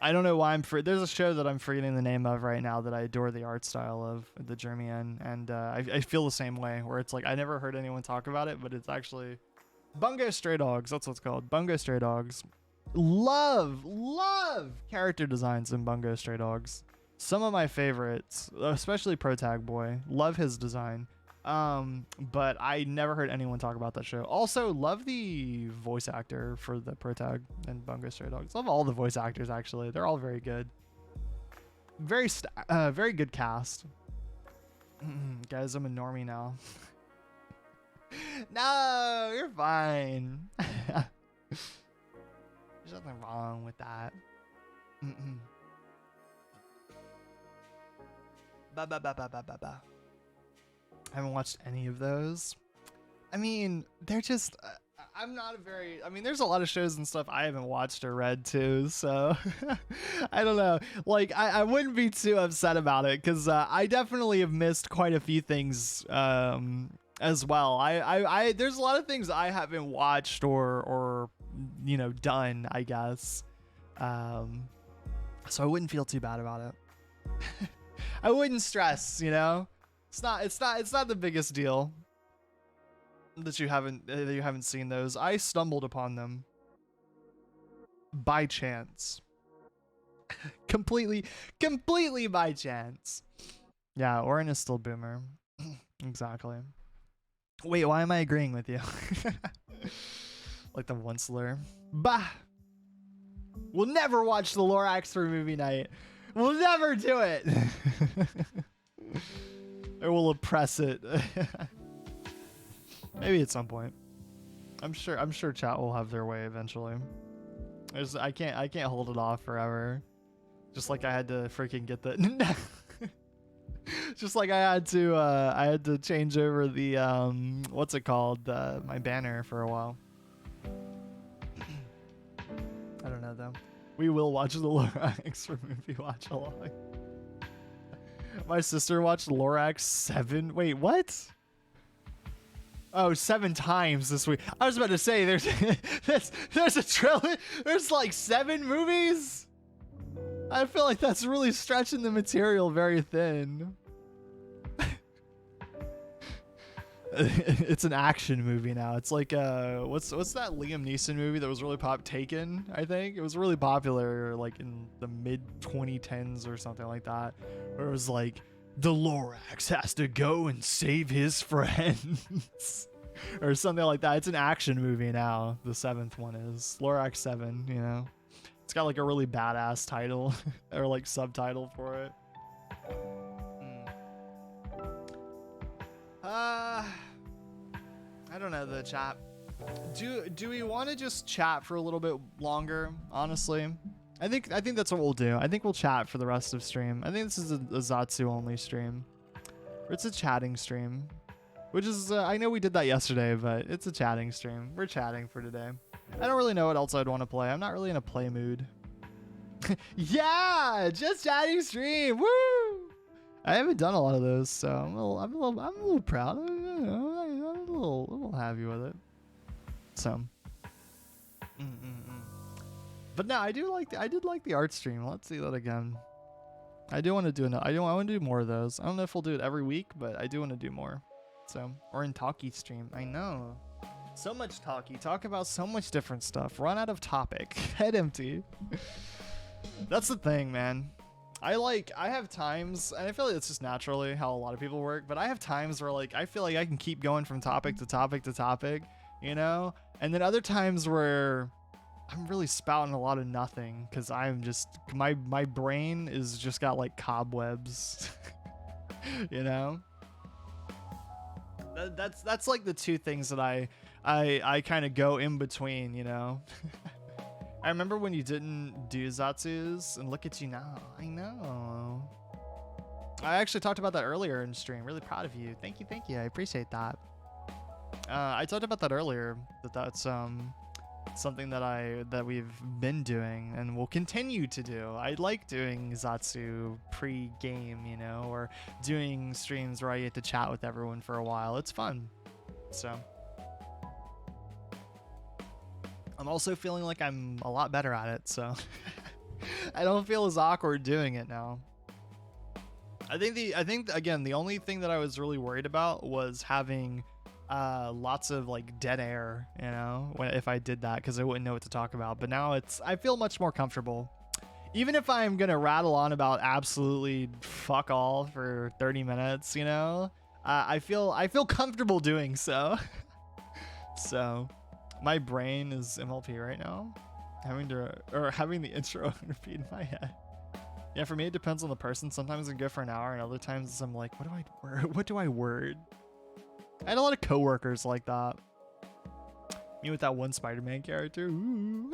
I don't know why there's a show that I'm forgetting the name of right now that I adore the art style of, the Jermian, and I feel the same way, where it's I never heard anyone talk about it, but it's actually Bungo Stray Dogs. That's what it's called, Bungo Stray Dogs. Love character designs in Bungo Stray Dogs. Some of my favorites, especially Protag Boy. Love his design. But I never heard anyone talk about that show. Also, love the voice actor for the Protag and Bungo Stray Dogs. Love all the voice actors, actually. They're all very good. Very good cast. Guys, I'm a normie now. No, you're fine. There's nothing wrong with that. Ba ba ba ba ba ba ba. I haven't watched any of those. I mean, they're just. I'm not a very. I mean, there's a lot of shows and stuff I haven't watched or read too, so I don't know. Like, I wouldn't be too upset about it because I definitely have missed quite a few things as well. I there's a lot of things I haven't watched or you know done, I guess. So I wouldn't feel too bad about it. I wouldn't stress, you know. It's not the biggest deal that you haven't seen those. I stumbled upon them by chance. completely by chance. Yeah, Orin is still boomer. Exactly. Wait, why am I agreeing with you? Like the one slur. Bah! We'll never watch the Lorax for movie night. We'll never do it. Or we'll oppress it. Maybe at some point. I'm sure chat will have their way eventually. I can't hold it off forever. Just like I had to freaking get the just like I had to change over the what's it called? My banner for a while. I don't know though. We will watch the Lorax for movie watch along. My sister watched Lorax 7. Wait, what? Oh, 7 times this week. I was about to say there's a trilogy. There's like 7 movies. I feel like that's really stretching the material very thin. It's an action movie now. It's like what's that Liam Neeson movie that was really Taken, I think. It was really popular like in the mid 2010s or something like that. Where it was like the Lorax has to go and save his friends. Or something like that. It's an action movie now. The 7th one is Lorax 7, you know. It's got like a really badass title or like subtitle for it. I don't know the chat. Do we want to just chat for a little bit longer? Honestly, I think that's what we'll do. I think we'll chat for the rest of stream. I think this is a Zatsu only stream. Or it's a chatting stream, which is I know we did that yesterday, but it's a chatting stream. We're chatting for today. I don't really know what else I'd want to play. I'm not really in a play mood. Yeah, just chatting stream. Woo! I haven't done a lot of those, so I'm a little proud. I'm a little happy with it. So, but no, I did like the art stream. Let's see that again. I do want to do I want to do more of those. I don't know if we'll do it every week, but I do want to do more. So, or in Talkie stream. I know. So much Talkie. Talk about so much different stuff. Run out of topic. Head empty. That's the thing, man. I have times, and I feel like it's just naturally how a lot of people work, but I have times where like I feel like I can keep going from topic to topic to topic, you know? And then other times where I'm really spouting a lot of nothing because I'm just my brain is just got like cobwebs. You know? That's like the two things that I kind of go in between, you know? I remember when you didn't do Zatsus, and look at you now. I know. I actually talked about that earlier in stream. Really proud of you. Thank you. I appreciate that. I talked about that earlier. That's something that we've been doing and will continue to do. I like doing Zatsu pre-game, you know, or doing streams where I get to chat with everyone for a while. It's fun. So. I'm also feeling like I'm a lot better at it, so I don't feel as awkward doing it now. I think again, the only thing that I was really worried about was having lots of like dead air, you know, if I did that, because I wouldn't know what to talk about. But now I feel much more comfortable. Even if I'm gonna rattle on about absolutely fuck all for 30 minutes, you know, I feel comfortable doing so. So my brain is MLP right now, having the intro repeat in my head. Yeah, for me it depends on the person. Sometimes I go for an hour, and other times I'm like, what do I word? I had a lot of coworkers like that. Me with that one Spider-Man character. Ooh.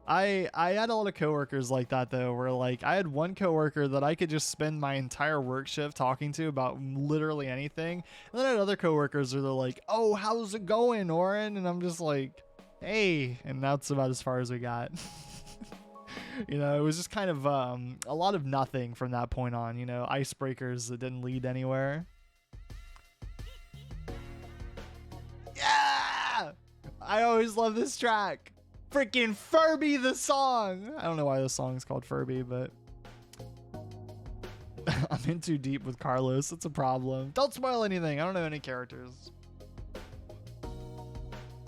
I had a lot of coworkers like that though, where like I had one coworker that I could just spend my entire work shift talking to about literally anything. And then I had other coworkers where they're like, "Oh, how's it going, Oren?" And I'm just like, "Hey," and that's about as far as we got. You know, it was just kind of a lot of nothing from that point on, you know, icebreakers that didn't lead anywhere. Yeah! I always love this track. Freaking Furby the song. I don't know why the song is called Furby, but I'm in too deep with Carlos. It's a problem. Don't spoil anything. I don't know any characters.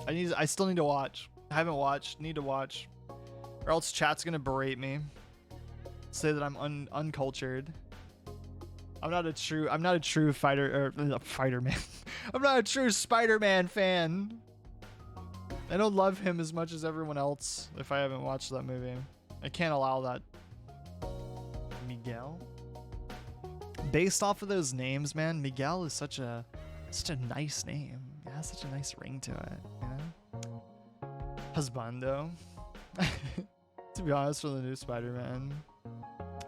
I still need to watch. I haven't watched. Need to watch. Or else chat's gonna berate me. Say that I'm uncultured. I'm not a true fighter man. I'm not a true Spider-Man fan. I don't love him as much as everyone else if I haven't watched that movie. I can't allow that. Miguel? Based off of those names, man, Miguel is such a nice name. It has such a nice ring to it, you know? Husbando. To be honest, for the new Spider-Man,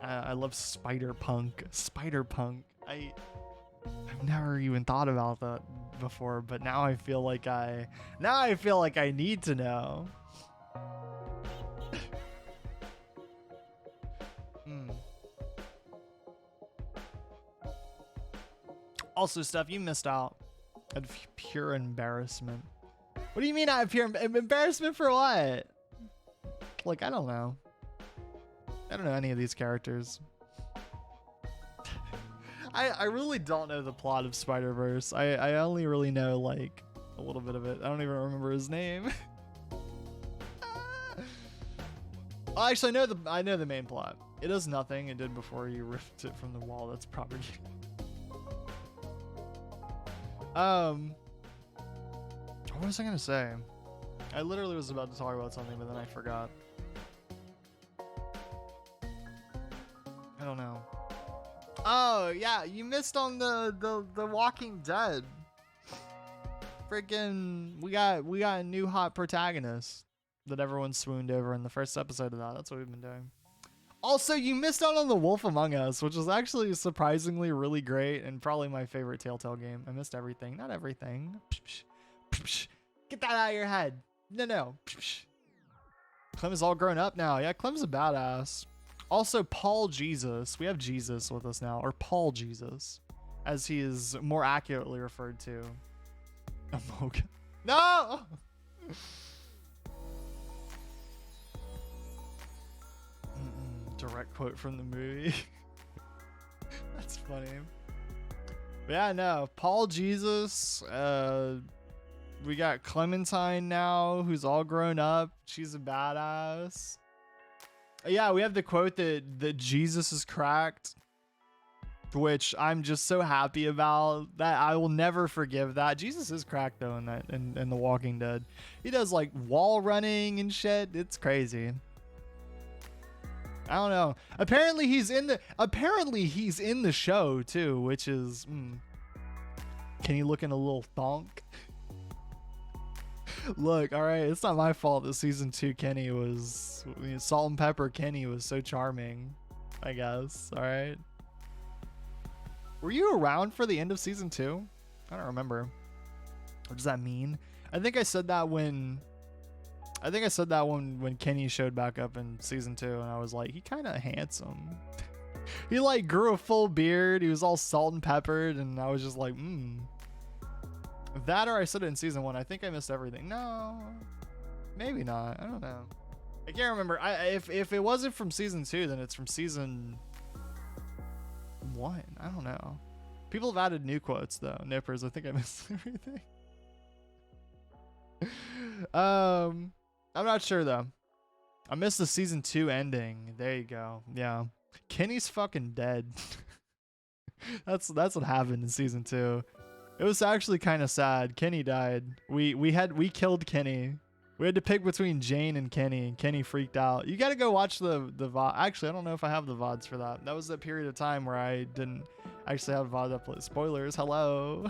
I love Spider-Punk. Spider-Punk. I've never even thought about that before, but now I feel like I need to know. Also, stuff you missed out. Out of pure embarrassment. What do you mean out of pure embarrassment for what? Like, I don't know. I don't know any of these characters. I really don't know the plot of Spider-Verse. I only really know like a little bit of it. I don't even remember his name. Well, actually, I know the main plot. It does nothing. It did before you ripped it from the wall. That's property. What was I gonna say? I literally was about to talk about something, but then I forgot. I don't know. Oh yeah, you missed on the Walking Dead. Freaking, we got a new hot protagonist that everyone swooned over in the first episode of that. That's what we've been doing. Also, you missed out on The Wolf Among Us, which was actually surprisingly really great and probably my favorite Telltale game. I missed everything. Not everything. Get that out of your head. No. Clem is all grown up now. Yeah, Clem's a badass. Also, Paul Jesus. We have Jesus with us now, or Paul Jesus, as he is more accurately referred to. Amoga. No! Direct quote from the movie. That's funny. But yeah, no. Paul Jesus. We got Clementine now, who's all grown up. She's a badass. Yeah, we have the quote that Jesus is cracked, which I'm just so happy about. That I will never forgive that. Jesus is cracked though in The Walking Dead. He does like wall running and shit. It's crazy. I don't know. Apparently he's in the show too, which is can you look in a little thonk? Look, all right, it's not my fault that season 2 Kenny was Salt and Pepper Kenny was so charming, I guess. All right. Were you around for the end of season 2? I don't remember. What does that mean? I think I said that when Kenny showed back up in season 2, and I was like, he kind of handsome. He like grew a full beard. He was all salt and peppered, and I was just like, That or I said it in season 1. I think I missed everything. No, maybe not. I don't know. I can't remember. If it wasn't from season 2, then it's from season 1. I don't know. People have added new quotes though. Nippers, I think I missed everything. I'm not sure though. I missed the season 2 ending. There you go. Yeah. Kenny's fucking dead. That's what happened in season 2. It was actually kind of sad. Kenny died. We killed Kenny. We had to pick between Jane and Kenny, and Kenny freaked out. You got to go watch the VOD. Actually, I don't know if I have the VODs for that. That was that period of time where I didn't actually have VOD upload. Spoilers. Hello.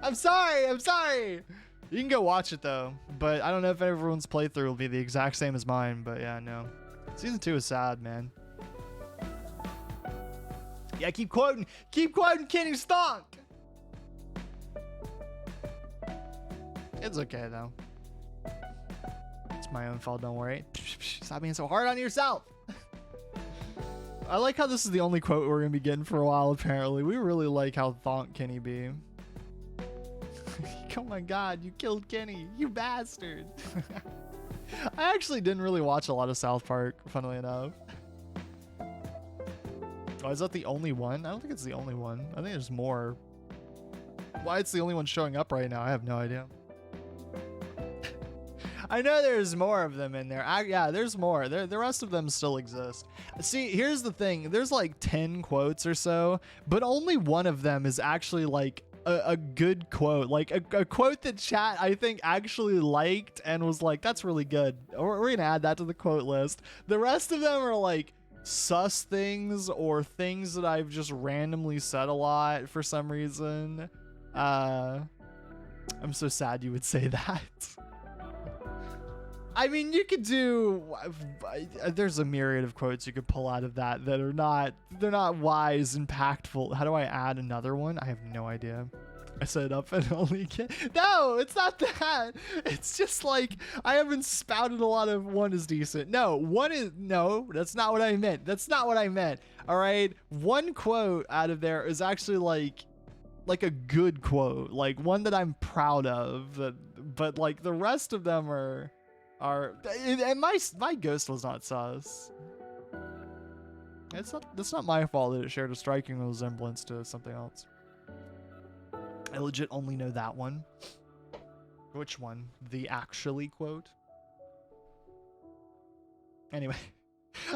I'm sorry. You can go watch it though, but I don't know if everyone's playthrough will be the exact same as mine. But yeah, no. Season 2 is sad, man. Yeah, keep quoting Kenny Stonk. It's okay though. It's my own fault, don't worry. Stop being so hard on yourself. I like how this is the only quote we're gonna be getting for a while, apparently. We really like how thonk Kenny be. Oh my god, you killed Kenny, you bastard. I actually didn't really watch a lot of South Park, funnily enough. Oh, is that the only one? I don't think it's the only one. I think there's more. Why it's the only one showing up right now, I have no idea. I know there's more of them in there. Yeah, there's more. The rest of them still exist. See, here's the thing. There's like 10 quotes or so, but only one of them is actually like a good quote. Like a quote that chat, I think, actually liked and was like, that's really good. We're going to add that to the quote list. The rest of them are like sus things or things that I've just randomly said a lot for some reason. I'm so sad you would say that. I mean, you could do, there's a myriad of quotes you could pull out of that are not, they're not wise, impactful. How do I add another one? I have no idea. I set it up and only can. No, it's not that. It's just like, I haven't spouted a lot of one is decent. No, no, that's not what I meant. That's not what I meant. All right. One quote out of there is actually like a good quote, like one that I'm proud of, but like the rest of them are, and my ghost was not sus. That's not my fault that it shared a striking resemblance to something else. I legit only know that one. Which one? The actually quote? Anyway,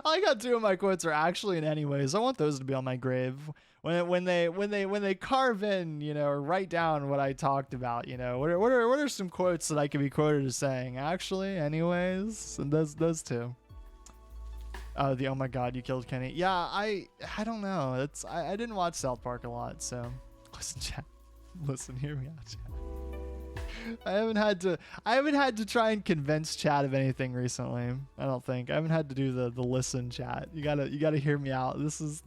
I like how 2 of my quotes are actually in anyways. I want those to be on my grave. When they carve in, you know, or write down what I talked about, you know, what are some quotes that I could be quoted as saying? Actually, anyways, and those 2. Oh my god, you killed Kenny. Yeah, I don't know. I didn't watch South Park a lot, so listen, chat. Listen, hear me out, chat. I haven't had to try and convince chat of anything recently. I don't think. I haven't had to do the listen chat. You gotta hear me out. This is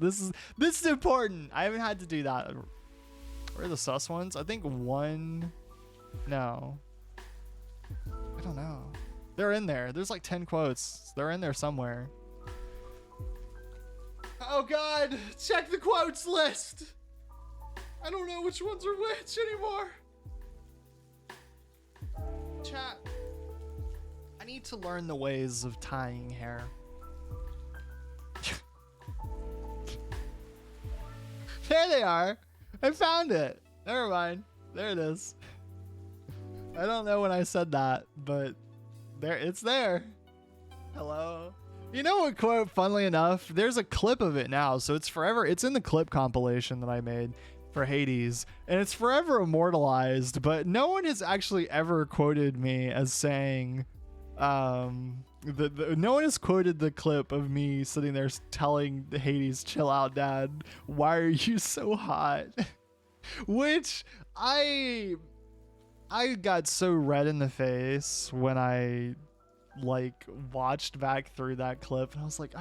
important. I haven't had to do that. Where are the sus ones? I think one. No. I don't know. They're in there. There's like 10 quotes. They're in there somewhere. Oh god! Check the quotes list! I don't know which ones are which anymore. Chat. I need to learn the ways of tying hair. There they are. I found it. Never mind. There it is. I don't know when I said that, but it's there. Hello. You know what quote, funnily enough, there's a clip of it now, so it's in the clip compilation that I made for Hades, and it's forever immortalized, but no one has actually ever quoted me as saying, no one has quoted the clip of me sitting there telling Hades, chill out, dad, why are you so hot? Which I got so red in the face when I like watched back through that clip, and I was like,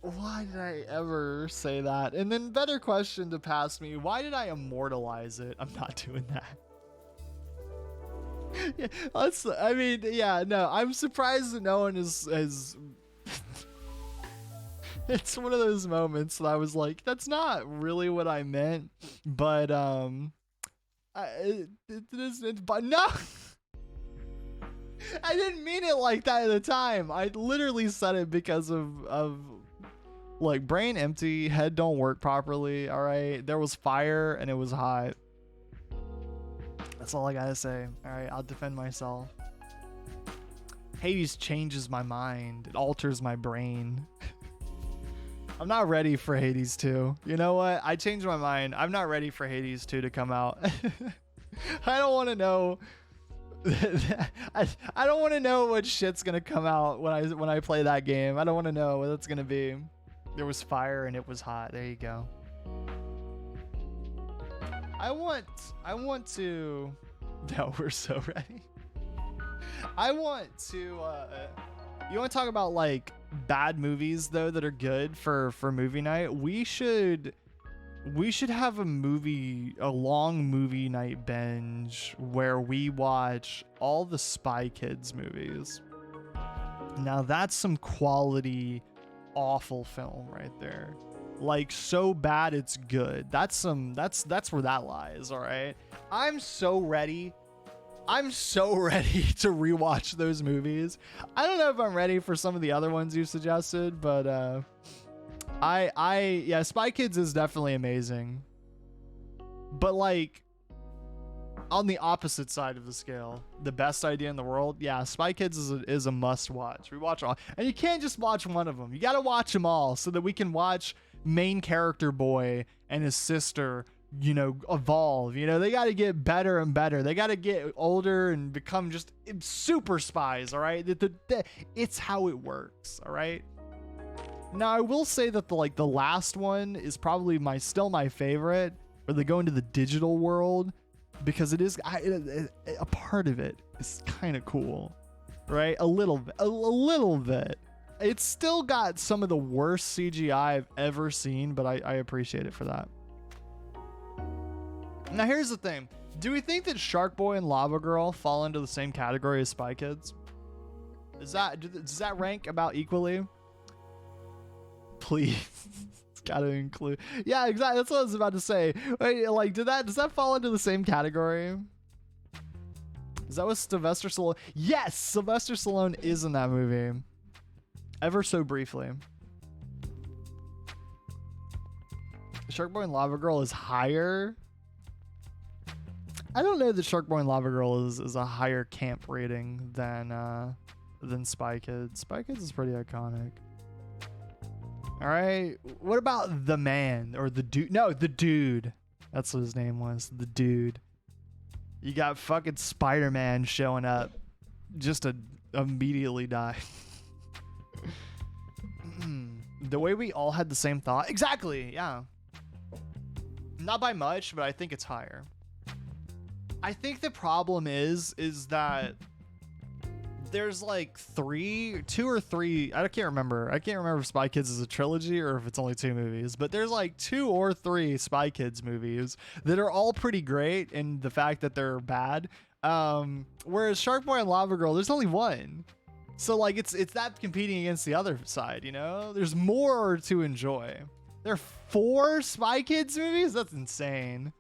why did I ever say that? And then better question to pass me, why did I immortalize it? I'm not doing that. Yeah, no, I'm surprised that no one has it's one of those moments that I was like, that's not really what I meant, but but no. I didn't mean it like that at the time. I literally said it because of Look, brain empty, head don't work properly. All right, there was fire and it was hot. That's all I gotta say. All right, I'll defend myself. Hades changes my mind. It alters my brain. I'm not ready for Hades 2. You know what? I changed my mind. I'm not ready for Hades 2 to come out. I don't want to know. I don't want to know what shit's gonna come out when I play that game. I don't want to know what it's gonna be. There was fire and it was hot. There you go. I want to. No, we're so ready. I want to. You want to talk about like bad movies though that are good for movie night? We should have a long movie night binge where we watch all the Spy Kids movies. Now that's some quality awful film right there. Like so bad it's good. That's where that lies, all right? I'm so ready to rewatch those movies. I don't know if I'm ready for some of the other ones you suggested, but yeah, Spy Kids is definitely amazing. But like on the opposite side of the scale, the best idea in the world, yeah, Spy Kids is a must watch. We watch all, and you can't just watch one of them. You got to watch them all so that we can watch main character boy and his sister, you know, evolve. You know, they got to get better and better. They got to get older and become just super spies. All right, it's how it works. All right. Now I will say that the last one is probably still my favorite, where they go into the digital world, because it is a part of it is kind of cool, right? A little bit. It's still got some of the worst CGI I've ever seen, but I appreciate it for that. Now here's the thing: do we think that Shark Boy and Lava Girl fall into the same category as Spy Kids? Does that rank about equally? Please. It's got to include. Yeah, exactly. That's what I was about to say. Wait, like, does that fall into the same category? Is that what Sylvester Stallone? Yes, Sylvester Stallone is in that movie. Ever so briefly. Shark Boy and Lava Girl is higher. I don't know that Shark Boy and Lava Girl is a higher camp rating than Spy Kids. Spy Kids is pretty iconic. All right. What about the man or the dude? No, the dude. That's what his name was. The dude. You got fucking Spider-Man showing up just to immediately die. The way we all had the same thought. Exactly. Yeah. Not by much, but I think it's higher. I think the problem is that there's like two or three. I can't remember. I can't remember if Spy Kids is a trilogy or if it's only 2 movies, but there's like 2 or 3 Spy Kids movies that are all pretty great in the fact that they're bad. Whereas Shark Boy and Lava Girl, there's only 1. So like it's that competing against the other side, you know? There's more to enjoy. There are 4 Spy Kids movies? That's insane.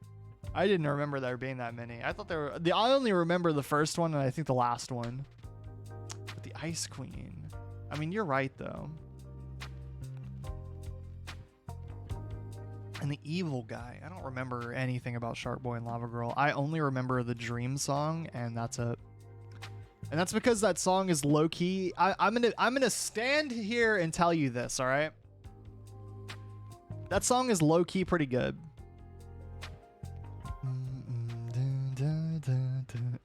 I didn't remember there being that many. I thought I only remember the first one and I think the last one. But the Ice Queen. I mean, you're right though. And the evil guy. I don't remember anything about Shark Boy and Lava Girl. I only remember the Dream song, and that's it. And that's because that song is low key. I'm gonna stand here and tell you this, all right? That song is low key pretty good.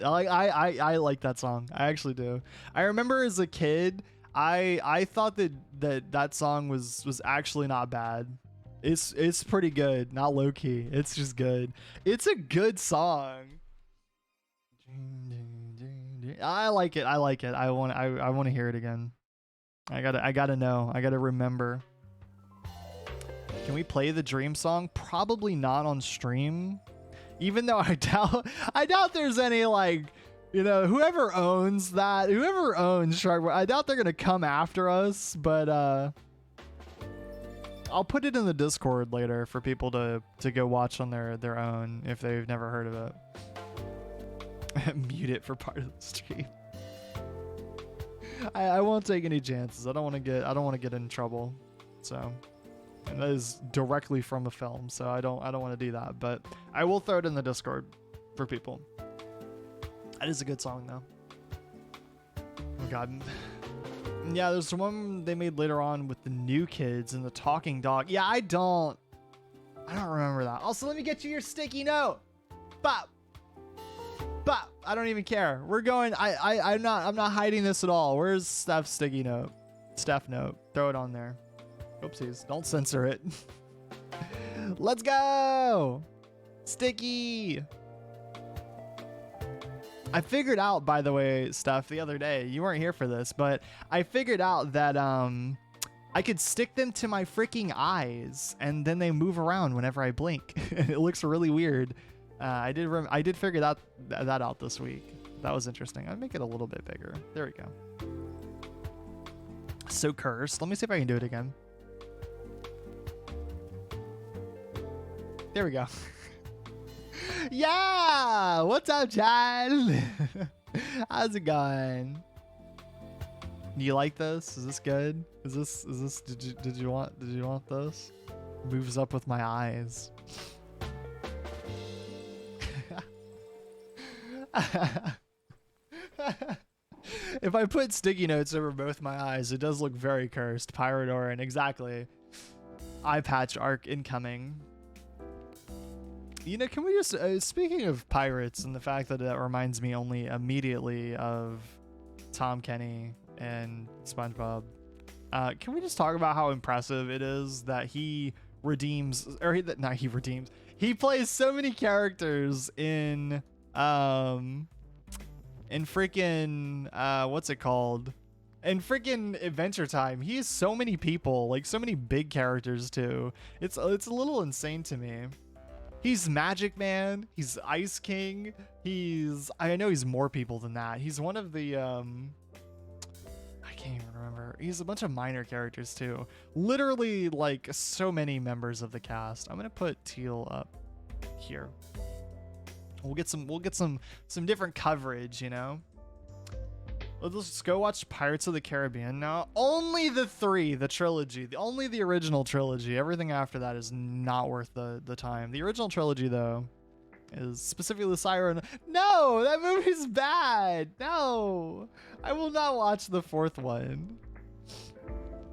I like that song. I actually do. I remember as a kid, I thought that song was actually not bad. It's pretty good, not low key. It's just good. It's a good song. I like it. I like it. I want to hear it again. I gotta know. I gotta remember. Can we play the Dream song? Probably not on stream. Even though I doubt there's any, like, you know, whoever owns Shark Boy, I doubt they're gonna come after us, but I'll put it in the Discord later for people to go watch on their own if they've never heard of it. Mute it for part of the stream. I won't take any chances. I don't want to get in trouble. So and that is directly from a film, so I don't want to do that, but I will throw it in the Discord for people. That is a good song though. Oh god. Yeah, there's one they made later on with the New Kids and the talking dog. Yeah, I don't remember that. Also, let me get you your sticky note. Bop. Bop. I don't even care. We're going. I'm not hiding this at all. Where's Steph's sticky note? Steph note. Throw it on there. Oopsies. Don't censor it. Let's go. Sticky. I figured out, by the way, Steph, the other day, you weren't here for this, but I figured out that I could stick them to my freaking eyes, and then they move around whenever I blink. It looks really weird. I did figure that out this week. That was interesting. I'd make it a little bit bigger. There we go. So cursed. Let me see if I can do it again. There we go. Yeah, what's up, Chad? How's it going? Do you like this? Is this good? Is this did you want this? Moves up with my eyes. If I put sticky notes over both my eyes, it does look very cursed. Pirate Orin, exactly. Eye patch arc incoming. You know, can we just, speaking of pirates and the fact that that reminds me only immediately of Tom Kenny and SpongeBob, can we just talk about how impressive it is that he redeems, or he plays so many characters in freaking, what's it called? In freaking Adventure Time. He has so many people, like so many big characters too. It's a little insane to me. He's Magic Man. He's Ice King. I know he's more people than that. He's one of the, I can't even remember. He's a bunch of minor characters too. Literally like so many members of the cast. I'm going to put Teal up here. We'll get some different coverage, you know? Let's just go watch Pirates of the Caribbean now. Only the trilogy, only the original trilogy. Everything after that is not worth the time. The original trilogy, though, is specifically the Siren. No, that movie's bad. No, I will not watch the fourth one.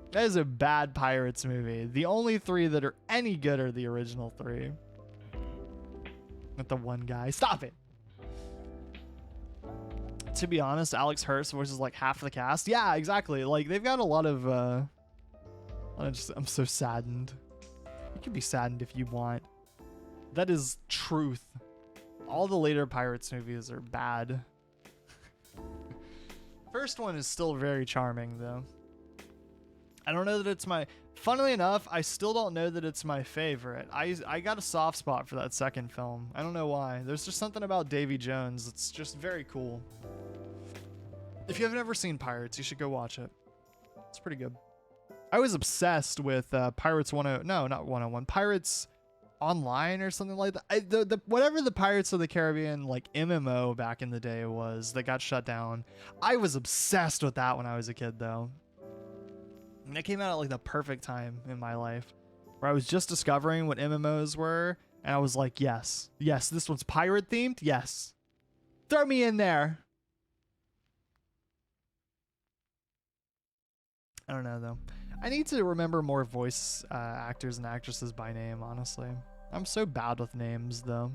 That is a bad Pirates movie. The only three that are any good are the original three. With the one guy. Stop it. To be honest, Alex Hurst voices like half the cast. Yeah, exactly. Like they've got a lot of I'm so saddened. You can be saddened if you want. That is truth. All the later Pirates movies are bad. First one is still very charming though. I don't know that it's my, funnily enough, I still don't know that it's my favorite. I got a soft spot for that second film. I don't know why. There's just something about Davy Jones that's just very cool. If you have never seen Pirates, you should go watch it. It's pretty good. I was obsessed with Pirates 101. No, not 101. Pirates Online or something like that. The whatever the Pirates of the Caribbean like MMO back in the day was that got shut down. I was obsessed with that when I was a kid though. And it came out at like the perfect time in my life where I was just discovering what MMOs were. And I was like, yes, this one's pirate themed. Yes. Throw me in there. I don't know though. I need to remember more voice actors and actresses by name, honestly. I'm so bad with names though.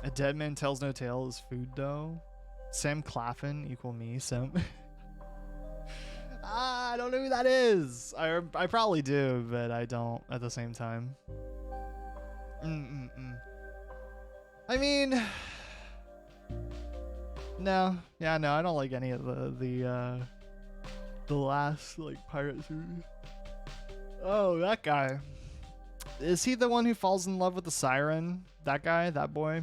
A dead man tells no tale is food though. Sam Claflin equal me, Sam. I don't know who that is. I probably do, but I don't at the same time. I mean, no, I don't like any of the last like pirate series. Oh, that guy. Is he the one who falls in love with the siren? That guy, that boy.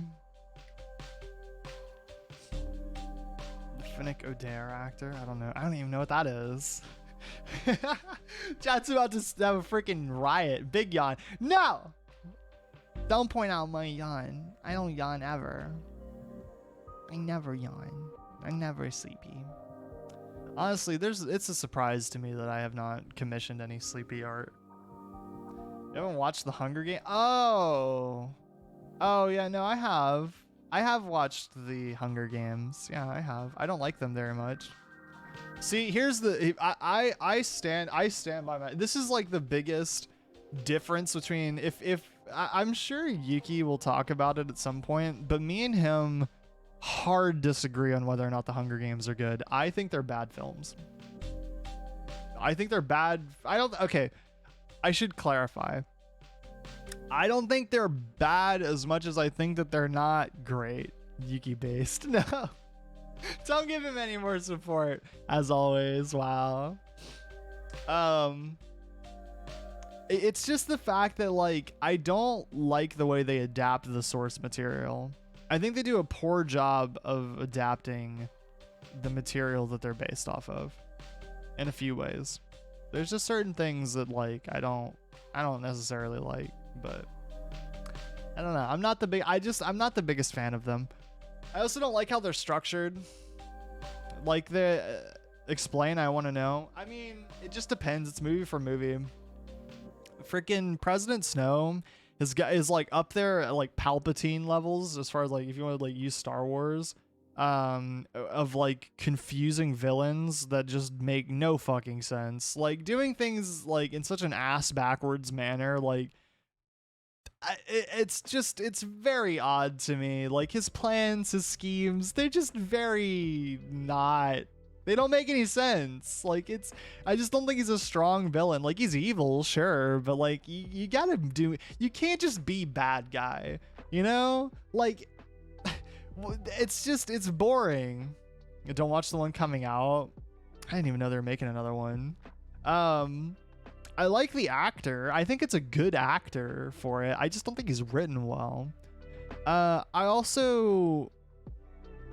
Finnick O'Dare actor. I don't know. I don't even know what that is. Chat's about to have a freaking riot. Big yawn. No! Don't point out my yawn. I don't yawn ever. I never yawn. I'm never sleepy. Honestly, it's a surprise to me that I have not commissioned any sleepy art. You haven't watched the Hunger Game? Oh yeah, no, I have. I have watched the Hunger Games. Yeah, I have. I don't like them very much. See, here's the I stand by my. This is like the biggest difference between if I'm sure Yuki will talk about it at some point, but me and him hard disagree on whether or not the Hunger Games are good. I think they're bad films. I think they're bad. Okay, I should clarify. I don't think they're bad as much as I think that they're not great. Yuki based. No. Don't give him any more support. As always. Wow. It's just the fact that, like, I don't like the way they adapt the source material. I think they do a poor job of adapting the material that they're based off of in a few ways. There's just certain things that, like, I don't necessarily like, but I don't know. I'm not the biggest fan of them. I also don't like how they're structured. Like explain, I want to know. I mean, it just depends. It's movie for movie. Freaking President Snow is like up there at like Palpatine levels as far as like if you want to like use Star Wars of like confusing villains that just make no fucking sense. Like doing things like in such an ass backwards manner, like it's very odd to me. Like his plans, his schemes, they're just very not, they don't make any sense. Like I just don't think he's a strong villain. Like he's evil, sure, but like you gotta you can't just be bad guy, you know? Like it's boring. Don't watch the one coming out. I didn't even know they were making another one. I like the actor. I think it's a good actor for it. I just don't think he's written well. I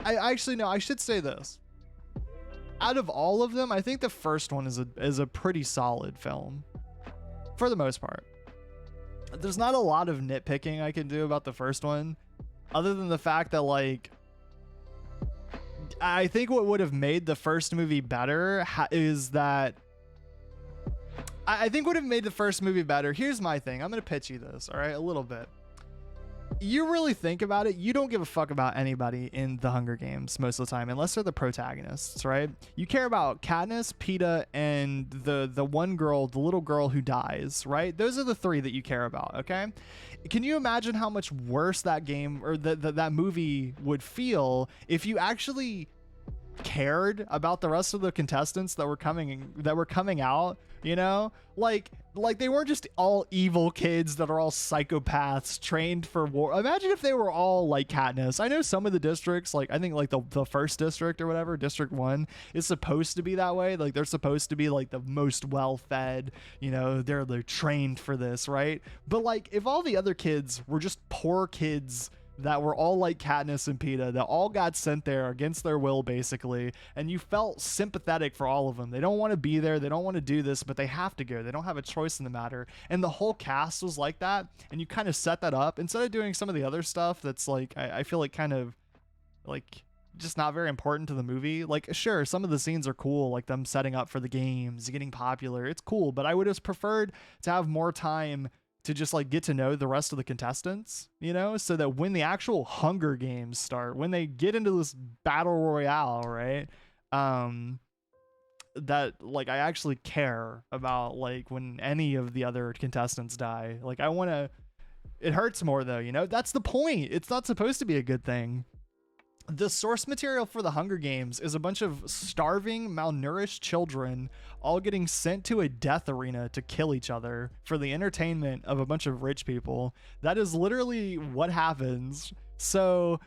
actually no, I should say this. Out of all of them, I think the first one is a pretty solid film for the most part. There's not a lot of nitpicking I can do about the first one other than the fact that, like, I think what would have made the first movie better is that I think would have made the first movie better. Here's my thing. I'm going to pitch you this, all right? A little bit. You really think about it, you don't give a fuck about anybody in the Hunger Games most of the time, unless they're the protagonists, right? You care about Katniss, Peeta, and the one girl, the little girl who dies, right? Those are the three that you care about, okay? Can you imagine how much worse that game or that movie would feel if you actually cared about the rest of the contestants that were coming out, you know? Like they weren't just all evil kids that are all psychopaths trained for war. Imagine if they were all like Katniss. I know some of the districts, like I think like the first district or whatever, District 1, is supposed to be that way. Like they're supposed to be like the most well-fed, you know, they're trained for this, right? But like if all the other kids were just poor kids that were all like Katniss and Peeta, that all got sent there against their will, basically, and you felt sympathetic for all of them. They don't want to be there, they don't want to do this, but they have to go. They don't have a choice in the matter. And the whole cast was like that, and you kind of set that up instead of doing some of the other stuff that's like, I feel like kind of like just not very important to the movie. Like, sure, some of the scenes are cool, like them setting up for the games, getting popular. It's cool, but I would have preferred to have more time to just like get to know the rest of the contestants, you know, so that when the actual Hunger Games start, when they get into this battle royale, right, that like I actually care about like when any of the other contestants die. Like I want to, it hurts more though, you know. That's the point. It's not supposed to be a good thing. The source material for the Hunger Games is a bunch of starving, malnourished children all getting sent to a death arena to kill each other for the entertainment of a bunch of rich people. That is literally what happens. So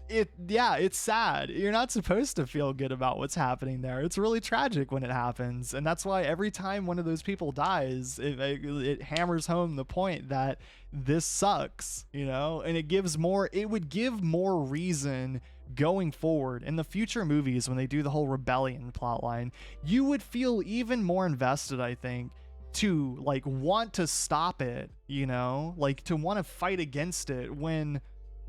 it's sad. You're not supposed to feel good about what's happening there. It's really tragic when it happens. And that's why every time one of those people dies, it hammers home the point that this sucks, you know, and it would give more reason going forward in the future movies when they do the whole rebellion plotline. You would feel even more invested, I think, to like want to stop it, you know, like to want to fight against it when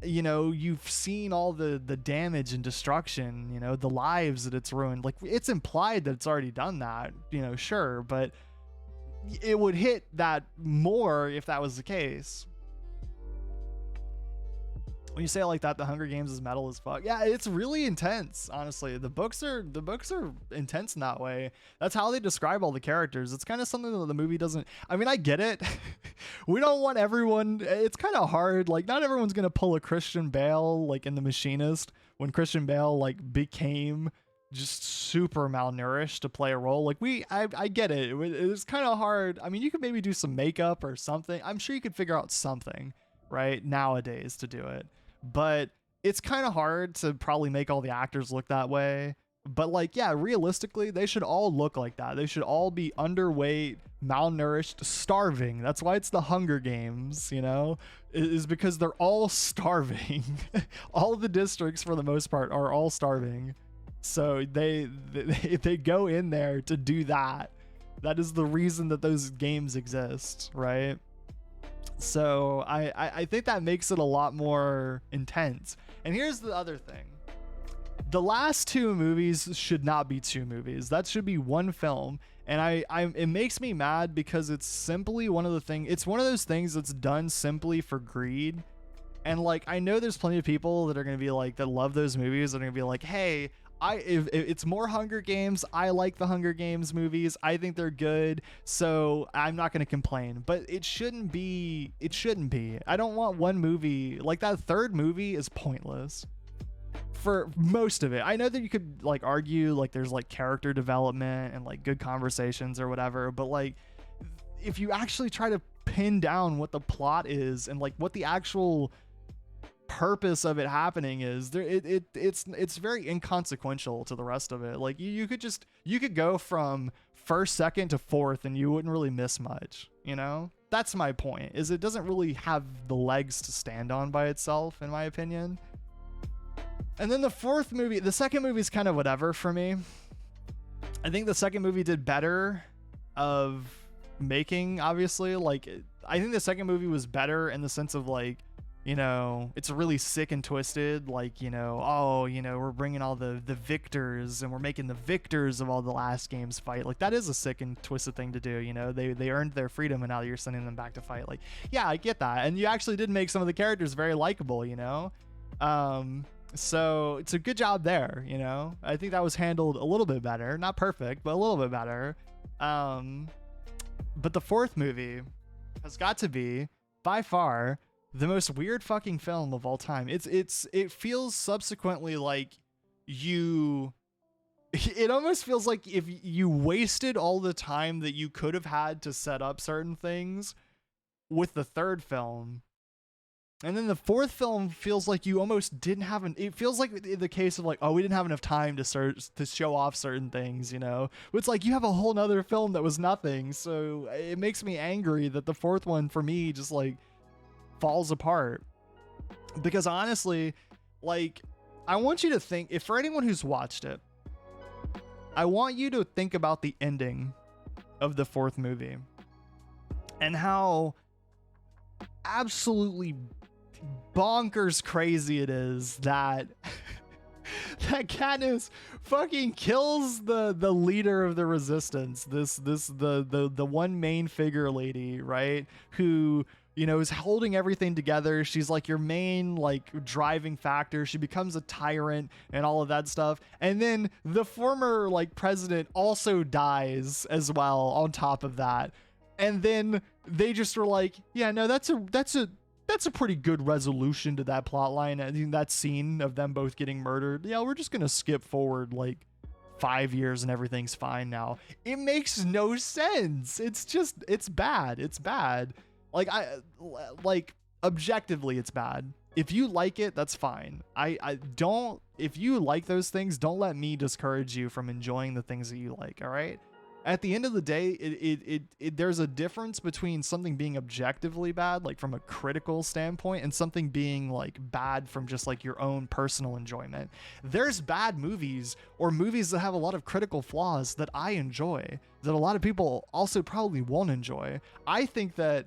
you know, you've seen all the damage and destruction, you know, the lives that it's ruined. Like, it's implied that it's already done that, you know, sure, but it would hit that more if that was the case. When you say it like that, the Hunger Games is metal as fuck. Yeah, it's really intense, honestly. The books are intense in that way. That's how they describe all the characters. It's kind of something that the movie doesn't. I mean, I get it. We don't want everyone. It's kind of hard. Like, not everyone's gonna pull a Christian Bale like in The Machinist, when Christian Bale like became just super malnourished to play a role. Like, I get it. It's kind of hard. I mean, you could maybe do some makeup or something. I'm sure you could figure out something right nowadays to do it. But it's kind of hard to probably make all the actors look that way. But like, yeah, realistically, they should all look like that. They should all be underweight, malnourished, starving. That's why it's the Hunger Games, you know, is because they're all starving. All the districts, for the most part, are all starving. So they go in there to do that. That is the reason that those games exist, right? So I think that makes it a lot more intense. And here's the other thing. The last two movies should not be two movies. That should be one film. And it makes me mad because it's simply one of those things that's done simply for greed. And like, I know there's plenty of people that are going to be like, that love those movies, that are going to be like, hey, if it's more Hunger Games, I like the Hunger Games movies. I think they're good, so I'm not going to complain. But it shouldn't be. I don't want one movie. Like, that third movie is pointless for most of it. I know that you could like argue like there's like character development and like good conversations or whatever, but like, if you actually try to pin down what the plot is and like what the actual purpose of it happening is, there it's very inconsequential to the rest of it. Like, you could go from first, second to fourth and you wouldn't really miss much, you know? That's my point, is it doesn't really have the legs to stand on by itself, in my opinion. And then the second movie is kind of whatever for me. I think the second movie did better of making, obviously. Like, I think the second movie was better in the sense of like, you know, it's really sick and twisted. Like, you know, oh, you know, we're bringing all the victors and we're making the victors of all the last games fight. Like, that is a sick and twisted thing to do. You know, they earned their freedom and now you're sending them back to fight. Like, yeah, I get that. And you actually did make some of the characters very likable, you know? So it's a good job there, you know? I think that was handled a little bit better. Not perfect, but a little bit better. But the fourth movie has got to be, by far, the most weird fucking film of all time. It feels subsequently like it almost feels like if you wasted all the time that you could have had to set up certain things with the third film. And then the fourth film feels like you almost didn't have it feels like the case of like, oh, we didn't have enough time to show off certain things, you know? It's like you have a whole nother film that was nothing. So it makes me angry that the fourth one for me just like falls apart. Because honestly, like, I want you to think, if for anyone who's watched it, I want you to think about the ending of the fourth movie and how absolutely bonkers crazy it is that that Katniss fucking kills the leader of the resistance, the one main figure lady, right, who, you know, is holding everything together. She's like your main like driving factor. She becomes a tyrant and all of that stuff. And then the former like president also dies as well on top of that. And then they just were like, yeah, no, that's a pretty good resolution to that plot line. I mean, that scene of them both getting murdered. Yeah, we're just going to skip forward like 5 years and everything's fine now. It makes no sense. It's bad. It's bad. Like objectively, it's bad. If you like it, that's fine. If you like those things, don't let me discourage you from enjoying the things that you like. All right. At the end of the day, there's a difference between something being objectively bad, like from a critical standpoint, and something being like bad from just like your own personal enjoyment. There's bad movies or movies that have a lot of critical flaws that I enjoy, that a lot of people also probably won't enjoy. I think that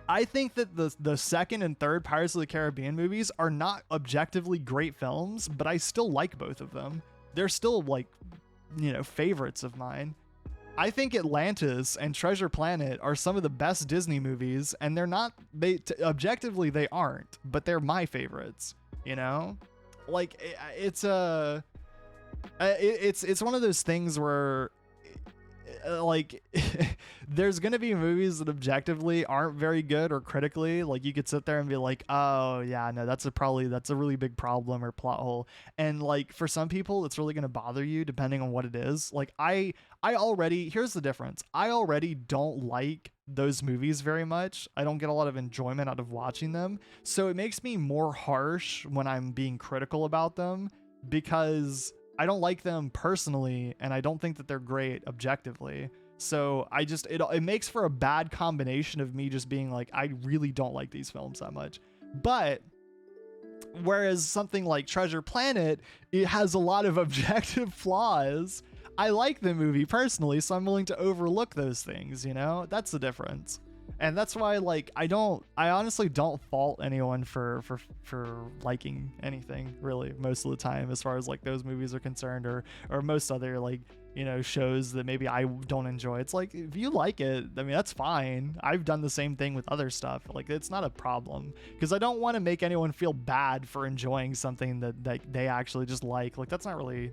I think that the second and third Pirates of the Caribbean movies are not objectively great films, but I still like both of them. They're still like, favorites of mine. I think Atlantis and Treasure Planet are some of the best Disney movies, and they're not, objectively they aren't, but they're my favorites, Like it's one of those things where like there's gonna be movies that objectively aren't very good, or critically, like you could sit there and be like, oh yeah, no, that's a really big problem or plot hole, and like for some people it's really gonna bother you depending on what it is. Like I already, here's the difference, I already don't like those movies very much. I don't get a lot of enjoyment out of watching them, so it makes me more harsh when I'm being critical about them, because I don't like them personally, and I don't think that they're great objectively. So it makes for a bad combination of me just being like, I really don't like these films that much. But whereas something like Treasure Planet, it has a lot of objective flaws. I like the movie personally, so I'm willing to overlook those things, That's the difference. And that's why, like, I honestly don't fault anyone for liking anything, really, most of the time, as far as like those movies are concerned, or most other, like, shows that maybe I don't enjoy. It's like, if you like it, I mean, that's fine. I've done the same thing with other stuff. Like, it's not a problem, because I don't want to make anyone feel bad for enjoying something that they actually just like. Like, that's not really,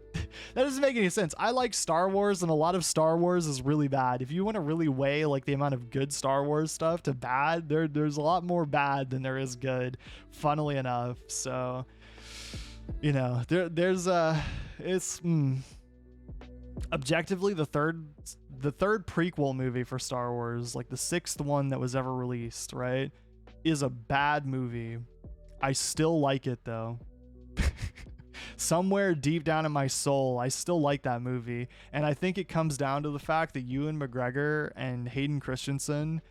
that doesn't make any sense. I like Star Wars, and a lot of Star Wars is really bad. If you want to really weigh like the amount of good Star Wars stuff to bad, there's a lot more bad than there is good, funnily enough. So, objectively, the third prequel movie for Star Wars, like the sixth one that was ever released, right, is a bad movie. I still like it though. Somewhere deep down in my soul, I still like that movie, and I think it comes down to the fact that Ewan McGregor and Hayden Christensen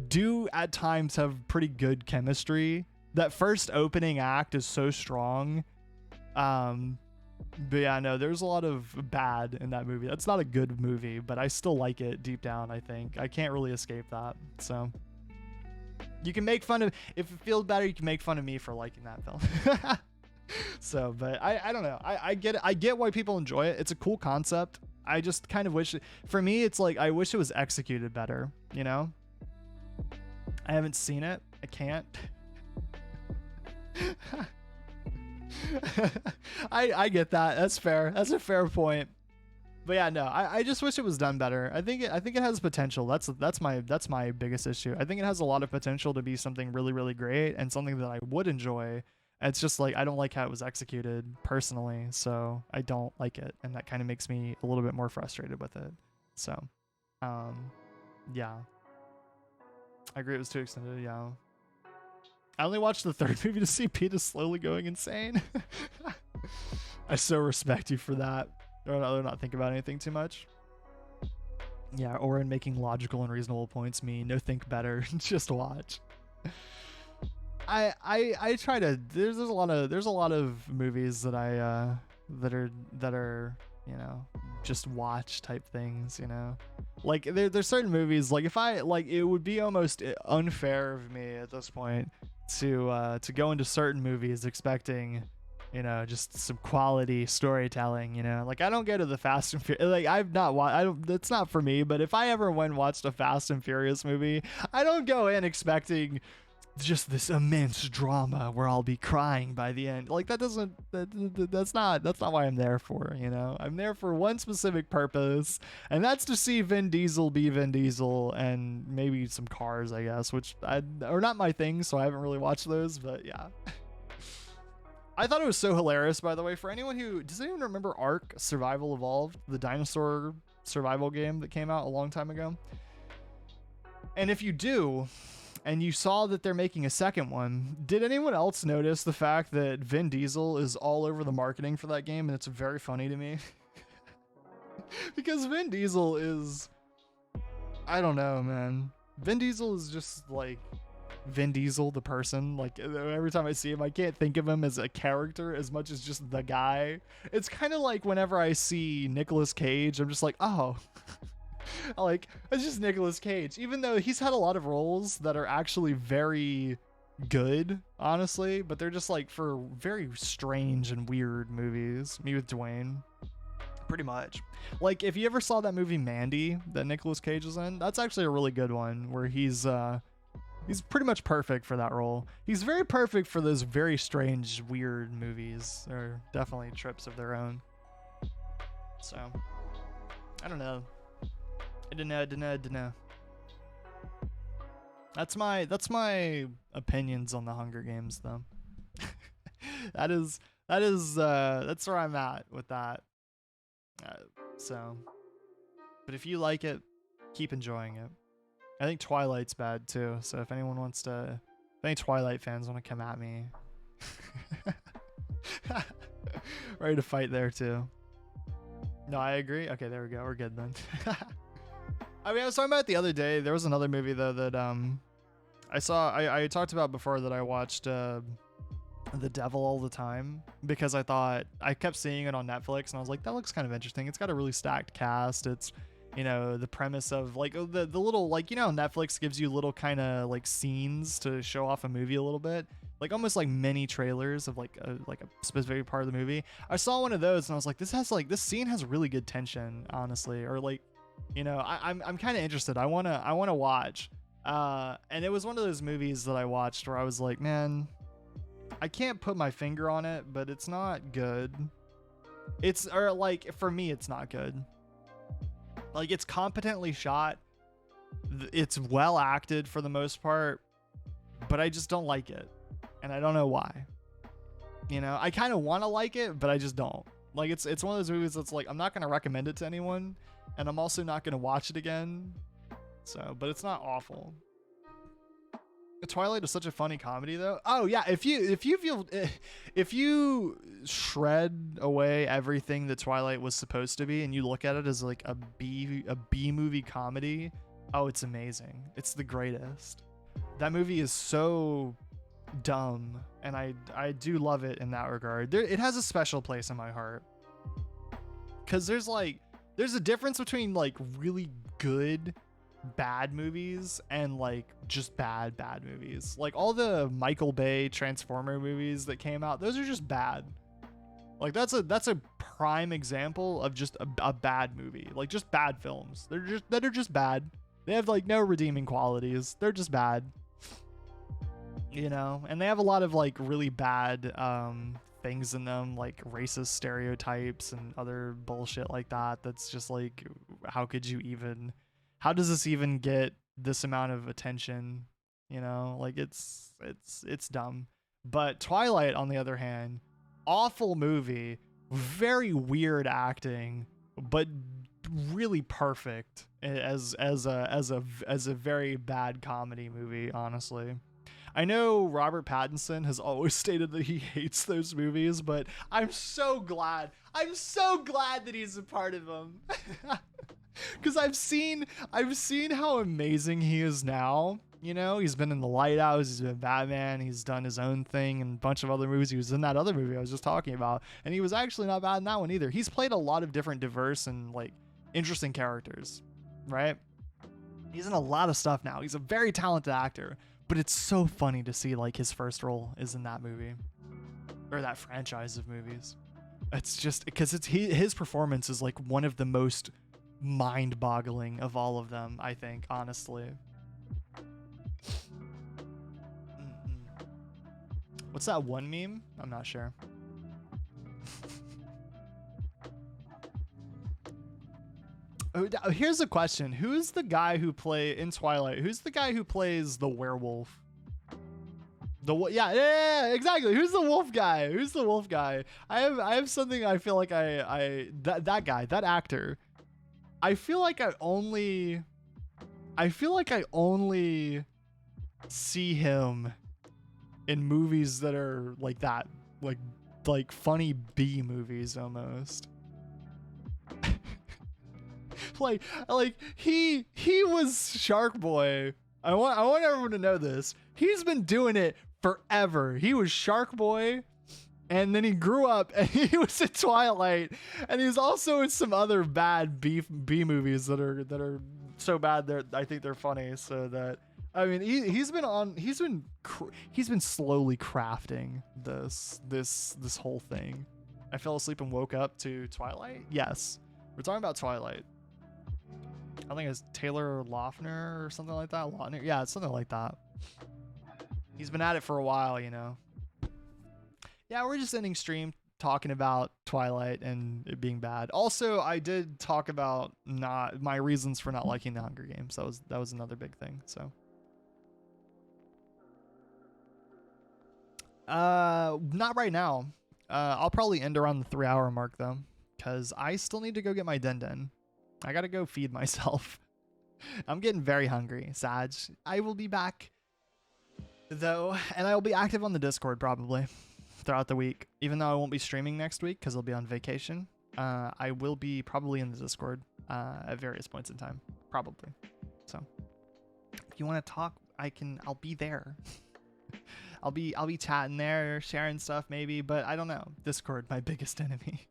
do at times have pretty good chemistry. That first opening act is so strong. But yeah, no, there's a lot of bad in that movie. That's not a good movie, but I still like it deep down, I think. I can't really escape that. So you can make fun of, if it feels better, you can make fun of me for liking that film. So, but I don't know. I get it. I get why people enjoy it. It's a cool concept. I just kind of wish for me, it's like, I wish it was executed better, I haven't seen it. I can't. I get that. That's fair. That's a fair point. But yeah, no, I just wish it was done better. I think it has potential. That's my biggest issue. I think it has a lot of potential to be something really, really great, and something that I would enjoy. It's just like, I don't like how it was executed personally, so I don't like it, and that kind of makes me a little bit more frustrated with it. So, yeah, I agree it was too extended. Yeah. I only watched the third movie to see Peter slowly going insane. I so respect you for that. I'd rather not think about anything too much. Yeah, Oren making logical and reasonable points mean no think better, just watch. I try to, there's a lot of movies that I that are just watch type things, like there's certain movies, like if I like, it would be almost unfair of me at this point to go into certain movies expecting just some quality storytelling, like I don't go to the Fast and Furious, like it's not for me. But if I ever went and watched a Fast and Furious movie, I don't go in expecting just this immense drama where I'll be crying by the end. Like that's not why I'm there for, I'm there for one specific purpose, and that's to see Vin Diesel be Vin Diesel, and maybe some cars, I guess, which are not my thing, so I haven't really watched those. But yeah. I thought it was so hilarious, by the way, for anyone does anyone remember Ark Survival Evolved, the dinosaur survival game that came out a long time ago? And if you do, and you saw that they're making a second one, did anyone else notice the fact that Vin Diesel is all over the marketing for that game? And it's very funny to me. Because Vin Diesel is, I don't know, man. Vin Diesel is just like Vin Diesel, the person. Like every time I see him, I can't think of him as a character as much as just the guy. It's kind of like whenever I see Nicolas Cage, I'm just like, oh, Like, it's just Nicolas Cage, even though he's had a lot of roles that are actually very good, honestly, but they're just like for very strange and weird movies. Me with Dwayne, pretty much. Like, if you ever saw that movie Mandy that Nicolas Cage was in, that's actually a really good one where he's pretty much perfect for that role. He's very perfect for those very strange, weird movies. They're definitely trips of their own. So, I don't know. I don't know. That's my opinions on the Hunger Games, though. That's where I'm at with that. So, but if you like it, keep enjoying it. I think Twilight's bad too. So if any Twilight fans want to come at me, ready to fight there too. No, I agree. Okay, there we go. We're good then. I mean, I was talking about it the other day. There was another movie though that I saw. I talked about before that I watched The Devil All the Time because I kept seeing it on Netflix and I was like, that looks kind of interesting. It's got a really stacked cast. It's, you know, the premise of like the little, like, you know, Netflix gives you little kind of like scenes to show off a movie a little bit, like almost like mini trailers of like a specific part of the movie. I saw one of those and I was like, this scene has really good tension, honestly, or like, you know, I'm kind of interested. I wanna watch. And it was one of those movies that I watched where I was like, man, I can't put my finger on it, but it's not good. Or like, for me, it's not good. Like, it's competently shot. It's well acted for the most part, but I just don't like it. And I don't know why. You know, I kind of want to like it, but I just don't. Like, it's one of those movies that's like, I'm not going to recommend it to anyone, and I'm also not going to watch it again. So, but it's not awful. Twilight is such a funny comedy though. Oh yeah, if you shred away everything that Twilight was supposed to be and you look at it as like a B movie comedy, oh, it's amazing. It's the greatest. That movie is so dumb, and I do love it in that regard. It has a special place in my heart. Cuz there's a difference between like really good bad movies and like just bad movies. Like all the Michael Bay Transformer movies that came out, those are just bad. Like that's a prime example of just a bad movie. Like just bad films. That are just bad. They have like no redeeming qualities. They're just bad. You know, and they have a lot of like really bad things in them, like racist stereotypes and other bullshit like that. That's just like, how does this even get this amount of attention? You know, like it's dumb. But Twilight, on the other hand, awful movie, very weird acting, but really perfect as a very bad comedy movie, honestly. I know Robert Pattinson has always stated that he hates those movies, but I'm so glad that he's a part of them. Because I've seen how amazing he is now. You know, he's been in The Lighthouse, he's been Batman, he's done his own thing and a bunch of other movies. He was in that other movie I was just talking about, and he was actually not bad in that one either. He's played a lot of different diverse and like interesting characters, right? He's in a lot of stuff now. He's a very talented actor, but it's so funny to see like his first role is in that movie or that franchise of movies. It's just because his performance is like one of the most mind-boggling of all of them, I think, honestly. What's that one meme? I'm not sure. Here's the question. Who's the guy who in Twilight? Who's the guy who plays the werewolf? Yeah, exactly. Who's the wolf guy? I have something I feel like that guy, that actor. I feel like I only see him in movies that are like that, like funny B movies almost. like he was Shark Boy. I want everyone to know this. He's been doing it forever. He was Shark Boy And then he grew up and he was in Twilight, and he was also in some other bad B movies that are so bad I think they're funny. So that, I mean, he's been slowly crafting this whole thing. I fell asleep and woke up to Twilight. Yes, we're talking about Twilight. I think it's Taylor Lautner or something like that. Lautner, yeah, it's something like that. He's been at it for a while, you know. Yeah, we're just ending stream talking about Twilight and it being bad. Also, I did talk about my reasons for not liking the Hunger Games. That was another big thing. So, not right now. I'll probably end around the 3-hour mark though, because I still need to go get my Den. I gotta go feed myself. I'm getting very hungry, Sag. I will be back though, and I will be active on the Discord probably throughout the week, even though I won't be streaming next week because I'll be on vacation. I will be probably in the Discord at various points in time, probably. So if you want to talk, I'll be there. I'll be chatting there, sharing stuff maybe, but I don't know. Discord, my biggest enemy.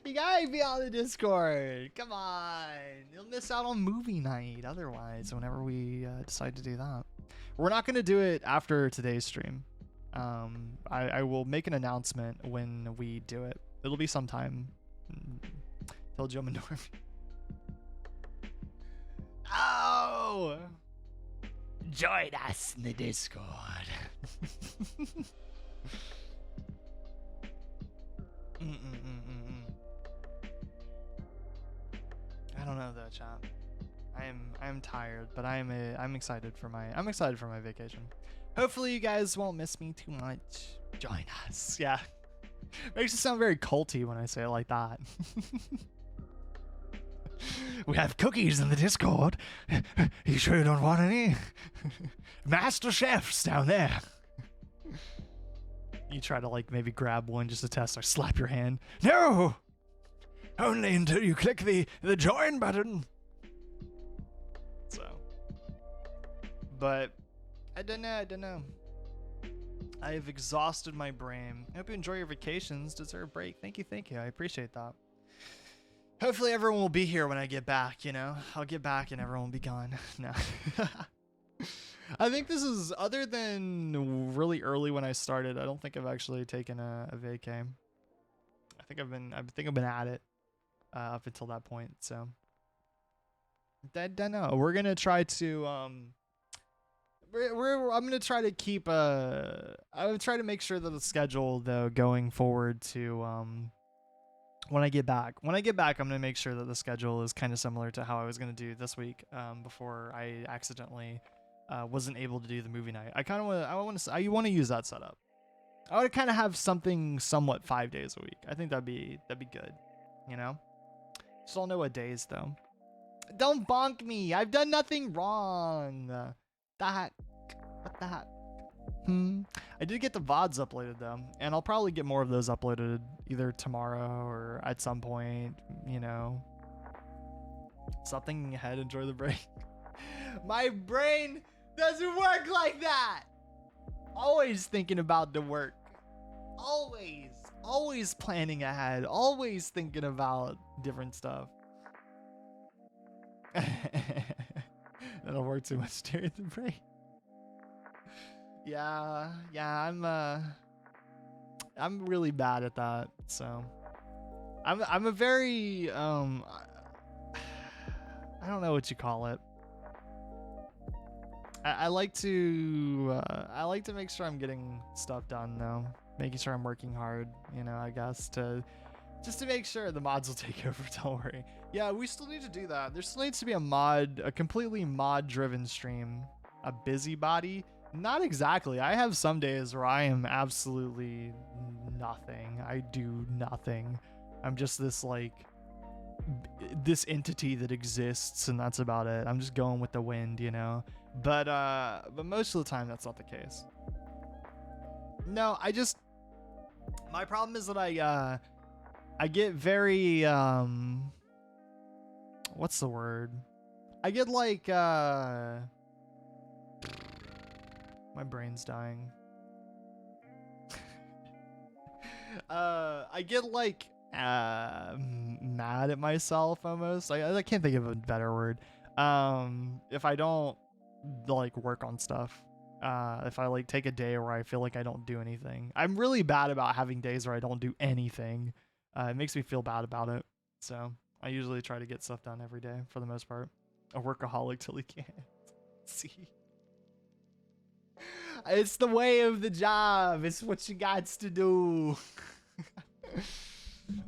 You gotta be on the Discord. Come on, you'll miss out on movie night otherwise. Whenever we decide to do that, we're not gonna do it after today's stream. I will make an announcement when we do it. It'll be sometime. Told you I'm a normie. Oh! Join us in the Discord. I don't know though, chat. I'm tired, but I'm excited for my vacation. Hopefully you guys won't miss me too much. Join us. Yeah. Makes it sound very culty when I say it like that. We have cookies in the Discord. You sure you don't want any? Master chefs down there. You try to like maybe grab one just to test or slap your hand. No! Only until you click the join button. So. But I don't know. I have exhausted my brain. I hope you enjoy your vacations. Deserve a break. Thank you. I appreciate that. Hopefully everyone will be here when I get back, you know? I'll get back and everyone will be gone. No. I think this is, other than really early when I started, I don't think I've actually taken a vacay. I think I've been at it up until that point, so. I don't know. We're gonna try to I'm gonna try to keep I would try to make sure that the schedule though going forward to when I get back, I'm gonna make sure that the schedule is kind of similar to how I was gonna do this week before I accidentally wasn't able to do the movie night. I want to use that setup. I would kind of have something somewhat 5 days a week. I think that'd be good, you know. Just don't know what days though. Don't bonk me. I've done nothing wrong. The heck? What the heck? I did get the VODs uploaded though, and I'll probably get more of those uploaded either tomorrow or at some point, you know. Stop thinking ahead, enjoy the break. My brain doesn't work like that. Always thinking about the work. Always planning ahead. Always thinking about different stuff. That'll work too much during the break. Yeah, I'm really bad at that. So I'm a very I don't know what you call it. I like to make sure I'm getting stuff done though, making sure I'm working hard, you know, I guess just to make sure the mods will take over. Don't worry. Yeah, we still need to do that. There still needs to be a completely mod driven stream. A busybody. Not exactly. I have some days where I am absolutely nothing. I do nothing. I'm just this entity that exists, and that's about it. I'm just going with the wind, you know. But most of the time that's not the case. No, my problem is that I get very what's the word? I get like my brain's dying. I get like mad at myself almost. I can't think of a better word. If I don't like work on stuff. If I like take a day where I feel like I don't do anything. I'm really bad about having days where I don't do anything. It makes me feel bad about it. So I usually try to get stuff done every day for the most part. A workaholic till he can't. See. It's the way of the job. It's what you got to do.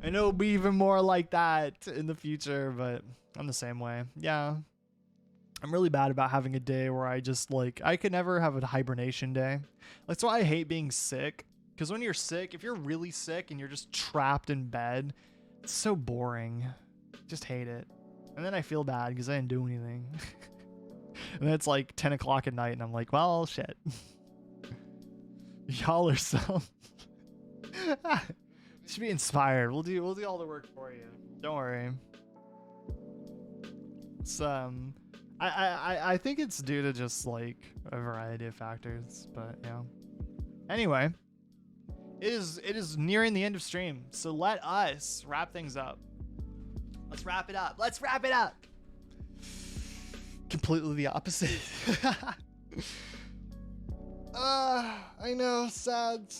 And it'll be even more like that in the future, but I'm the same way. Yeah. I'm really bad about having a day where I just like, I could never have a hibernation day. That's why I hate being sick. Because when you're sick, if you're really sick and you're just trapped in bed, it's so boring. Just hate it. And then I feel bad because I didn't do anything. And then it's like 10 o'clock at night and I'm like, well, shit. Y'all are so... Should be inspired. We'll do all the work for you. Don't worry. It's I think it's due to just like a variety of factors, but yeah. Anyway, it is nearing the end of stream, so let us wrap things up. Let's wrap it up. Let's wrap it up. Completely the opposite. I know, sad.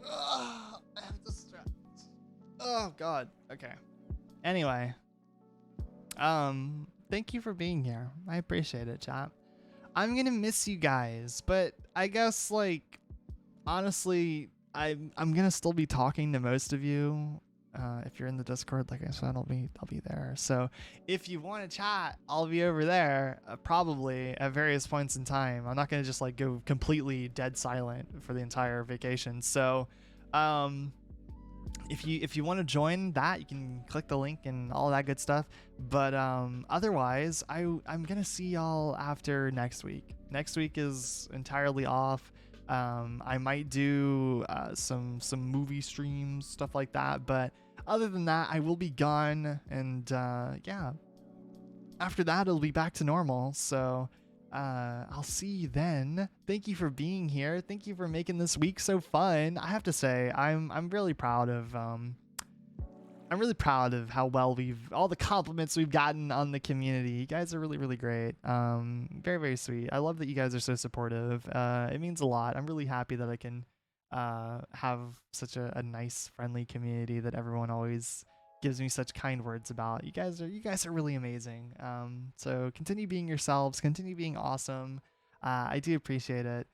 I have to stress. Oh God. Okay. Anyway, thank you for being here. I appreciate it, chat. I'm gonna miss you guys, but I guess like honestly, I'm gonna still be talking to most of you. If you're in the Discord, like I said, I'll be there. So if you want to chat, I'll be over there probably at various points in time. I'm not gonna just like go completely dead silent for the entire vacation. So if you want to join that, you can click the link and all that good stuff. But otherwise, I'm gonna see y'all after next week. Next week is entirely off. I might do some movie streams, stuff like that, but other than that, I will be gone, and yeah, after that it'll be back to normal. So I'll see you then. Thank you for being here. Thank you for making this week so fun. I have to say, I'm really proud of how well all the compliments we've gotten on the community. You guys are really, really great. Very, very sweet. I love that you guys are so supportive. It means a lot. I'm really happy that I can have such a nice, friendly community that everyone always gives me such kind words about. You guys are really amazing. So continue being yourselves, continue being awesome. I do appreciate it.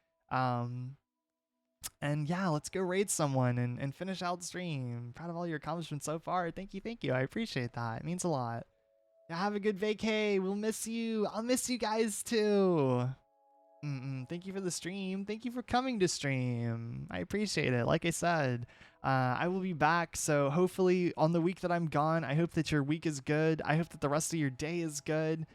And yeah, let's go raid someone and finish out the stream. Proud of all your accomplishments so far. Thank you. I appreciate that. It means a lot. Yeah, have a good vacay. We'll miss you. I'll miss you guys too. Thank you for the stream. Thank you for coming to stream. I appreciate it. Like I said, I will be back. So hopefully on the week that I'm gone, I hope that your week is good. I hope that the rest of your day is good.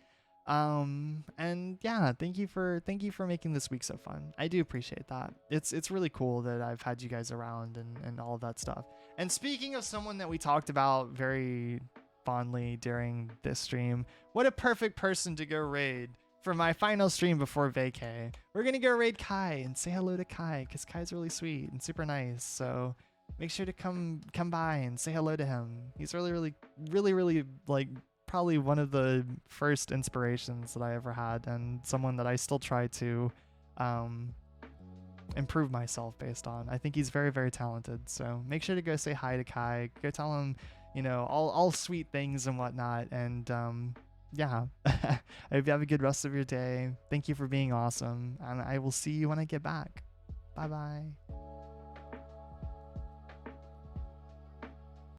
And yeah, thank you for making this week so fun. I do appreciate that. It's really cool that I've had you guys around and all of that stuff. And speaking of someone that we talked about very fondly during this stream, what a perfect person to go raid for my final stream before vacay. We're gonna go raid Kai and say hello to Kai, because Kai's really sweet and super nice. So make sure to come by and say hello to him. He's really like probably one of the first inspirations that I ever had, and someone that I still try to improve myself based on. I think he's very, very talented. So make sure to go say hi to Kai. Go tell him, all sweet things and whatnot. And yeah, I hope you have a good rest of your day. Thank you for being awesome, and I will see you when I get back. Bye bye.